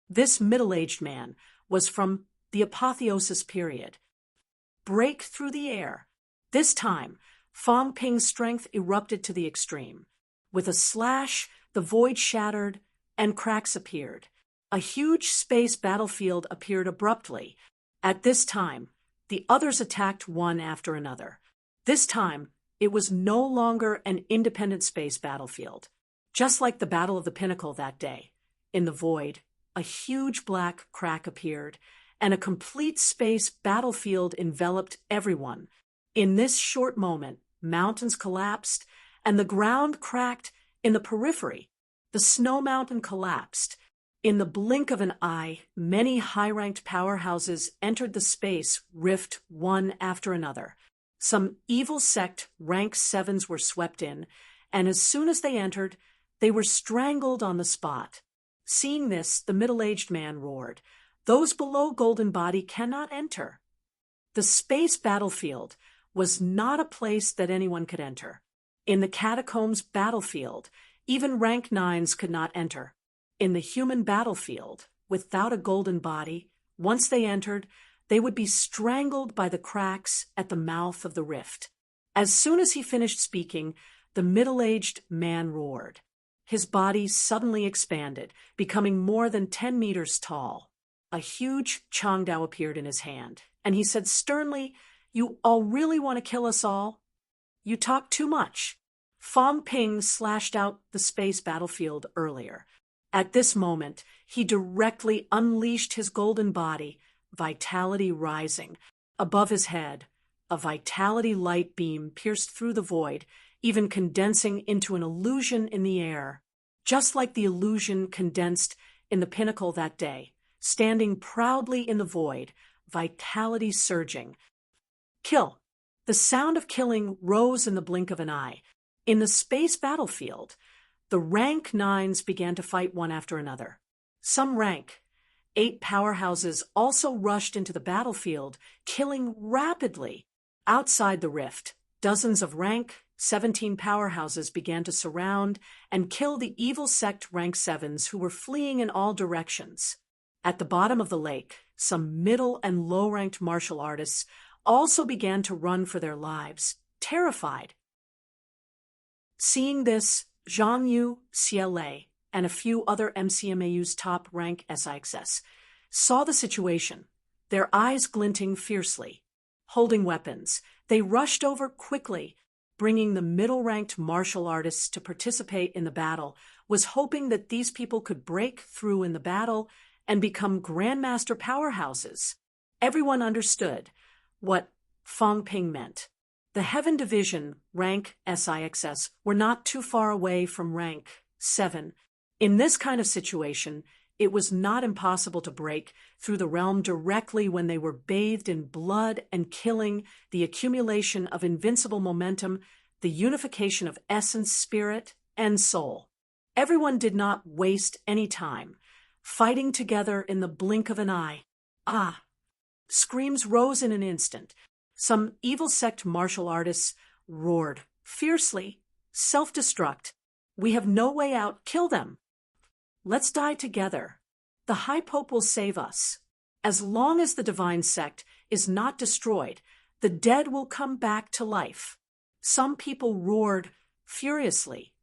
This middle-aged man was from the apotheosis period. Break through the air. This time, Fang Ping's strength erupted to the extreme. With a slash, the void shattered and cracks appeared. A huge space battlefield appeared abruptly. At this time, The others attacked one after another. This time, it was no longer an independent space battlefield. Just like the Battle of the Pinnacle that day, in the void, a huge black crack appeared, and a complete space battlefield enveloped everyone. In this short moment, mountains collapsed, and the ground cracked in the periphery. The snow mountain collapsed. In the blink of an eye, many high-ranked powerhouses entered the space rift one after another. Some evil sect rank 7s were swept in, and as soon as they entered, they were strangled on the spot. Seeing this, the middle-aged man roared, "Those below Golden Body cannot enter." The space battlefield was not a place that anyone could enter. In the catacombs battlefield, even rank 9s could not enter. In the human battlefield, without a golden body, once they entered, they would be strangled by the cracks at the mouth of the rift. As soon as he finished speaking, the middle-aged man roared. His body suddenly expanded, becoming more than 10 meters tall. A huge Changdao appeared in his hand, and he said sternly, "You all really want to kill us all? You talk too much." Fong Ping slashed out the space battlefield earlier. At this moment, he directly unleashed his golden body, vitality rising. Above his head, a vitality light beam pierced through the void, even condensing into an illusion in the air, just like the illusion condensed in the pinnacle that day, standing proudly in the void, vitality surging. Kill! The sound of killing rose in the blink of an eye. In the space battlefield, the rank 9s began to fight one after another. Some rank 8 powerhouses also rushed into the battlefield, killing rapidly. Outside the rift, dozens of rank 17 powerhouses began to surround and kill the evil sect rank 7s who were fleeing in all directions. At the bottom of the lake, some middle and low-ranked martial artists also began to run for their lives, terrified. Seeing this, Zhang Yu, CLA, and a few other MCMAU's top-rank SIXS saw the situation, their eyes glinting fiercely. Holding weapons, they rushed over quickly. Bringing the middle-ranked martial artists to participate in the battle was hoping that these people could break through in the battle and become grandmaster powerhouses. Everyone understood what Fong Ping meant. The Heaven Division, rank SIXS, were not too far away from rank 7. In this kind of situation, it was not impossible to break through the realm directly when they were bathed in blood and killing, the accumulation of invincible momentum, the unification of essence, spirit, and soul. Everyone did not waste any time, fighting together in the blink of an eye. Ah! Screams rose in an instant. Some evil sect martial artists roared fiercely, "Self-destruct! We have no way out, kill them! Let's die together. The High Pope will save us. As long as the divine sect is not destroyed, the dead will come back to life." Some people roared furiously,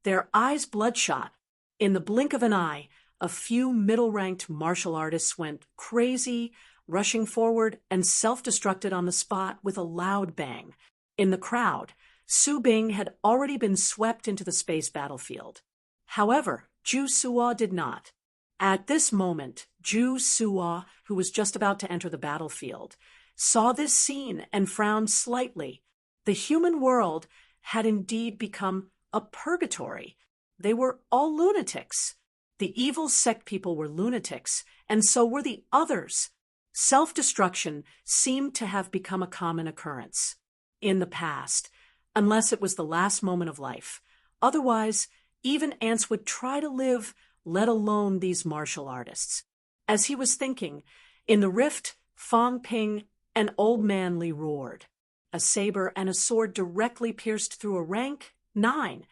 their eyes bloodshot. In the blink of an eye, a few middle-ranked martial artists went crazy, rushing forward and self-destructed on the spot with a loud bang. In the crowd, Su Bing had already been swept into the space battlefield. However, Zhu Suo did not. At this moment, Zhu Suo, who was just about to enter the battlefield, saw this scene and frowned slightly. The human world had indeed become a purgatory. They were all lunatics. The evil sect people were lunatics, and so were the others. Self-destruction seemed to have become a common occurrence in the past, unless it was the last moment of life. Otherwise, even ants would try to live, let alone these martial artists. As he was thinking, in the rift, Fong Ping, an old manly roared. A saber and a sword directly pierced through a rank 9,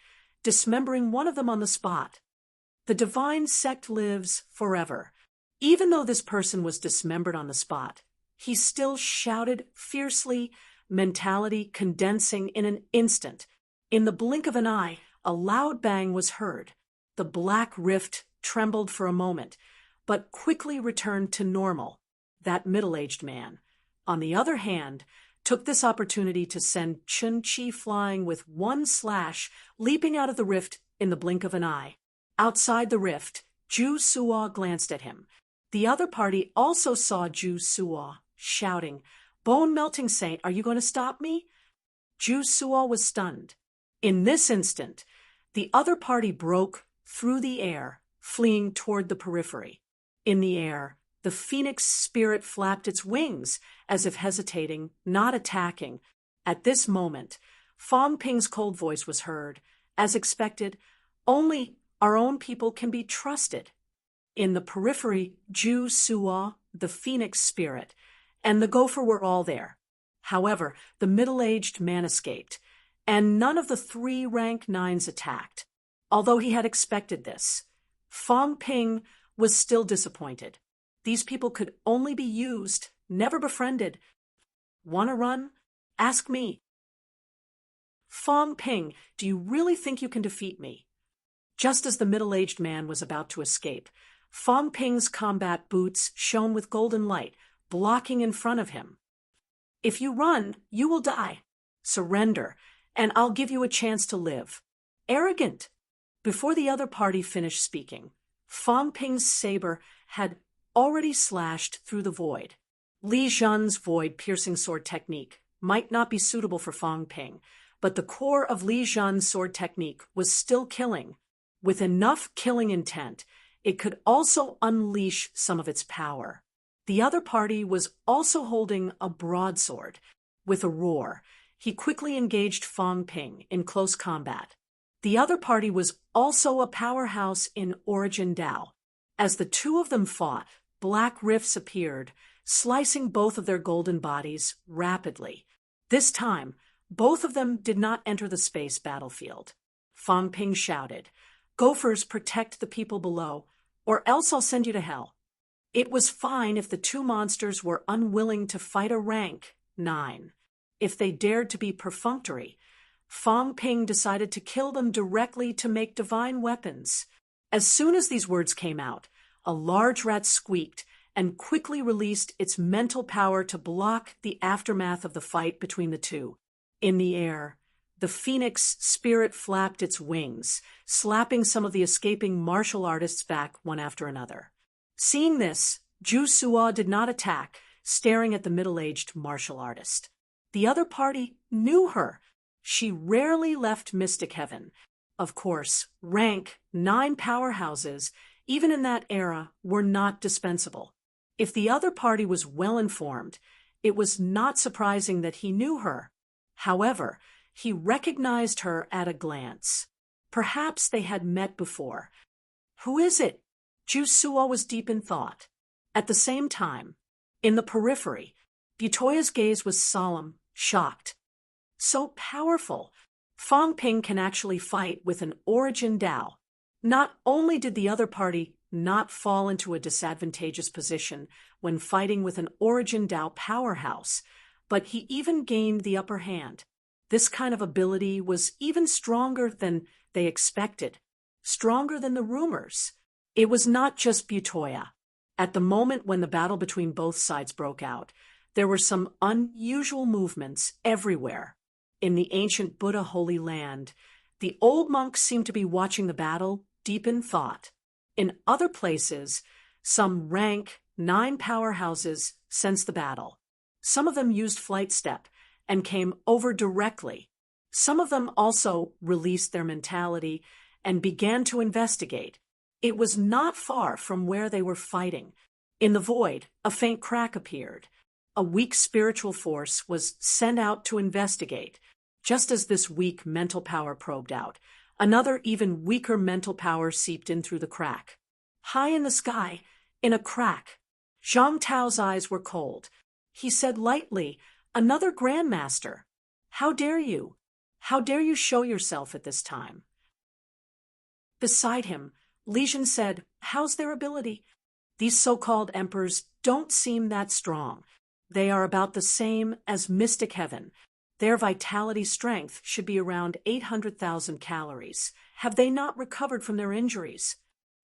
dismembering one of them on the spot. The divine sect lives forever. Even though this person was dismembered on the spot, he still shouted fiercely, mentality condensing in an instant. In the blink of an eye, a loud bang was heard. The black rift trembled for a moment, but quickly returned to normal. That middle-aged man, on the other hand, took this opportunity to send Chun-Chi flying with one slash, leaping out of the rift in the blink of an eye. Outside the rift, Ju Suo glanced at him. The other party also saw Ju Suo, shouting, "Bone-melting saint, are you going to stop me?" Ju Suo was stunned. In this instant, the other party broke through the air, fleeing toward the periphery. In the air, the phoenix spirit flapped its wings, as if hesitating, not attacking. At this moment, Fong Ping's cold voice was heard. As expected, only our own people can be trusted. In the periphery, Ju Suo, the phoenix spirit, and the gopher were all there. However, the middle-aged man escaped, and none of the 3 rank 9s attacked. Although he had expected this, Fong Ping was still disappointed. These people could only be used, never befriended. "Wanna run? Ask me." "Fong Ping, do you really think you can defeat me?" Just as the middle-aged man was about to escape, Fong Ping's combat boots shone with golden light, blocking in front of him. "If you run, you will die. Surrender, and I'll give you a chance to live." Arrogant! Before the other party finished speaking, Fong Ping's saber had already slashed through the void. Li Zhen's void-piercing sword technique might not be suitable for Fong Ping, but the core of Li Zhen's sword technique was still killing. With enough killing intent, it could also unleash some of its power. The other party was also holding a broadsword. With a roar, he quickly engaged Fong Ping in close combat. The other party was also a powerhouse in Origin Dao. As the two of them fought, black rifts appeared, slicing both of their golden bodies rapidly. This time, both of them did not enter the space battlefield. Fong Ping shouted, "Gophers, protect the people below, or else I'll send you to hell." It was fine if the two monsters were unwilling to fight a rank 9. If they dared to be perfunctory, Fong Ping decided to kill them directly to make divine weapons. As soon as these words came out, a large rat squeaked and quickly released its mental power to block the aftermath of the fight between the two. In the air, the phoenix spirit flapped its wings, slapping some of the escaping martial artists back one after another. Seeing this, Ju Suo did not attack, staring at the middle-aged martial artist. The other party knew her. She rarely left Mystic Heaven. Of course, rank 9 powerhouses, even in that era, were not dispensable. If the other party was well informed, it was not surprising that he knew her. However, he recognized her at a glance. Perhaps they had met before. "Who is it?" Ju Suo was deep in thought. At the same time, in the periphery, Butoya's gaze was solemn, shocked. "So powerful! Fong Ping can actually fight with an Origin Dao." Not only did the other party not fall into a disadvantageous position when fighting with an Origin Dao powerhouse, but he even gained the upper hand. This kind of ability was even stronger than they expected, stronger than the rumors. It was not just Butoya. At the moment when the battle between both sides broke out, there were some unusual movements everywhere. In the ancient Buddha Holy Land, the old monks seemed to be watching the battle deep in thought. In other places, some rank 9 powerhouses sensed the battle. Some of them used flight step and came over directly. Some of them also released their mentality and began to investigate. It was not far from where they were fighting. In the void, a faint crack appeared. A weak spiritual force was sent out to investigate. Just as this weak mental power probed out, another even weaker mental power seeped in through the crack. High in the sky, in a crack, Zhang Tao's eyes were cold. He said lightly, "Another grandmaster. How dare you? How dare you show yourself at this time?" Beside him, Li Zhen said, "How's their ability? These so-called emperors don't seem that strong. They are about the same as Mystic Heaven. Their vitality strength should be around 800,000 calories. Have they not recovered from their injuries?"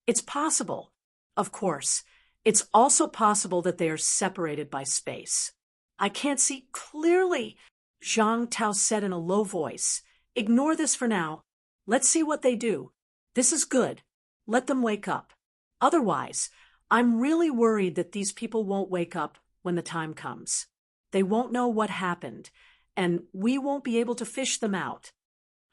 It's possible. Of course, it's also possible that they are separated by space. I can't see clearly, Zhang Tao said in a low voice. Ignore this for now. Let's see what they do. This is good. Let them wake up. Otherwise, I'm really worried that these people won't wake up when the time comes. They won't know what happened, and we won't be able to fish them out.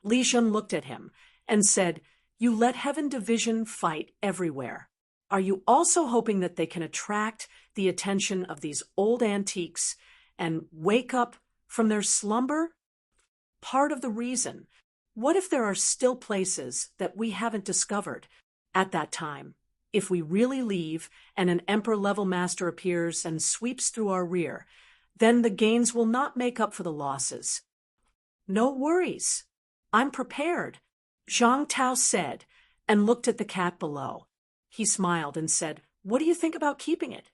Li Shun looked at him and said, You let Heaven Division fight everywhere. Are you also hoping that they can attract the attention of these old antiques and wake up from their slumber? Part of the reason. What if there are still places that we haven't discovered at that time? If we really leave and an Emperor-level master appears and sweeps through our rear, then the gains will not make up for the losses. No worries. I'm prepared, Zhang Tao said, and looked at the cat below. He smiled and said, What do you think about keeping it?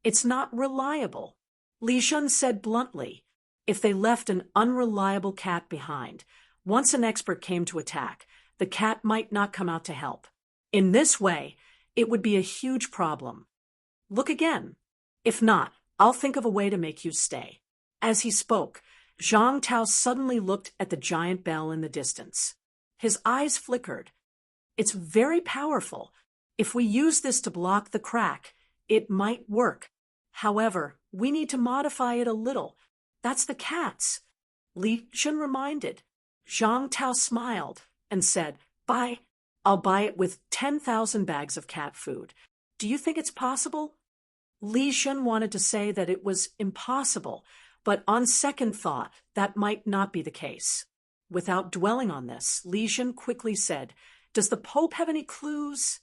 It's not reliable. Li Shun said bluntly. If they left an unreliable cat behind, once an expert came to attack, the cat might not come out to help. In this way, it would be a huge problem. Look again. If not, I'll think of a way to make you stay. As he spoke, Zhang Tao suddenly looked at the giant bell in the distance. His eyes flickered. It's very powerful. If we use this to block the crack, it might work. However, we need to modify it a little. That's the cat's. Li Shun reminded. Zhang Tao smiled and said, Buy. I'll buy it with 10,000 bags of cat food. Do you think it's possible? Li Shun wanted to say that it was impossible, but on second thought, that might not be the case. Without dwelling on this, Li Shun quickly said, Does the Pope have any clues?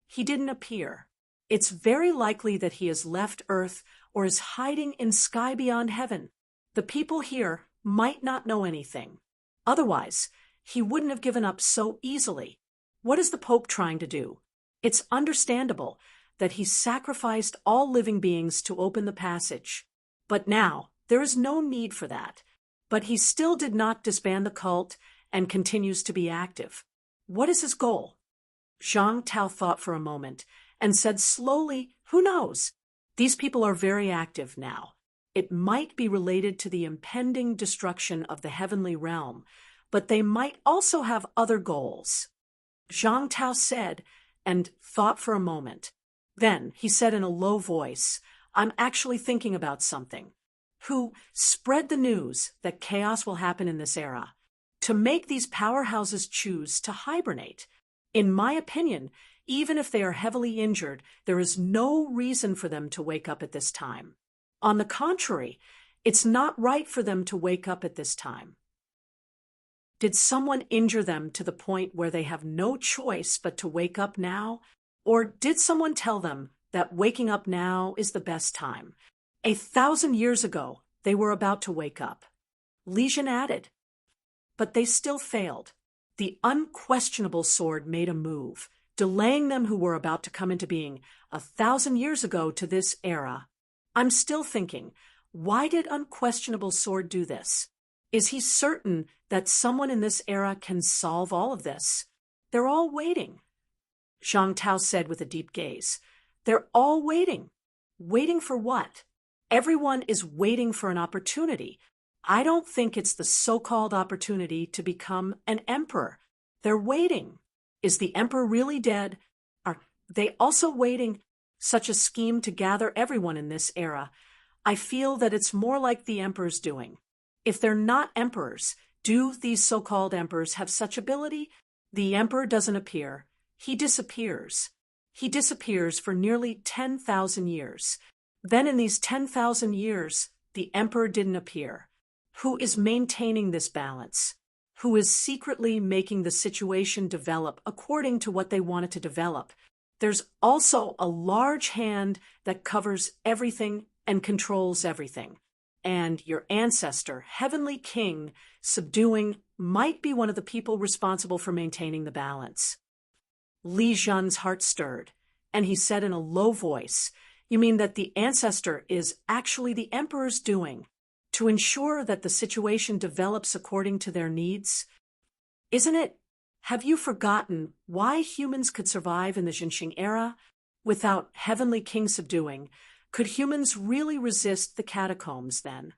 He didn't appear. It's very likely that he has left Earth or is hiding in sky beyond heaven. The people here might not know anything. Otherwise, he wouldn't have given up so easily. What is the Pope trying to do? It's understandable that he sacrificed all living beings to open the passage. But now, there is no need for that. But he still did not disband the cult and continues to be active. What is his goal? Zhang Tao thought for a moment and said slowly, Who knows? These people are very active now. It might be related to the impending destruction of the heavenly realm, but they might also have other goals. Zhang Tao said, and thought for a moment. Then he said in a low voice, I'm actually thinking about something. Who spread the news that chaos will happen in this era, to make these powerhouses choose to hibernate. In my opinion, even if they are heavily injured, there is no reason for them to wake up at this time. On the contrary, it's not right for them to wake up at this time. Did someone injure them to the point where they have no choice but to wake up now? Or did someone tell them that waking up now is the best time? 1,000 years ago, they were about to wake up. Li Shun added. But they still failed. The unquestionable sword made a move, delaying them who were about to come into being 1,000 years ago to this era. I'm still thinking, why did unquestionable sword do this? Is he certain that someone in this era can solve all of this? They're all waiting. Zhang Tao said with a deep gaze. They're all waiting. Waiting for what? Everyone is waiting for an opportunity. I don't think it's the so-called opportunity to become an emperor. They're waiting. Is the emperor really dead? Are they also waiting such a scheme to gather everyone in this era? I feel that it's more like the emperor's doing. If they're not emperors, do these so-called emperors have such ability? The emperor doesn't appear. He disappears. He disappears for nearly 10,000 years. Then in these 10,000 years, the emperor didn't appear. Who is maintaining this balance? Who is secretly making the situation develop according to what they want it to develop? There's also a large hand that covers everything and controls everything. And your ancestor, Heavenly King, subduing, might be one of the people responsible for maintaining the balance. Li Shun's heart stirred, and he said in a low voice, You mean that the ancestor is actually the emperor's doing, to ensure that the situation develops according to their needs? Isn't it? Have you forgotten why humans could survive in the Xinxing era without Heavenly King subduing? Could humans really resist the catacombs then?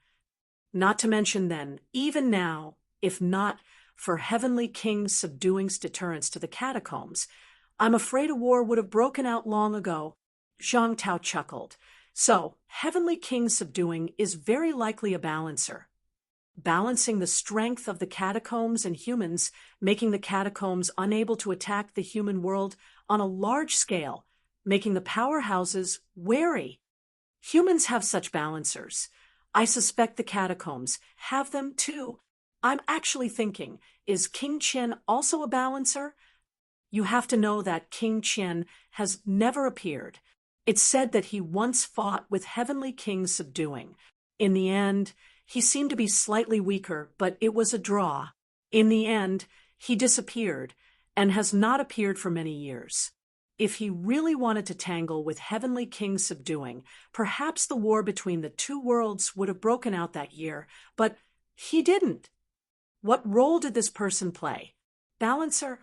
Not to mention then, even now, if not for Heavenly King's subduing deterrence to the catacombs, I'm afraid a war would have broken out long ago. Zhang Tao chuckled. So, Heavenly King subduing is very likely a balancer. Balancing the strength of the catacombs and humans, making the catacombs unable to attack the human world on a large scale, making the powerhouses wary. Humans have such balancers. I suspect the catacombs have them too. I'm actually thinking, is King Qian also a balancer? You have to know that King Qian has never appeared. It's said that he once fought with Heavenly King subduing. In the end, he seemed to be slightly weaker, but it was a draw. In the end, he disappeared and has not appeared for many years. If he really wanted to tangle with Heavenly King subduing, perhaps the war between the two worlds would have broken out that year, but he didn't. What role did this person play? Balancer?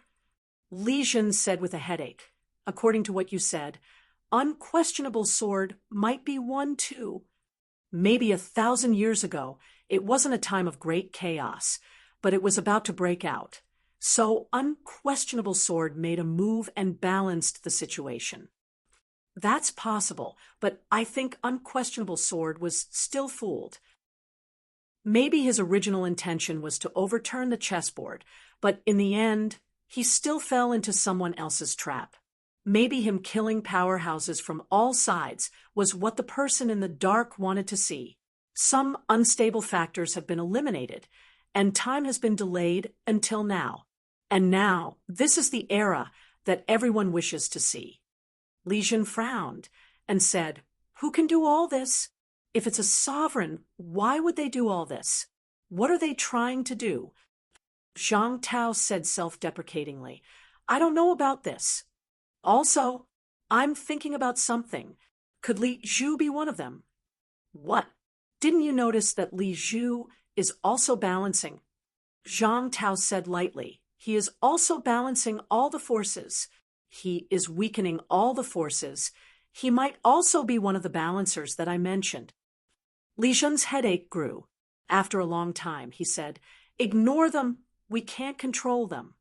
Li Jun said with a headache. According to what you said, unquestionable sword might be one too. Maybe 1,000 years ago, it wasn't a time of great chaos, but it was about to break out. So unquestionable sword made a move and balanced the situation. That's possible, but I think unquestionable sword was still fooled. Maybe his original intention was to overturn the chessboard, but in the end, he still fell into someone else's trap. Maybe him killing powerhouses from all sides was what the person in the dark wanted to see. Some unstable factors have been eliminated, and time has been delayed until now. And now, this is the era that everyone wishes to see. Li Jun frowned and said, "Who can do all this? If it's a sovereign, why would they do all this? What are they trying to do?" Zhang Tao said self-deprecatingly, "I don't know about this. Also, I'm thinking about something. Could Li Zhu be one of them?" "What? Didn't you notice that Li Zhu is also balancing?" Zhang Tao said lightly, "He is also balancing all the forces. He is weakening all the forces. He might also be one of the balancers that I mentioned." Li Jun's headache grew. After a long time, he said, "Ignore them. We can't control them."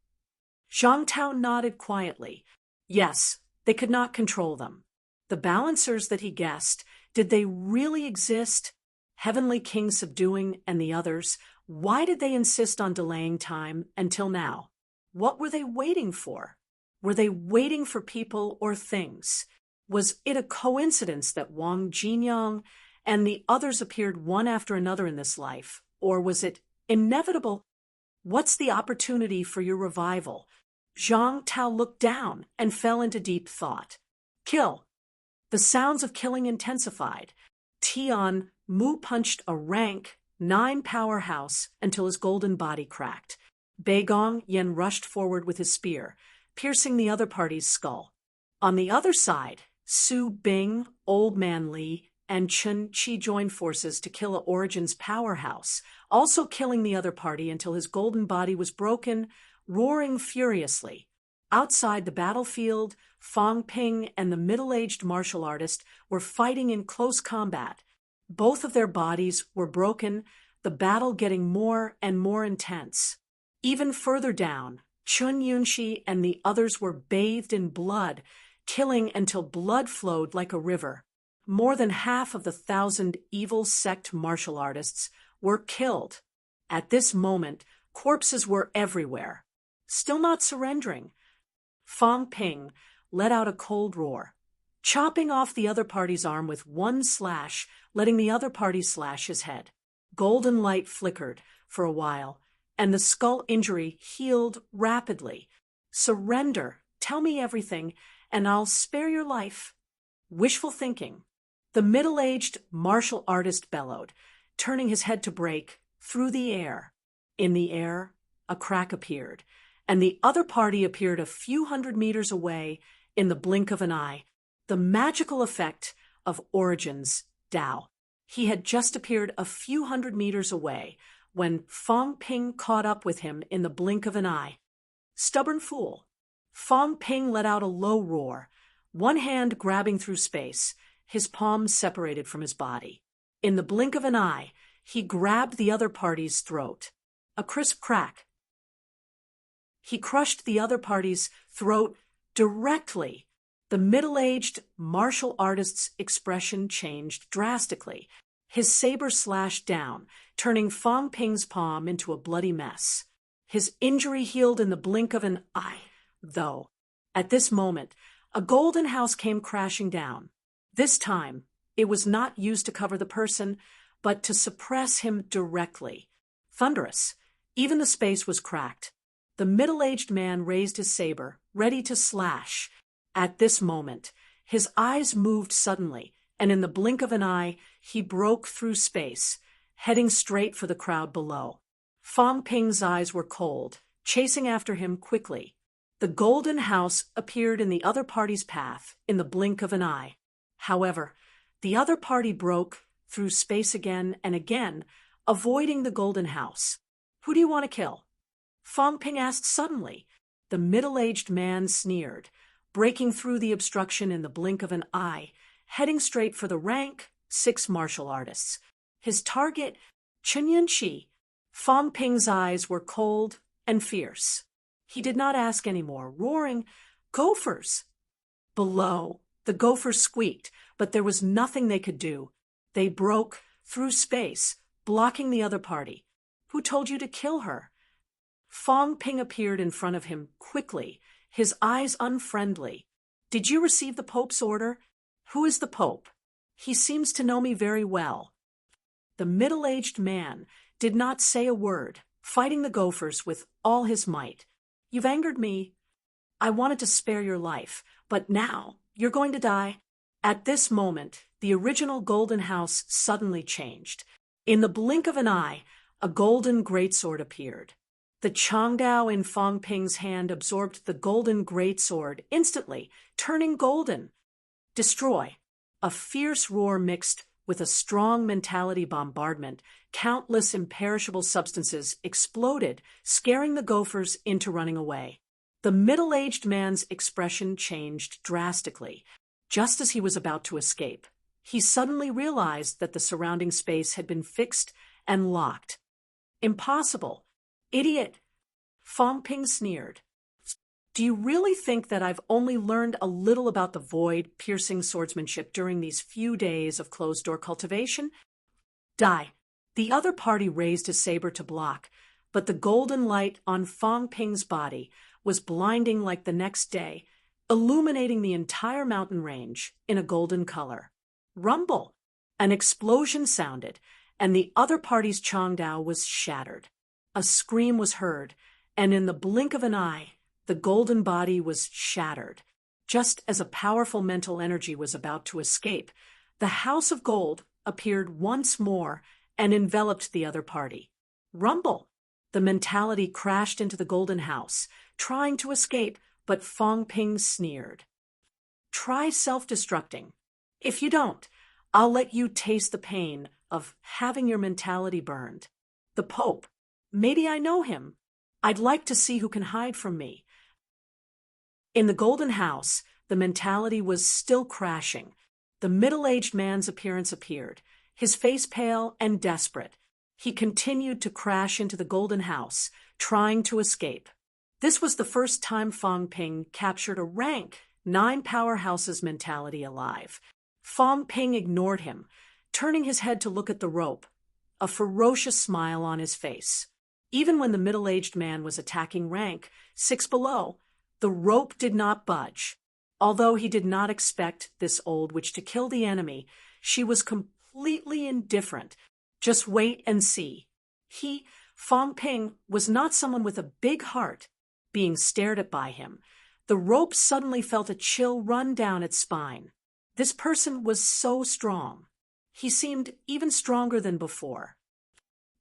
Zhang Tao nodded quietly. Yes, they could not control them. The balancers that he guessed, did they really exist? Heavenly King subduing and the others, why did they insist on delaying time until now? What were they waiting for? Were they waiting for people or things? Was it a coincidence that Wang Jinyang and the others appeared one after another in this life? Or was it inevitable? What's the opportunity for your revival? Zhang Tao looked down and fell into deep thought. Kill. The sounds of killing intensified. Tian Mu punched a rank 9 powerhouse until his golden body cracked. Beigong Yen rushed forward with his spear, piercing the other party's skull. On the other side, Su Bing, Old Man Li, and Chun Qi joined forces to kill Origin's powerhouse, also killing the other party until his golden body was broken, roaring furiously. Outside the battlefield, Fang Ping and the middle-aged martial artist were fighting in close combat. Both of their bodies were broken, the battle getting more and more intense. Even further down, Chun Yunxi and the others were bathed in blood, killing until blood flowed like a river. More than half of the 1,000 evil sect martial artists were killed. At this moment, corpses were everywhere. Still not surrendering, Fang Ping let out a cold roar, chopping off the other party's arm with one slash, letting the other party slash his head. Golden light flickered for a while, and the skull injury healed rapidly. "Surrender, tell me everything, and I'll spare your life." Wishful thinking. The middle-aged martial artist bellowed, turning his head to break through the air. In the air, a crack appeared, and the other party appeared a few hundred meters away in the blink of an eye. The magical effect of Origin's Tao. He had just appeared a few hundred meters away when Fang Ping caught up with him in the blink of an eye. Stubborn fool. Fang Ping let out a low roar, one hand grabbing through space, his palms separated from his body. In the blink of an eye, he grabbed the other party's throat. A crisp crack. He crushed the other party's throat directly. The middle-aged martial artist's expression changed drastically. His saber slashed down, turning Fong Ping's palm into a bloody mess. His injury healed in the blink of an eye, though. At this moment, a golden house came crashing down. This time, it was not used to cover the person, but to suppress him directly. Thunderous. Even the space was cracked. The middle-aged man raised his saber, ready to slash. At this moment, his eyes moved suddenly, and in the blink of an eye, he broke through space, heading straight for the crowd below. Fong Ping's eyes were cold, chasing after him quickly. The golden house appeared in the other party's path in the blink of an eye. However, the other party broke through space again and again, avoiding the golden house. "Who do you want to kill?" Fong Ping asked suddenly. The middle-aged man sneered, breaking through the obstruction in the blink of an eye, heading straight for the rank 6 martial artists. His target, Chunyan Shi. Fong Ping's eyes were cold and fierce. He did not ask any more, roaring, "Gophers!" Below, the gophers squeaked, but there was nothing they could do. They broke through space, blocking the other party. "Who told you to kill her?" Fong Ping appeared in front of him quickly, his eyes unfriendly. "Did you receive the Pope's order?" "Who is the Pope?" "He seems to know me very well." The middle-aged man did not say a word, fighting the gophers with all his might. "You've angered me. I wanted to spare your life, but now you're going to die." At this moment, the original golden house suddenly changed. In the blink of an eye, a golden greatsword appeared. The Changdao in Fong Ping's hand absorbed the golden greatsword instantly, turning golden. "Destroy." A fierce roar mixed with a strong mentality bombardment. Countless imperishable substances exploded, scaring the gophers into running away. The middle-aged man's expression changed drastically. Just as he was about to escape, he suddenly realized that the surrounding space had been fixed and locked. "Impossible. Idiot." Fong Ping sneered. "Do you really think that I've only learned a little about the void-piercing swordsmanship during these few days of closed-door cultivation? Die." The other party raised his saber to block, but the golden light on Fong Ping's body was blinding like the next day, illuminating the entire mountain range in a golden color. Rumble! An explosion sounded, and the other party's Changdao was shattered. A scream was heard, and in the blink of an eye, the golden body was shattered. Just as a powerful mental energy was about to escape, the House of Gold appeared once more and enveloped the other party. Rumble! The mentality crashed into the golden house, trying to escape, but Fong Ping sneered. "Try self-destructing. If you don't, I'll let you taste the pain of having your mentality burned." "The Pope. Maybe I know him. I'd like to see who can hide from me." In the golden house, the mentality was still crashing. The middle-aged man's appearance appeared, his face pale and desperate. He continued to crash into the golden house, trying to escape. This was the first time Fong Ping captured a rank 9 powerhouses mentality alive. Fong Ping ignored him, turning his head to look at the rope, a ferocious smile on his face. Even when the middle-aged man was attacking rank 6 below, the rope did not budge. Although he did not expect this old witch to kill the enemy, she was completely indifferent. Just wait and see. Fong Ping, was not someone with a big heart. Being stared at by him, the rope suddenly felt a chill run down its spine. This person was so strong. He seemed even stronger than before.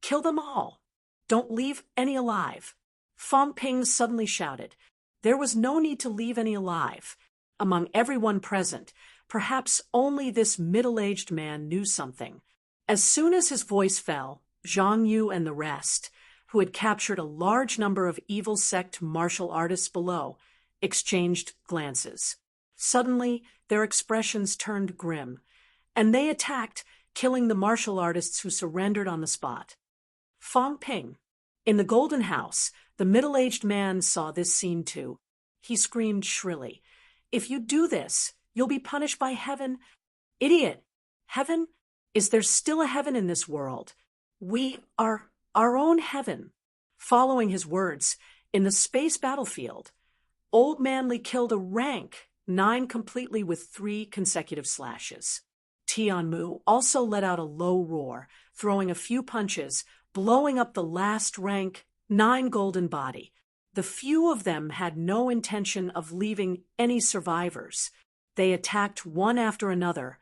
"Kill them all. Don't leave any alive." Fong Ping suddenly shouted. There was no need to leave any alive. Among everyone present, perhaps only this middle-aged man knew something. As soon as his voice fell, Zhang Yu and the rest, who had captured a large number of evil sect martial artists below, exchanged glances. Suddenly, their expressions turned grim. and they attacked, killing the martial artists who surrendered on the spot. Fong Ping. In the Golden House, the middle-aged man saw this scene too. He screamed shrilly, "If you do this, you'll be punished by heaven." "Idiot! Heaven? Is there still a heaven in this world? We are our own heaven." Following his words, in the space battlefield, Old Manly killed a rank 9 completely with 3 consecutive slashes. Tianmu also let out a low roar, throwing a few punches, blowing up the last rank 9 golden body. The few of them had no intention of leaving any survivors. They attacked one after another,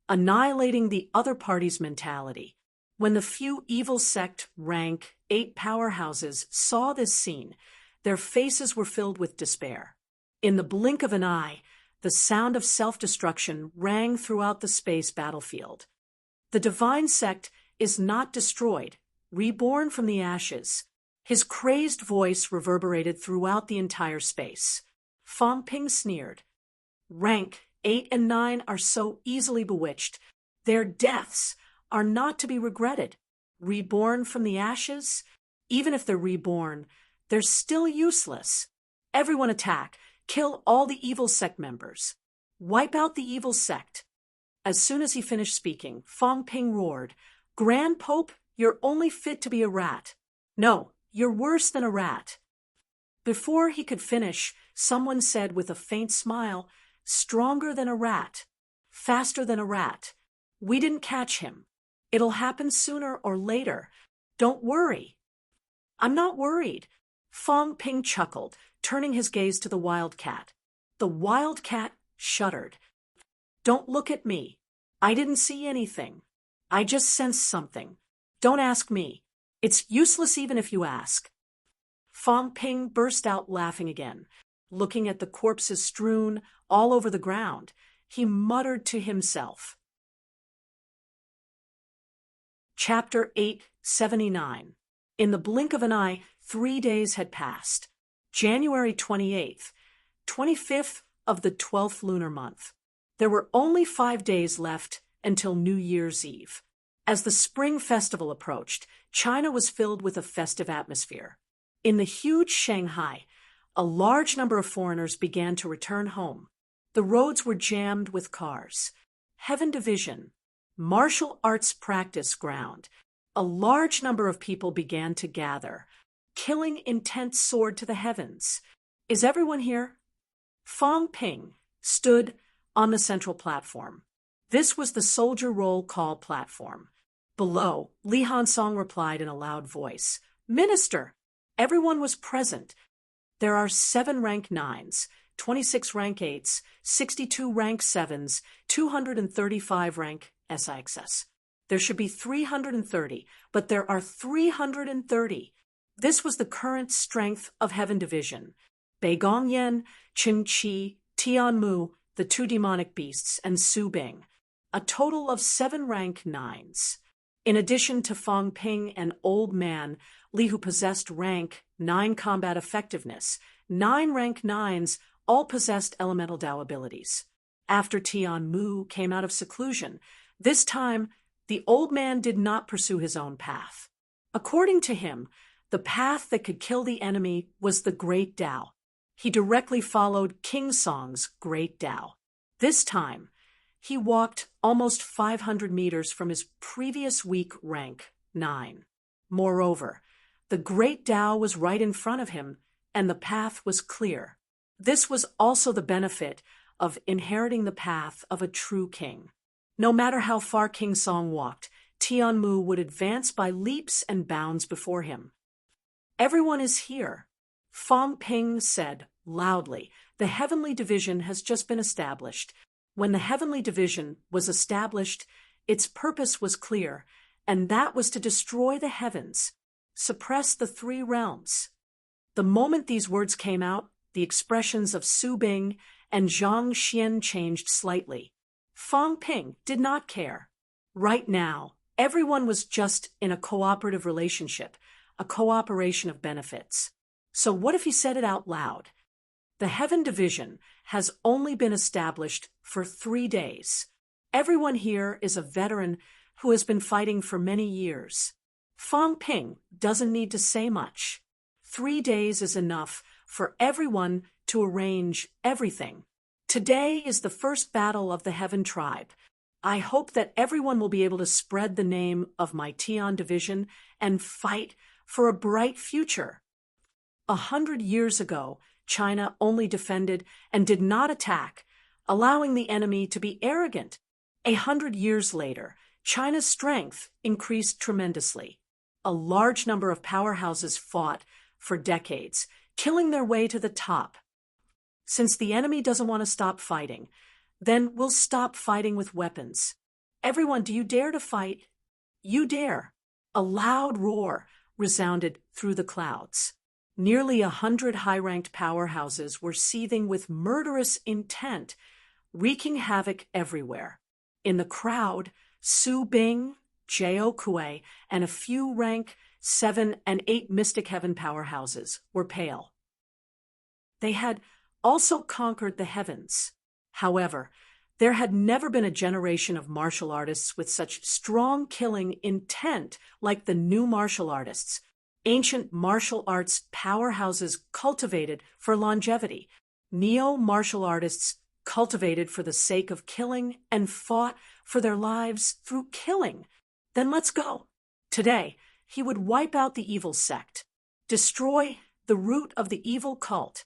annihilating the other party's mentality. When the few evil sect rank 8 powerhouses saw this scene, their faces were filled with despair. In the blink of an eye, the sound of self-destruction rang throughout the space battlefield. The divine sect is not destroyed, reborn from the ashes. His crazed voice reverberated throughout the entire space. Fong Ping sneered. "Rank 8 and 9 are so easily bewitched. Their deaths are not to be regretted. Reborn from the ashes? Even if they're reborn, they're still useless. Everyone attack. Kill all the evil sect members. Wipe out the evil sect." As soon as he finished speaking, Fong Ping roared, "Grand Pope, you're only fit to be a rat. No, you're worse than a rat." Before he could finish, someone said with a faint smile, "Stronger than a rat. Faster than a rat. We didn't catch him. It'll happen sooner or later. Don't worry." "I'm not worried." Fong Ping chuckled, turning his gaze to the wildcat. The wildcat shuddered. "Don't look at me. I didn't see anything. I just sensed something. Don't ask me. It's useless even if you ask." Fong Ping burst out laughing again. Looking at the corpses strewn all over the ground, he muttered to himself. Chapter 879. In the blink of an eye, 3 days had passed. January 28th, 25th of the 12th lunar month. There were only 5 days left until New Year's Eve. As the Spring Festival approached, China was filled with a festive atmosphere. In the huge Shanghai, a large number of foreigners began to return home. The roads were jammed with cars. Heaven Division, martial arts practice ground. A large number of people began to gather. Killing intent soared to the heavens. "Is everyone here?" Fong Ping stood on the central platform. This was the soldier roll call platform. Below, Li Hansong replied in a loud voice, "Minister!" Everyone was present. "There are 7 rank 9s, 26 rank 8s, 62 rank 7s, 235 rank SIXS. There should be 330, but there are 330. This was the current strength of Heaven Division. Beigongyan, Qin Qi, Tianmu, the 2 demonic beasts, and Su Bing. A total of 7 rank 9s. In addition to Fong Ping and Old Man, Li, who possessed rank 9 combat effectiveness, 9 rank 9s all possessed elemental Dao abilities. After Tianmu came out of seclusion, this time the Old Man did not pursue his own path. According to him, the path that could kill the enemy was the Great Dao. He directly followed King Song's Great Dao. This time, he walked almost 500 meters from his previous weak rank 9. Moreover, the Great Dao was right in front of him, and the path was clear. This was also the benefit of inheriting the path of a true king. No matter how far King Song walked, Tianmu would advance by leaps and bounds before him. "Everyone is here," Fong Ping said loudly. "The Heavenly Division has just been established." When the Heavenly Division was established, its purpose was clear, and that was to destroy the heavens, suppress the 3 realms. The moment these words came out, the expressions of Su Bing and Zhang Xian changed slightly. Fong Ping did not care. Right now, everyone was just in a cooperative relationship, a cooperation of benefits. So what if he said it out loud? The Heaven Division has only been established for 3 days. Everyone here is a veteran who has been fighting for many years. Fang Ping doesn't need to say much. 3 days is enough for everyone to arrange everything. Today is the first battle of the Heaven Tribe. I hope that everyone will be able to spread the name of my Tian division and fight for a bright future. 100 years ago, China only defended and did not attack, allowing the enemy to be arrogant. 100 years later, China's strength increased tremendously. A large number of powerhouses fought for decades, killing their way to the top. Since the enemy doesn't want to stop fighting, then we'll stop fighting with weapons. Everyone, do you dare to fight? You dare. A loud roar resounded through the clouds. Nearly 100 high-ranked powerhouses were seething with murderous intent, wreaking havoc everywhere. In the crowd, Su Bing, Jiao Kuei, and a few rank 7 and 8 Mystic Heaven powerhouses were pale. They had also conquered the heavens. However, there had never been a generation of martial artists with such strong killing intent like the new martial artists. Ancient martial arts powerhouses cultivated for longevity. Neo-martial artists cultivated for the sake of killing and fought for their lives through killing. Then let's go. Today, he would wipe out the evil sect, destroy the root of the evil cult.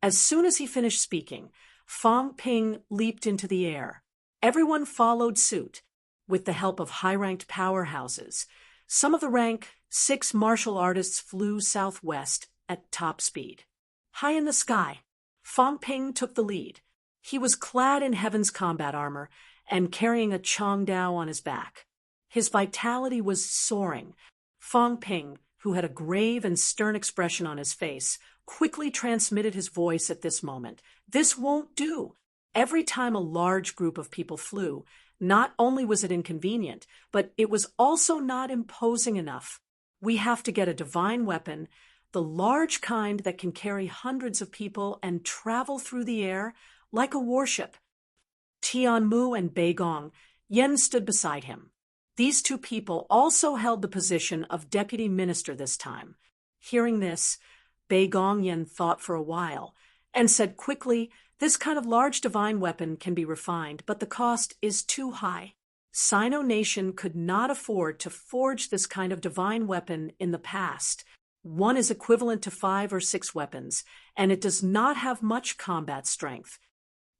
As soon as he finished speaking, Fang Ping leaped into the air. Everyone followed suit, with the help of high-ranked powerhouses. Some of the rank 6 martial artists flew southwest at top speed. High in the sky, Fang Ping took the lead. He was clad in Heaven's combat armor and carrying a Chongdao on his back. His vitality was soaring. Fang Ping, who had a grave and stern expression on his face, quickly transmitted his voice at this moment. This won't do. Every time a large group of people flew, not only was it inconvenient, but it was also not imposing enough. We have to get a divine weapon, the large kind that can carry hundreds of people and travel through the air like a warship. Tianmu and Beigong, Yen stood beside him. These 2 people also held the position of deputy minister this time. Hearing this, Beigong Yen thought for a while and said quickly, "This kind of large divine weapon can be refined, but the cost is too high. Sino Nation could not afford to forge this kind of divine weapon in the past. One is equivalent to 5 or 6 weapons, and it does not have much combat strength.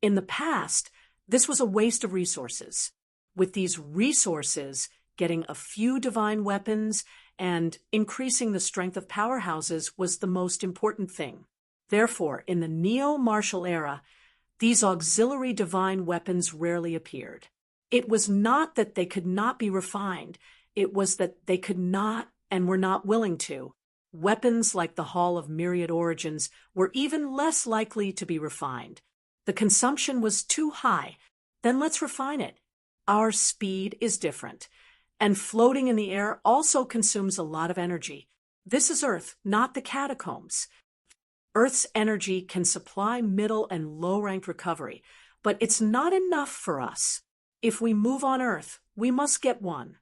In the past, this was a waste of resources. With these resources, getting a few divine weapons and increasing the strength of powerhouses was the most important thing. Therefore, in the neo-martial era, these auxiliary divine weapons rarely appeared. It was not that they could not be refined, it was that they could not and were not willing to. Weapons like the Hall of Myriad Origins were even less likely to be refined. The consumption was too high. Then let's refine it. Our speed is different, and floating in the air also consumes a lot of energy. This is Earth, not the catacombs. Earth's energy can supply middle and low-ranked recovery, but it's not enough for us. If we move on Earth, we must get one.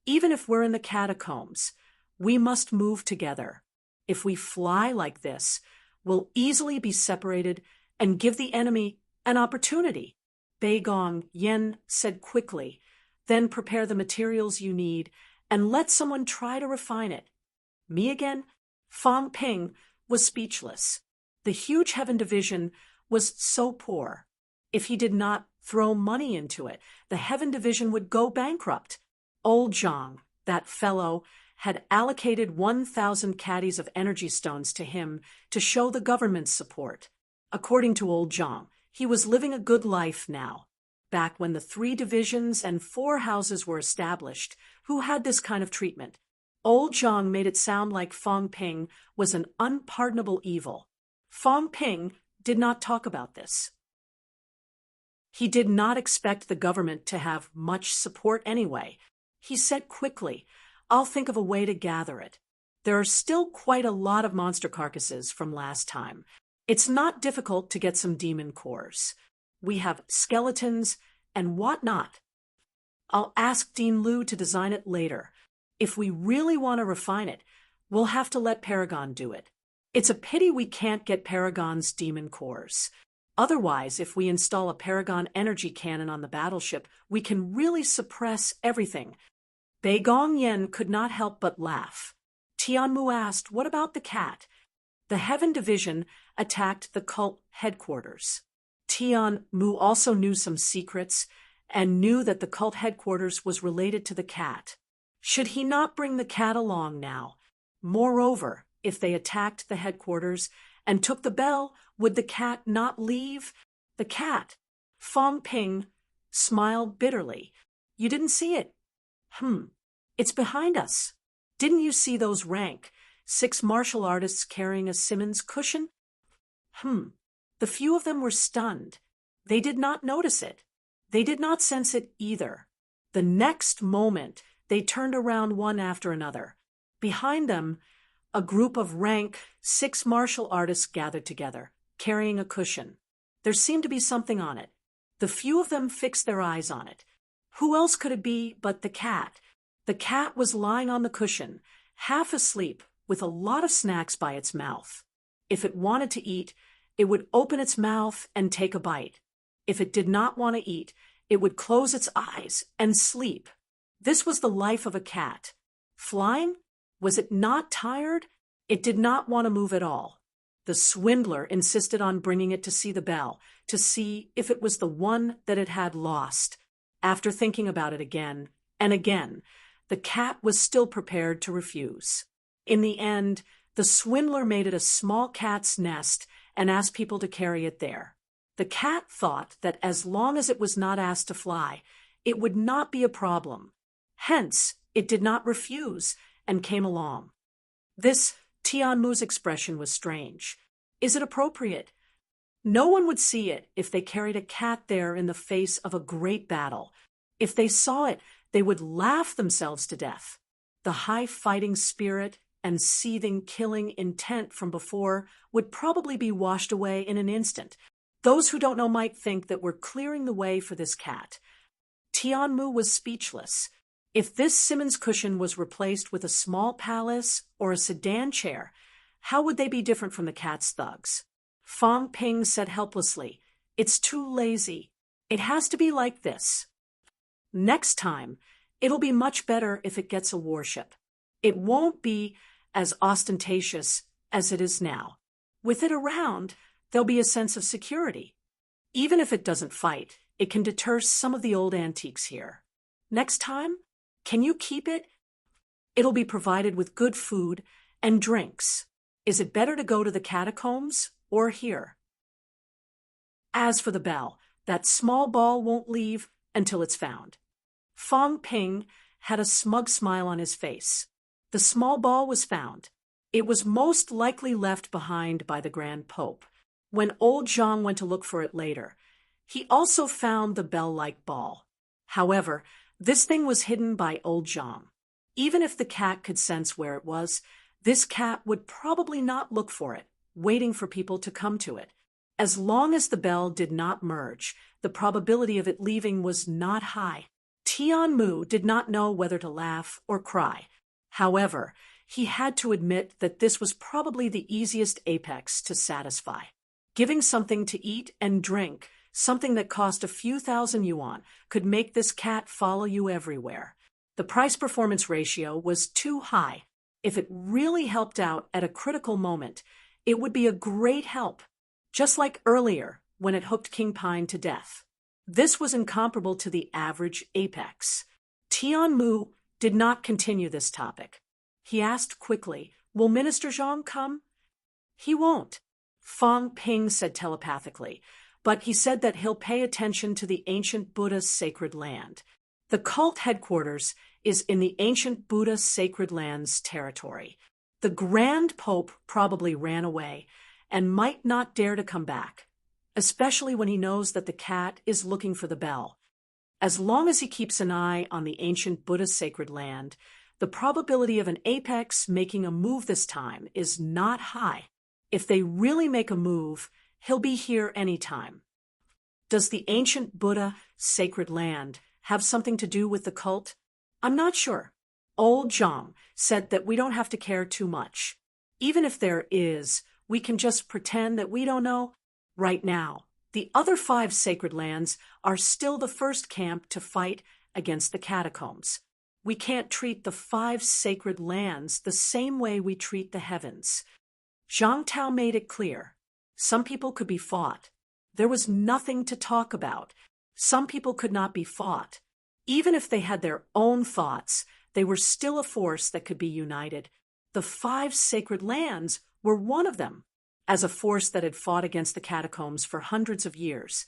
Even if we're in the catacombs, we must move together. If we fly like this, we'll easily be separated and give the enemy an opportunity." Beigong Yen said quickly, "Then prepare the materials you need and let someone try to refine it." Me again? Fang Ping was speechless. The huge heaven division was so poor. If he did not throw money into it, the heaven division would go bankrupt. Old Zhang, that fellow, had allocated 1,000 caddies of energy stones to him to show the government's support. According to old Zhang, he was living a good life now. Back when the 3 divisions and 4 houses were established, who had this kind of treatment? Old Zhang made it sound like Fang Ping was an unpardonable evil. Fang Ping did not talk about this. He did not expect the government to have much support anyway. He said quickly, "I'll think of a way to gather it. There are still quite a lot of monster carcasses from last time. It's not difficult to get some demon cores. We have skeletons and what not. I'll ask Dean Liu to design it later. If we really want to refine it, we'll have to let Paragon do it. It's a pity we can't get Paragon's demon cores. Otherwise, if we install a Paragon energy cannon on the battleship, we can really suppress everything. Bei Gongyan could not help but laugh. Tianmu asked, what about the cat? The Heaven Division attacked the cult headquarters. Tianmu also knew some secrets and knew that the cult headquarters was related to the cat. Should he not bring the cat along now? Moreover, if they attacked the headquarters and took the bell, would the cat not leave? The cat. Fong Ping smiled bitterly. You didn't see it. It's behind us. Didn't you see those rank 6 martial artists carrying a Simmons cushion? The few of them were stunned. They did not notice it. They did not sense it either. The next moment, they turned around one after another. Behind them, a group of rank 6 martial artists gathered together, carrying a cushion. There seemed to be something on it. The few of them fixed their eyes on it. Who else could it be but the cat? The cat was lying on the cushion, half asleep, with a lot of snacks by its mouth. If it wanted to eat, it would open its mouth and take a bite. If it did not want to eat, it would close its eyes and sleep. This was the life of a cat. Flying? Was it not tired? It did not want to move at all. The swindler insisted on bringing it to see the bell, to see if it was the one that it had lost. After thinking about it again and again, the cat was still prepared to refuse. In the end, the swindler made it a small cat's nest and asked people to carry it there. The cat thought that as long as it was not asked to fly, it would not be a problem. Hence, it did not refuse and came along. This Tianmu's expression was strange. Is it appropriate? No one would see it if they carried a cat there in the face of a great battle. If they saw it, they would laugh themselves to death. The high fighting spirit and seething killing intent from before would probably be washed away in an instant. Those who don't know might think that we're clearing the way for this cat. Tianmu was speechless. If this Simmons cushion was replaced with a small palace or a sedan chair, how would they be different from the cat's thugs? Fong Ping said helplessly, "It's too lazy. It has to be like this. Next time, it'll be much better if it gets a warship. It won't be as ostentatious as it is now. With it around, there'll be a sense of security. Even if it doesn't fight, it can deter some of the old antiques here. Next time, can you keep it? It'll be provided with good food and drinks. Is it better to go to the catacombs or here? As for the bell, that small ball won't leave until it's found." Fong Ping had a smug smile on his face. The small ball was found. It was most likely left behind by the Grand Pope. When old Zhang went to look for it later, he also found the bell-like ball. However, this thing was hidden by old Zhang. Even if the cat could sense where it was, this cat would probably not look for it, waiting for people to come to it. As long as the bell did not merge, the probability of it leaving was not high. Tianmu did not know whether to laugh or cry. However, he had to admit that this was probably the easiest apex to satisfy. Giving something to eat and drink, something that cost a few thousand yuan, could make this cat follow you everywhere. The price-performance ratio was too high. If it really helped out at a critical moment, it would be a great help, just like earlier when it hooked King Pine to death. This was incomparable to the average apex. Tianmu did not continue this topic. He asked quickly, "Will Minister Zhang come?" "He won't," Fong Ping said telepathically, "but he said that he'll pay attention to the ancient Buddha's sacred land. The cult headquarters is in the ancient Buddha sacred land's territory. The Grand Pope probably ran away and might not dare to come back, especially when he knows that the cat is looking for the bell. As long as he keeps an eye on the ancient Buddha sacred land, the probability of an apex making a move this time is not high. If they really make a move, he'll be here anytime." Does the ancient Buddha sacred land have something to do with the cult? I'm not sure. Old Zhang said that we don't have to care too much. Even if there is, we can just pretend that we don't know. Right now, the other 5 sacred lands are still the first camp to fight against the catacombs. We can't treat the 5 sacred lands the same way we treat the heavens. Zhang Tao made it clear. Some people could be fought. There was nothing to talk about. Some people could not be fought. Even if they had their own thoughts, they were still a force that could be united. The 5 sacred lands were one of them, as a force that had fought against the catacombs for hundreds of years.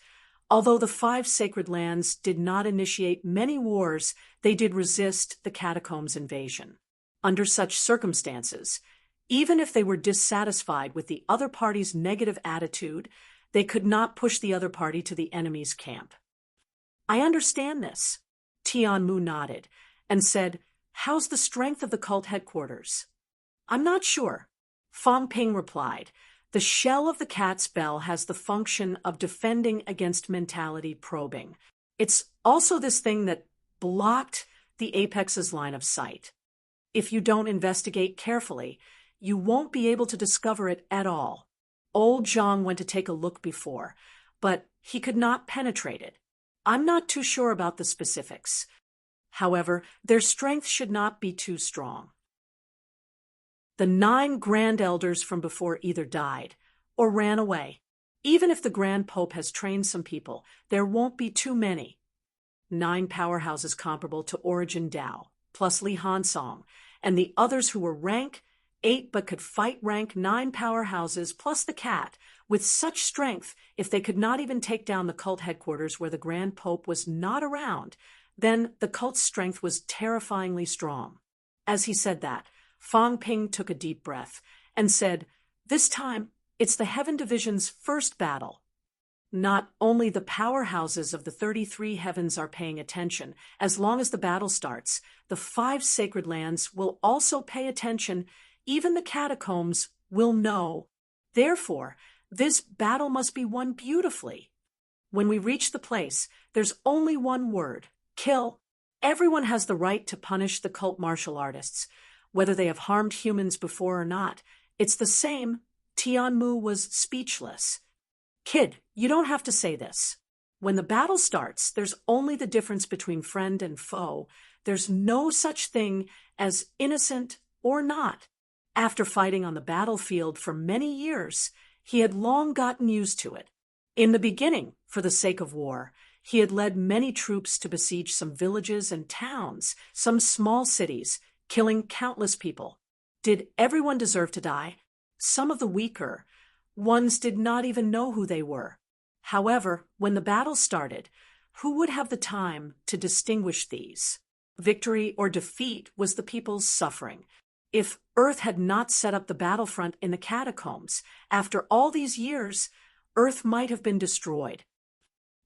Although the 5 sacred lands did not initiate many wars, they did resist the catacombs invasion. Under such circumstances, even if they were dissatisfied with the other party's negative attitude, they could not push the other party to the enemy's camp. I understand this. Tianmu nodded and said, "How's the strength of the cult headquarters?" "I'm not sure." Fang Ping replied, "The shell of the cat's bell has the function of defending against mentality probing. It's also this thing that blocked the apex's line of sight. If you don't investigate carefully, you won't be able to discover it at all." Old Zhang went to take a look before, but he could not penetrate it. I'm not too sure about the specifics. However, their strength should not be too strong. The 9 grand elders from before either died or ran away. Even if the Grand Pope has trained some people, there won't be too many. 9 powerhouses comparable to Origin Dao, plus Li Hansong, and the others who were rank 8 but could fight rank 9 powerhouses plus the cat, with such strength, if they could not even take down the cult headquarters where the Grand Pope was not around, then the cult's strength was terrifyingly strong. As he said that, Fang Ping took a deep breath and said, "This time, it's the Heaven Division's first battle." Not only the powerhouses of the 33 heavens are paying attention. As long as the battle starts, the 5 sacred lands will also pay attention. Even the catacombs will know. Therefore, this battle must be won beautifully. When we reach the place, there's only one word: kill. Everyone has the right to punish the cult martial artists, whether they have harmed humans before or not. It's the same. Tianmu was speechless. "Kid, you don't have to say this. When the battle starts, there's only the difference between friend and foe. There's no such thing as innocent or not." After fighting on the battlefield for many years, he had long gotten used to it. In the beginning, for the sake of war, he had led many troops to besiege some villages and towns, some small cities, killing countless people. Did everyone deserve to die? Some of the weaker ones did not even know who they were. However, when the battle started, who would have the time to distinguish these? Victory or defeat was the people's suffering. If Earth had not set up the battlefront in the catacombs, after all these years, Earth might have been destroyed.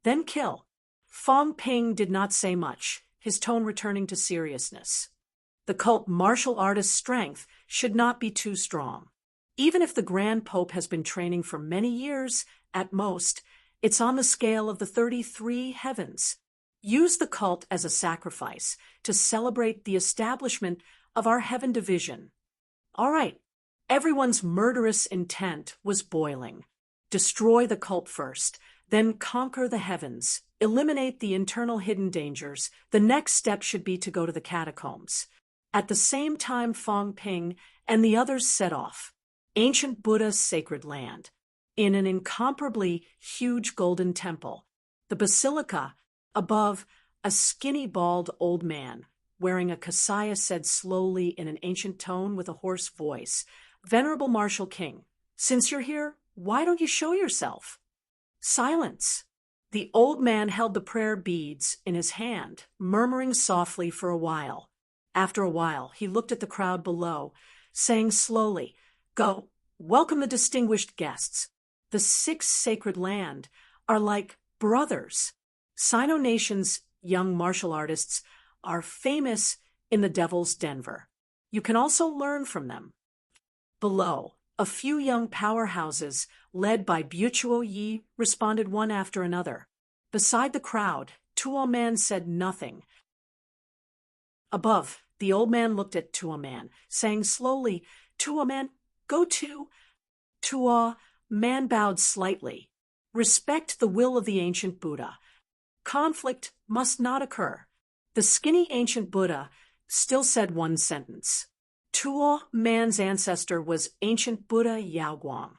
Then kill. Fang Ping did not say much, his tone returning to seriousness. The cult martial artist's strength should not be too strong. Even if the Grand Pope has been training for many years, at most, it's on the scale of the 33 heavens. Use the cult as a sacrifice to celebrate the establishment of our Heaven Division. All right, everyone's murderous intent was boiling. Destroy the cult first, then conquer the heavens, eliminate the internal hidden dangers. The next step should be to go to the catacombs. At the same time, Fang Ping and the others set off. Ancient Buddha's sacred land, in an incomparably huge golden temple. The basilica, above, a skinny, bald old man, wearing a kasaya, said slowly in an ancient tone with a hoarse voice, "Venerable Martial King, since you're here, why don't you show yourself?" Silence. The old man held the prayer beads in his hand, murmuring softly for a while. After a while, he looked at the crowd below, saying slowly, "Go, welcome the distinguished guests. The 6 sacred land are like brothers. Sino Nation's young martial artists are famous in the Devil's Denver. You can also learn from them." Below, a few young powerhouses, led by Buchuo Yi, responded one after another. Beside the crowd, Tuoman said nothing. Above, the old man looked at Tuoman, saying slowly, "Tuoman, go to." Tuoman bowed slightly. "Respect the will of the ancient Buddha. Conflict must not occur." The skinny ancient Buddha still said one sentence. Tuoman's ancestor was ancient Buddha Yaoguang.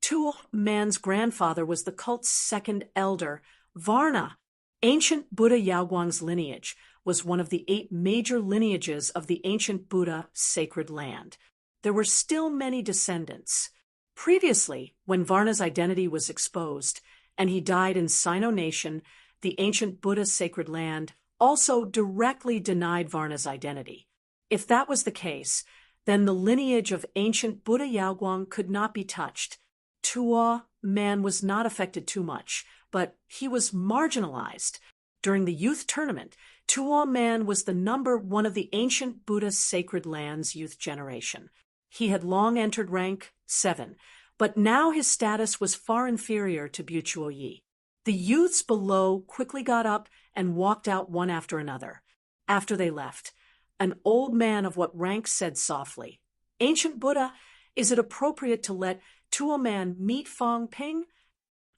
Tuoman's grandfather was the cult's second elder, Varna. Ancient Buddha Yaoguang's lineage was one of the 8 major lineages of the ancient Buddha sacred land. There were still many descendants. Previously, when Varna's identity was exposed, and he died in Sino Nation, the ancient Buddha sacred land also directly denied Varna's identity. If that was the case, then the lineage of ancient Buddha Yaoguang could not be touched. Tuoman was not affected too much, but he was marginalized. During the youth tournament, Tuoman was the number 1 of the ancient Buddha sacred land's youth generation. He had long entered rank 7, but now his status was far inferior to Buchuo Yi. The youths below quickly got up and walked out one after another. After they left, an old man of what rank said softly, "Ancient Buddha, is it appropriate to let Tuoman meet Fong Ping?"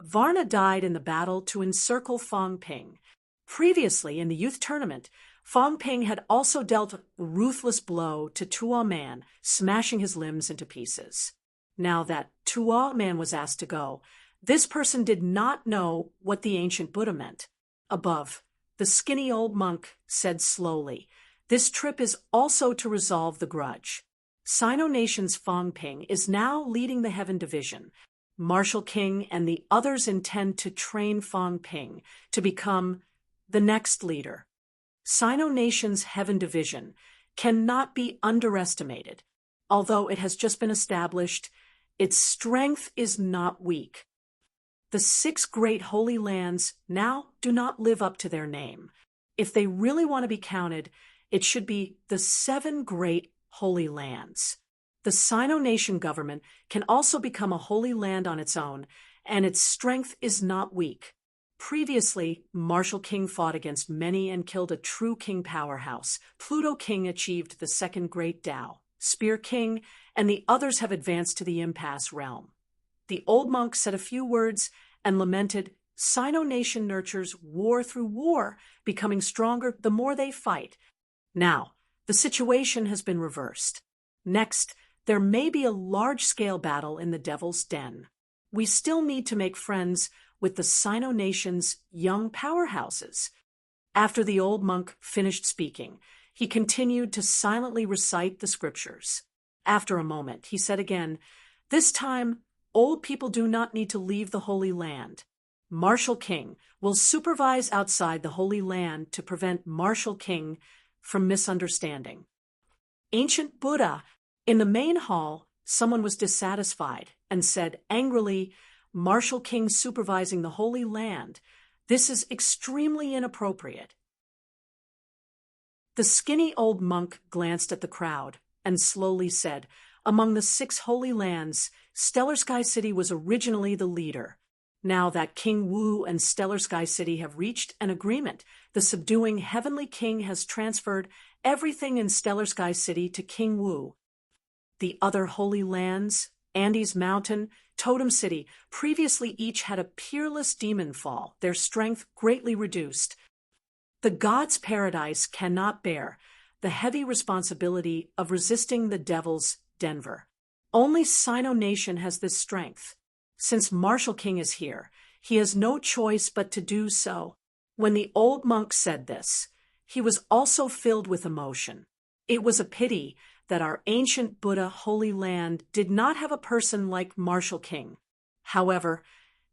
Varna died in the battle to encircle Fong Ping. Previously, in the youth tournament, Fong Ping had also dealt a ruthless blow to Tuoman, smashing his limbs into pieces. Now that Tuoman was asked to go, this person did not know what the ancient Buddha meant. Above, the skinny old monk said slowly, "This trip is also to resolve the grudge." Sino Nation's Fong Ping is now leading the Heaven Division. Marshal King and the others intend to train Fong Ping to become the next leader. Sino Nation's Heaven Division cannot be underestimated. Although it has just been established, its strength is not weak. The 6 great holy lands now do not live up to their name. If they really want to be counted, it should be the 7 great holy lands. The Sino Nation government can also become a holy land on its own, and its strength is not weak. Previously, Marshal King fought against many and killed a true king powerhouse. Pluto King achieved the 2nd Great Tao. Spear King and the others have advanced to the impasse realm. The old monk said a few words and lamented, "Sino Nation nurtures war through war, becoming stronger the more they fight." Now, the situation has been reversed. Next, there may be a large-scale battle in the Devil's Den. We still need to make friends with the Sino Nation's young powerhouses. After the old monk finished speaking, he continued to silently recite the scriptures. After a moment, he said again, "This time, old people do not need to leave the Holy Land. Marshal King will supervise outside the Holy Land to prevent Marshal King from misunderstanding." Ancient Buddha, in the main hall, someone was dissatisfied and said angrily, "Marshal King supervising the Holy Land. This is extremely inappropriate." The skinny old monk glanced at the crowd and slowly said, "Among the 6 holy lands, Stellar Sky City was originally the leader. Now that King Wu and Stellar Sky City have reached an agreement, the subduing Heavenly King has transferred everything in Stellar Sky City to King Wu. The other holy lands, Andes Mountain, Totem City, previously each had a peerless demon fall, their strength greatly reduced. The God's Paradise cannot bear the heavy responsibility of resisting the Devil's Denver. Only Sino Nation has this strength. Since Marshal King is here, he has no choice but to do so." When the old monk said this, he was also filled with emotion. It was a pity that our ancient Buddha Holy Land did not have a person like Marshal King. However,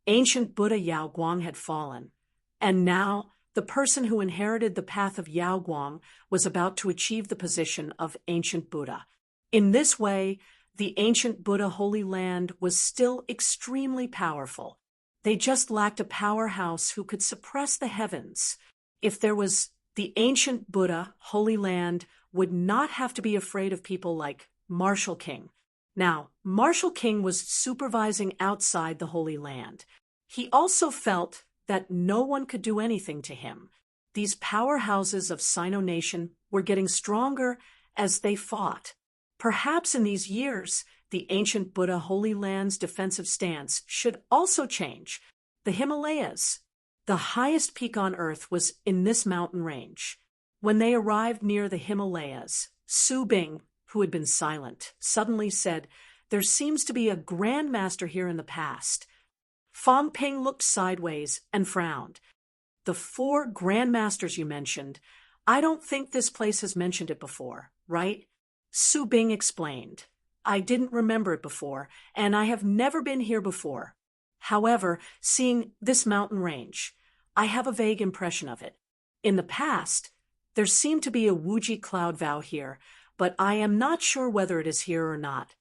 ancient Buddha Yaoguang had fallen, and now the person who inherited the path of Yaoguang was about to achieve the position of ancient Buddha. In this way, the ancient Buddha Holy Land was still extremely powerful. They just lacked a powerhouse who could suppress the heavens. If there was the ancient Buddha Holy Land would not have to be afraid of people like Marshal King. Now, Marshal King was supervising outside the Holy Land. He also felt that no one could do anything to him. These powerhouses of Sino Nation were getting stronger as they fought. Perhaps in these years, the ancient Buddha Holy Land's defensive stance should also change. The Himalayas. The highest peak on Earth was in this mountain range. When they arrived near the Himalayas, Su Bing, who had been silent, suddenly said, "There seems to be a Grand Master here in the past." Fong Ping looked sideways and frowned. "The 4 Grand Masters you mentioned, I don't think this place has mentioned it before, right?" Su Bing explained. "I didn't remember it before, and I have never been here before. However, seeing this mountain range, I have a vague impression of it. In the past, there seemed to be a Wuji cloud vow here, but I am not sure whether it is here or not."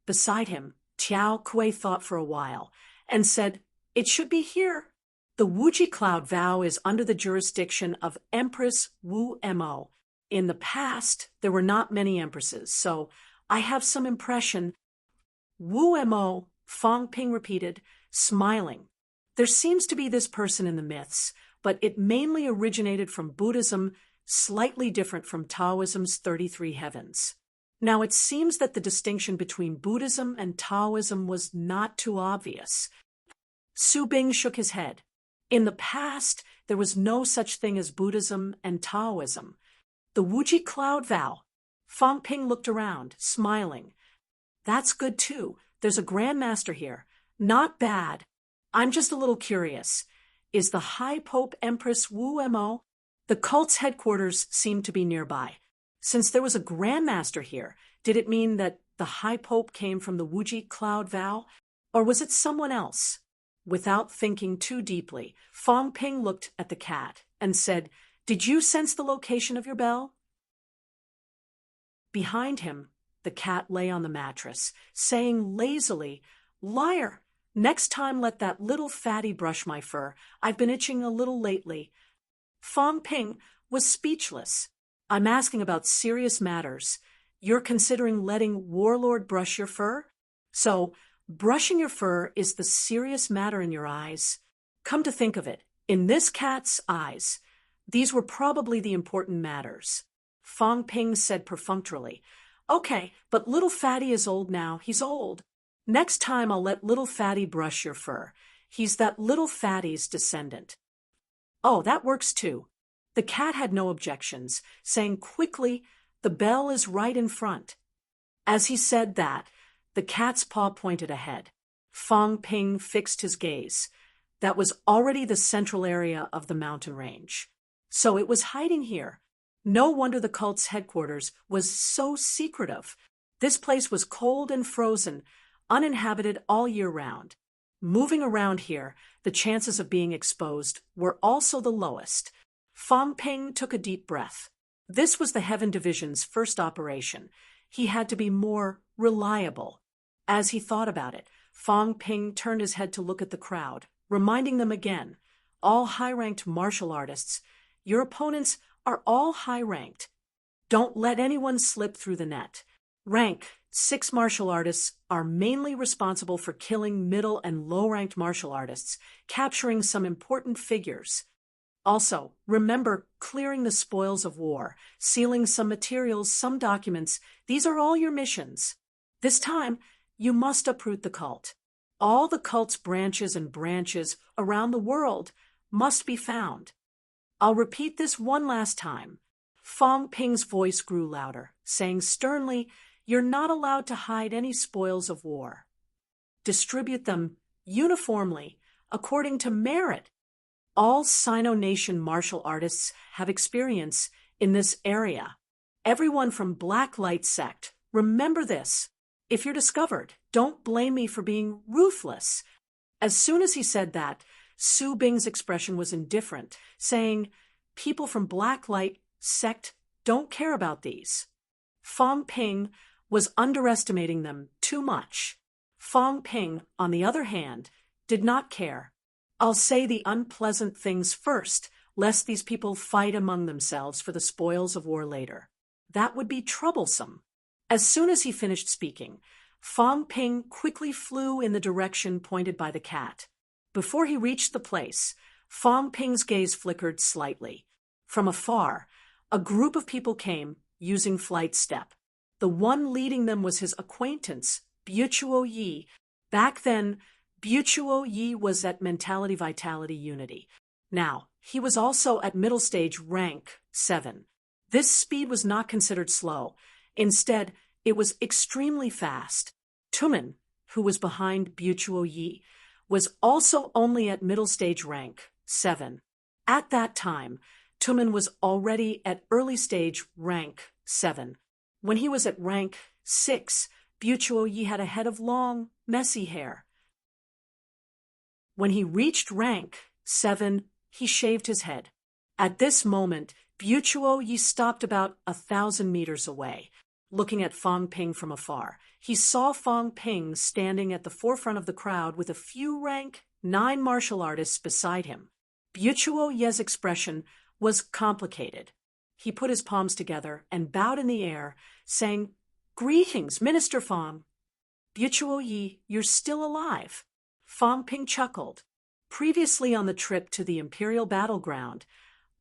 Beside him, Tiao Kuei thought for a while and said, "It should be here. The Wuji cloud vow is under the jurisdiction of Empress Wu Mo. In the past, there were not many empresses, so I have some impression." "Wu Mo," Fong Ping repeated, smiling. "There seems to be this person in the myths, but it mainly originated from Buddhism, slightly different from Taoism's 33 heavens." Now it seems that the distinction between Buddhism and Taoism was not too obvious. Su Bing shook his head. In the past, there was no such thing as Buddhism and Taoism. The Wuji cloud vow. Fong Ping looked around, smiling. "That's good too. There's a Grand Master here. Not bad. I'm just a little curious. Is the High Pope Empress Wu Mo?" The cult's headquarters seemed to be nearby. Since there was a Grand Master here, did it mean that the High Pope came from the Wuji cloud vow? Or was it someone else? Without thinking too deeply, Fong Ping looked at the cat and said, "Did you sense the location of your bell?" Behind him, the cat lay on the mattress, saying lazily, "Liar! Next time let that little fatty brush my fur. I've been itching a little lately." Fong Ping was speechless. "I'm asking about serious matters. You're considering letting Warlord brush your fur? So, brushing your fur is the serious matter in your eyes? Come to think of it, in this cat's eyes, these were probably the important matters." Fong Ping said perfunctorily, "Okay, but little fatty is old now. He's old. Next time I'll let little fatty brush your fur. He's that little fatty's descendant." "Oh, that works too." The cat had no objections, saying quickly, "The bell is right in front." As he said that, the cat's paw pointed ahead. Fong Ping fixed his gaze. That was already the central area of the mountain range. So it was hiding here. No wonder the cult's headquarters was so secretive. This place was cold and frozen, uninhabited all year round. Moving around here, the chances of being exposed were also the lowest. Fong Ping took a deep breath. This was the Heaven Division's first operation. He had to be more reliable. As he thought about it, Fong Ping turned his head to look at the crowd, reminding them again, "All high-ranked martial artists. Your opponents are all high-ranked. Don't let anyone slip through the net. Rank 6 martial artists are mainly responsible for killing middle and low-ranked martial artists, capturing some important figures. Also, remember clearing the spoils of war, sealing some materials, some documents. These are all your missions. This time, you must uproot the cult. All the cult's branches and branches around the world must be found." "I'll repeat this one last time." Fong Ping's voice grew louder, saying sternly, "You're not allowed to hide any spoils of war. Distribute them uniformly, according to merit. All Sino Nation martial artists have experience in this area. Everyone from Black Light Sect, remember this. If you're discovered, don't blame me for being ruthless." As soon as he said that, Su Bing's expression was indifferent, saying, "People from Black Light Sect don't care about these." Fong Ping was underestimating them too much. Fong Ping, on the other hand, did not care. "I'll say the unpleasant things first, lest these people fight among themselves for the spoils of war later. That would be troublesome." As soon as he finished speaking, Fong Ping quickly flew in the direction pointed by the cat. Before he reached the place, Fong Ping's gaze flickered slightly. From afar, a group of people came, using flight step. The one leading them was his acquaintance, Buchuo Yi. Back then, Buchuo Yi was at Mentality Vitality Unity. Now, he was also at middle stage rank 7. This speed was not considered slow. Instead, it was extremely fast. Tumen, who was behind Buchuo Yi, was also only at middle stage rank 7. At that time, Tumen was already at early stage rank 7. When he was at rank 6, Buchuo Yi had a head of long, messy hair. When he reached rank 7, he shaved his head. At this moment, Buchuo Yi stopped about 1,000 meters away, looking at Fong Ping from afar. He saw Fong Ping standing at the forefront of the crowd with a few rank 9 martial artists beside him. Buchuo Yi's expression was complicated. He put his palms together and bowed in the air, saying, "Greetings, Minister Fong." "Buchuo Yi, you're still alive." Fong Ping chuckled. "Previously on the trip to the Imperial battleground,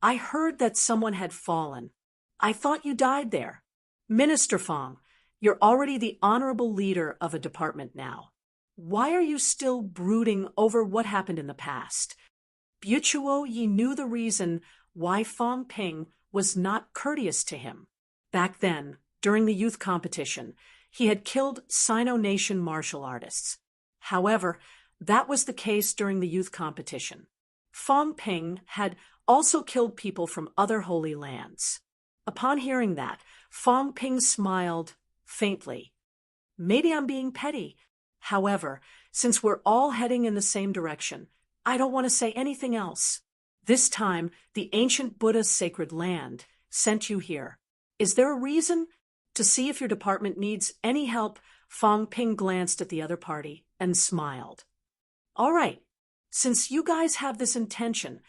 I heard that someone had fallen. I thought you died there. Minister Fong, you're already the honorable leader of a department now. Why are you still brooding over what happened in the past?" Buchuo Yi knew the reason why Fong Ping was not courteous to him. Back then, during the youth competition, he had killed Sino Nation martial artists. However, that was the case during the youth competition. Fong Ping had also killed people from other holy lands. Upon hearing that, Fong Ping smiled faintly. "Maybe I'm being petty. However, since we're all heading in the same direction, I don't want to say anything else. This time, the ancient Buddha's sacred land sent you here. Is there a reason? To see if your department needs any help." Fong Ping glanced at the other party and smiled. "All right, since you guys have this intention,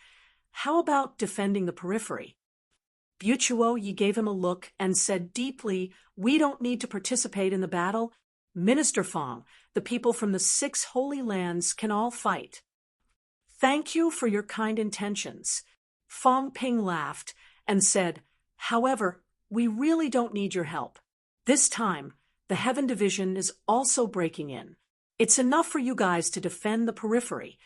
how about defending the periphery?" Buchuo Yi gave him a look and said deeply, "We don't need to participate in the battle. Minister Fong, the people from the 6 holy lands can all fight." "Thank you for your kind intentions." Fong Ping laughed and said, "However, we really don't need your help. This time, the Heaven Division is also breaking in. It's enough for you guys to defend the periphery.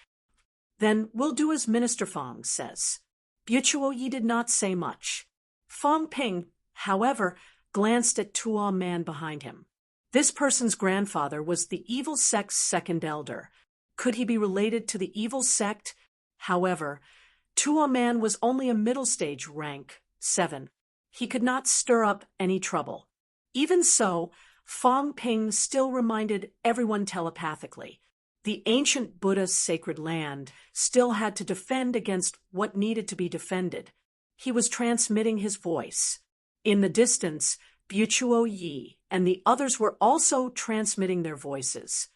Then we'll do as Minister Fong says." Buchuo Yi did not say much. Fong Ping, however, glanced at Tuo Man behind him. This person's grandfather was the evil sect's second elder. Could he be related to the evil sect? However, Tuo Man was only a middle stage rank 7. He could not stir up any trouble. Even so, Fong Ping still reminded everyone telepathically. The ancient Buddha's sacred land still had to defend against what needed to be defended. He was transmitting his voice. In the distance, Buchuo Yi and the others were also transmitting their voices.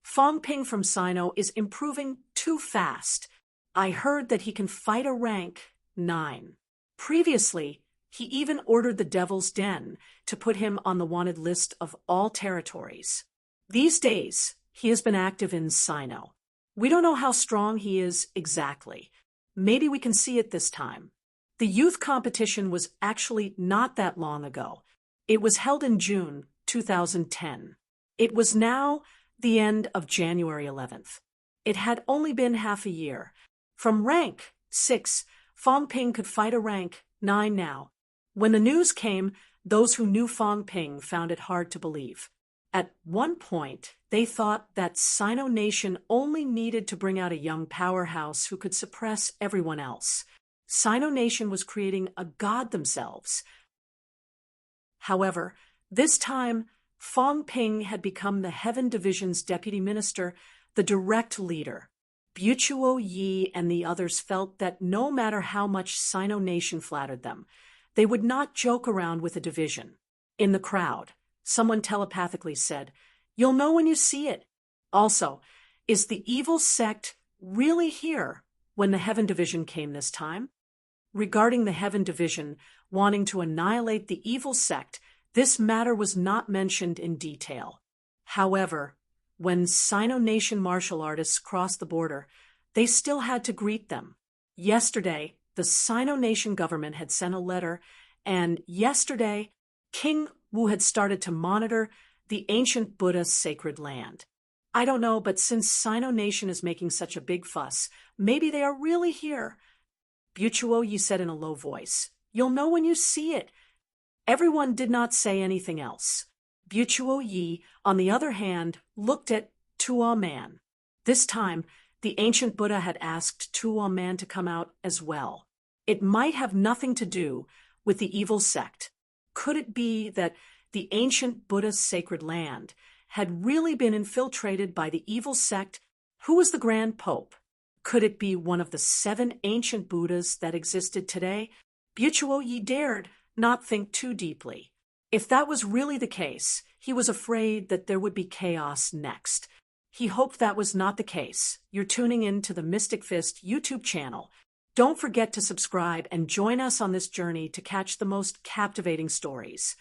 "Fong Ping from Sino is improving too fast. I heard that he can fight a rank 9. Previously, he even ordered the Devil's Den to put him on the wanted list of all territories. These days, he has been active in Sino. We don't know how strong he is exactly. Maybe we can see it this time." The youth competition was actually not that long ago. It was held in June 2010. It was now the end of January 11th. It had only been half a year. From rank 6, Fong Ping could fight a rank 9 now. When the news came, those who knew Fong Ping found it hard to believe. At one point, they thought that Sino Nation only needed to bring out a young powerhouse who could suppress everyone else. Sino Nation was creating a god themselves. However, this time, Fong Ping had become the Heaven Division's deputy minister, the direct leader. Buchuo Yi and the others felt that no matter how much Sino Nation flattered them, they would not joke around with a division. In the crowd, someone telepathically said, "You'll know when you see it." Also, is the evil sect really here when the Heaven Division came this time? Regarding the Heaven Division wanting to annihilate the evil sect, this matter was not mentioned in detail. However, when Sino Nation martial artists crossed the border, they still had to greet them. Yesterday, the Sino-Nation government had sent a letter, and yesterday, King Wu had started to monitor the ancient Buddha sacred land. I don't know, but since Sino-Nation is making such a big fuss, maybe they are really here. Butuo Yi said in a low voice. You'll know when you see it. Everyone did not say anything else. Butuo Yi, on the other hand, looked at Tuo Man. This time, the ancient Buddha had asked Tuo Man to come out as well. It might have nothing to do with the evil sect. Could it be that the ancient Buddha's sacred land had really been infiltrated by the evil sect? Who was the Grand Pope? Could it be one of the 7 ancient Buddhas that existed today? Butuo Yi dared not think too deeply. If that was really the case, he was afraid that there would be chaos next. He hoped that was not the case. You're tuning in to the Mystic Fist YouTube channel. Don't forget to subscribe and join us on this journey to catch the most captivating stories.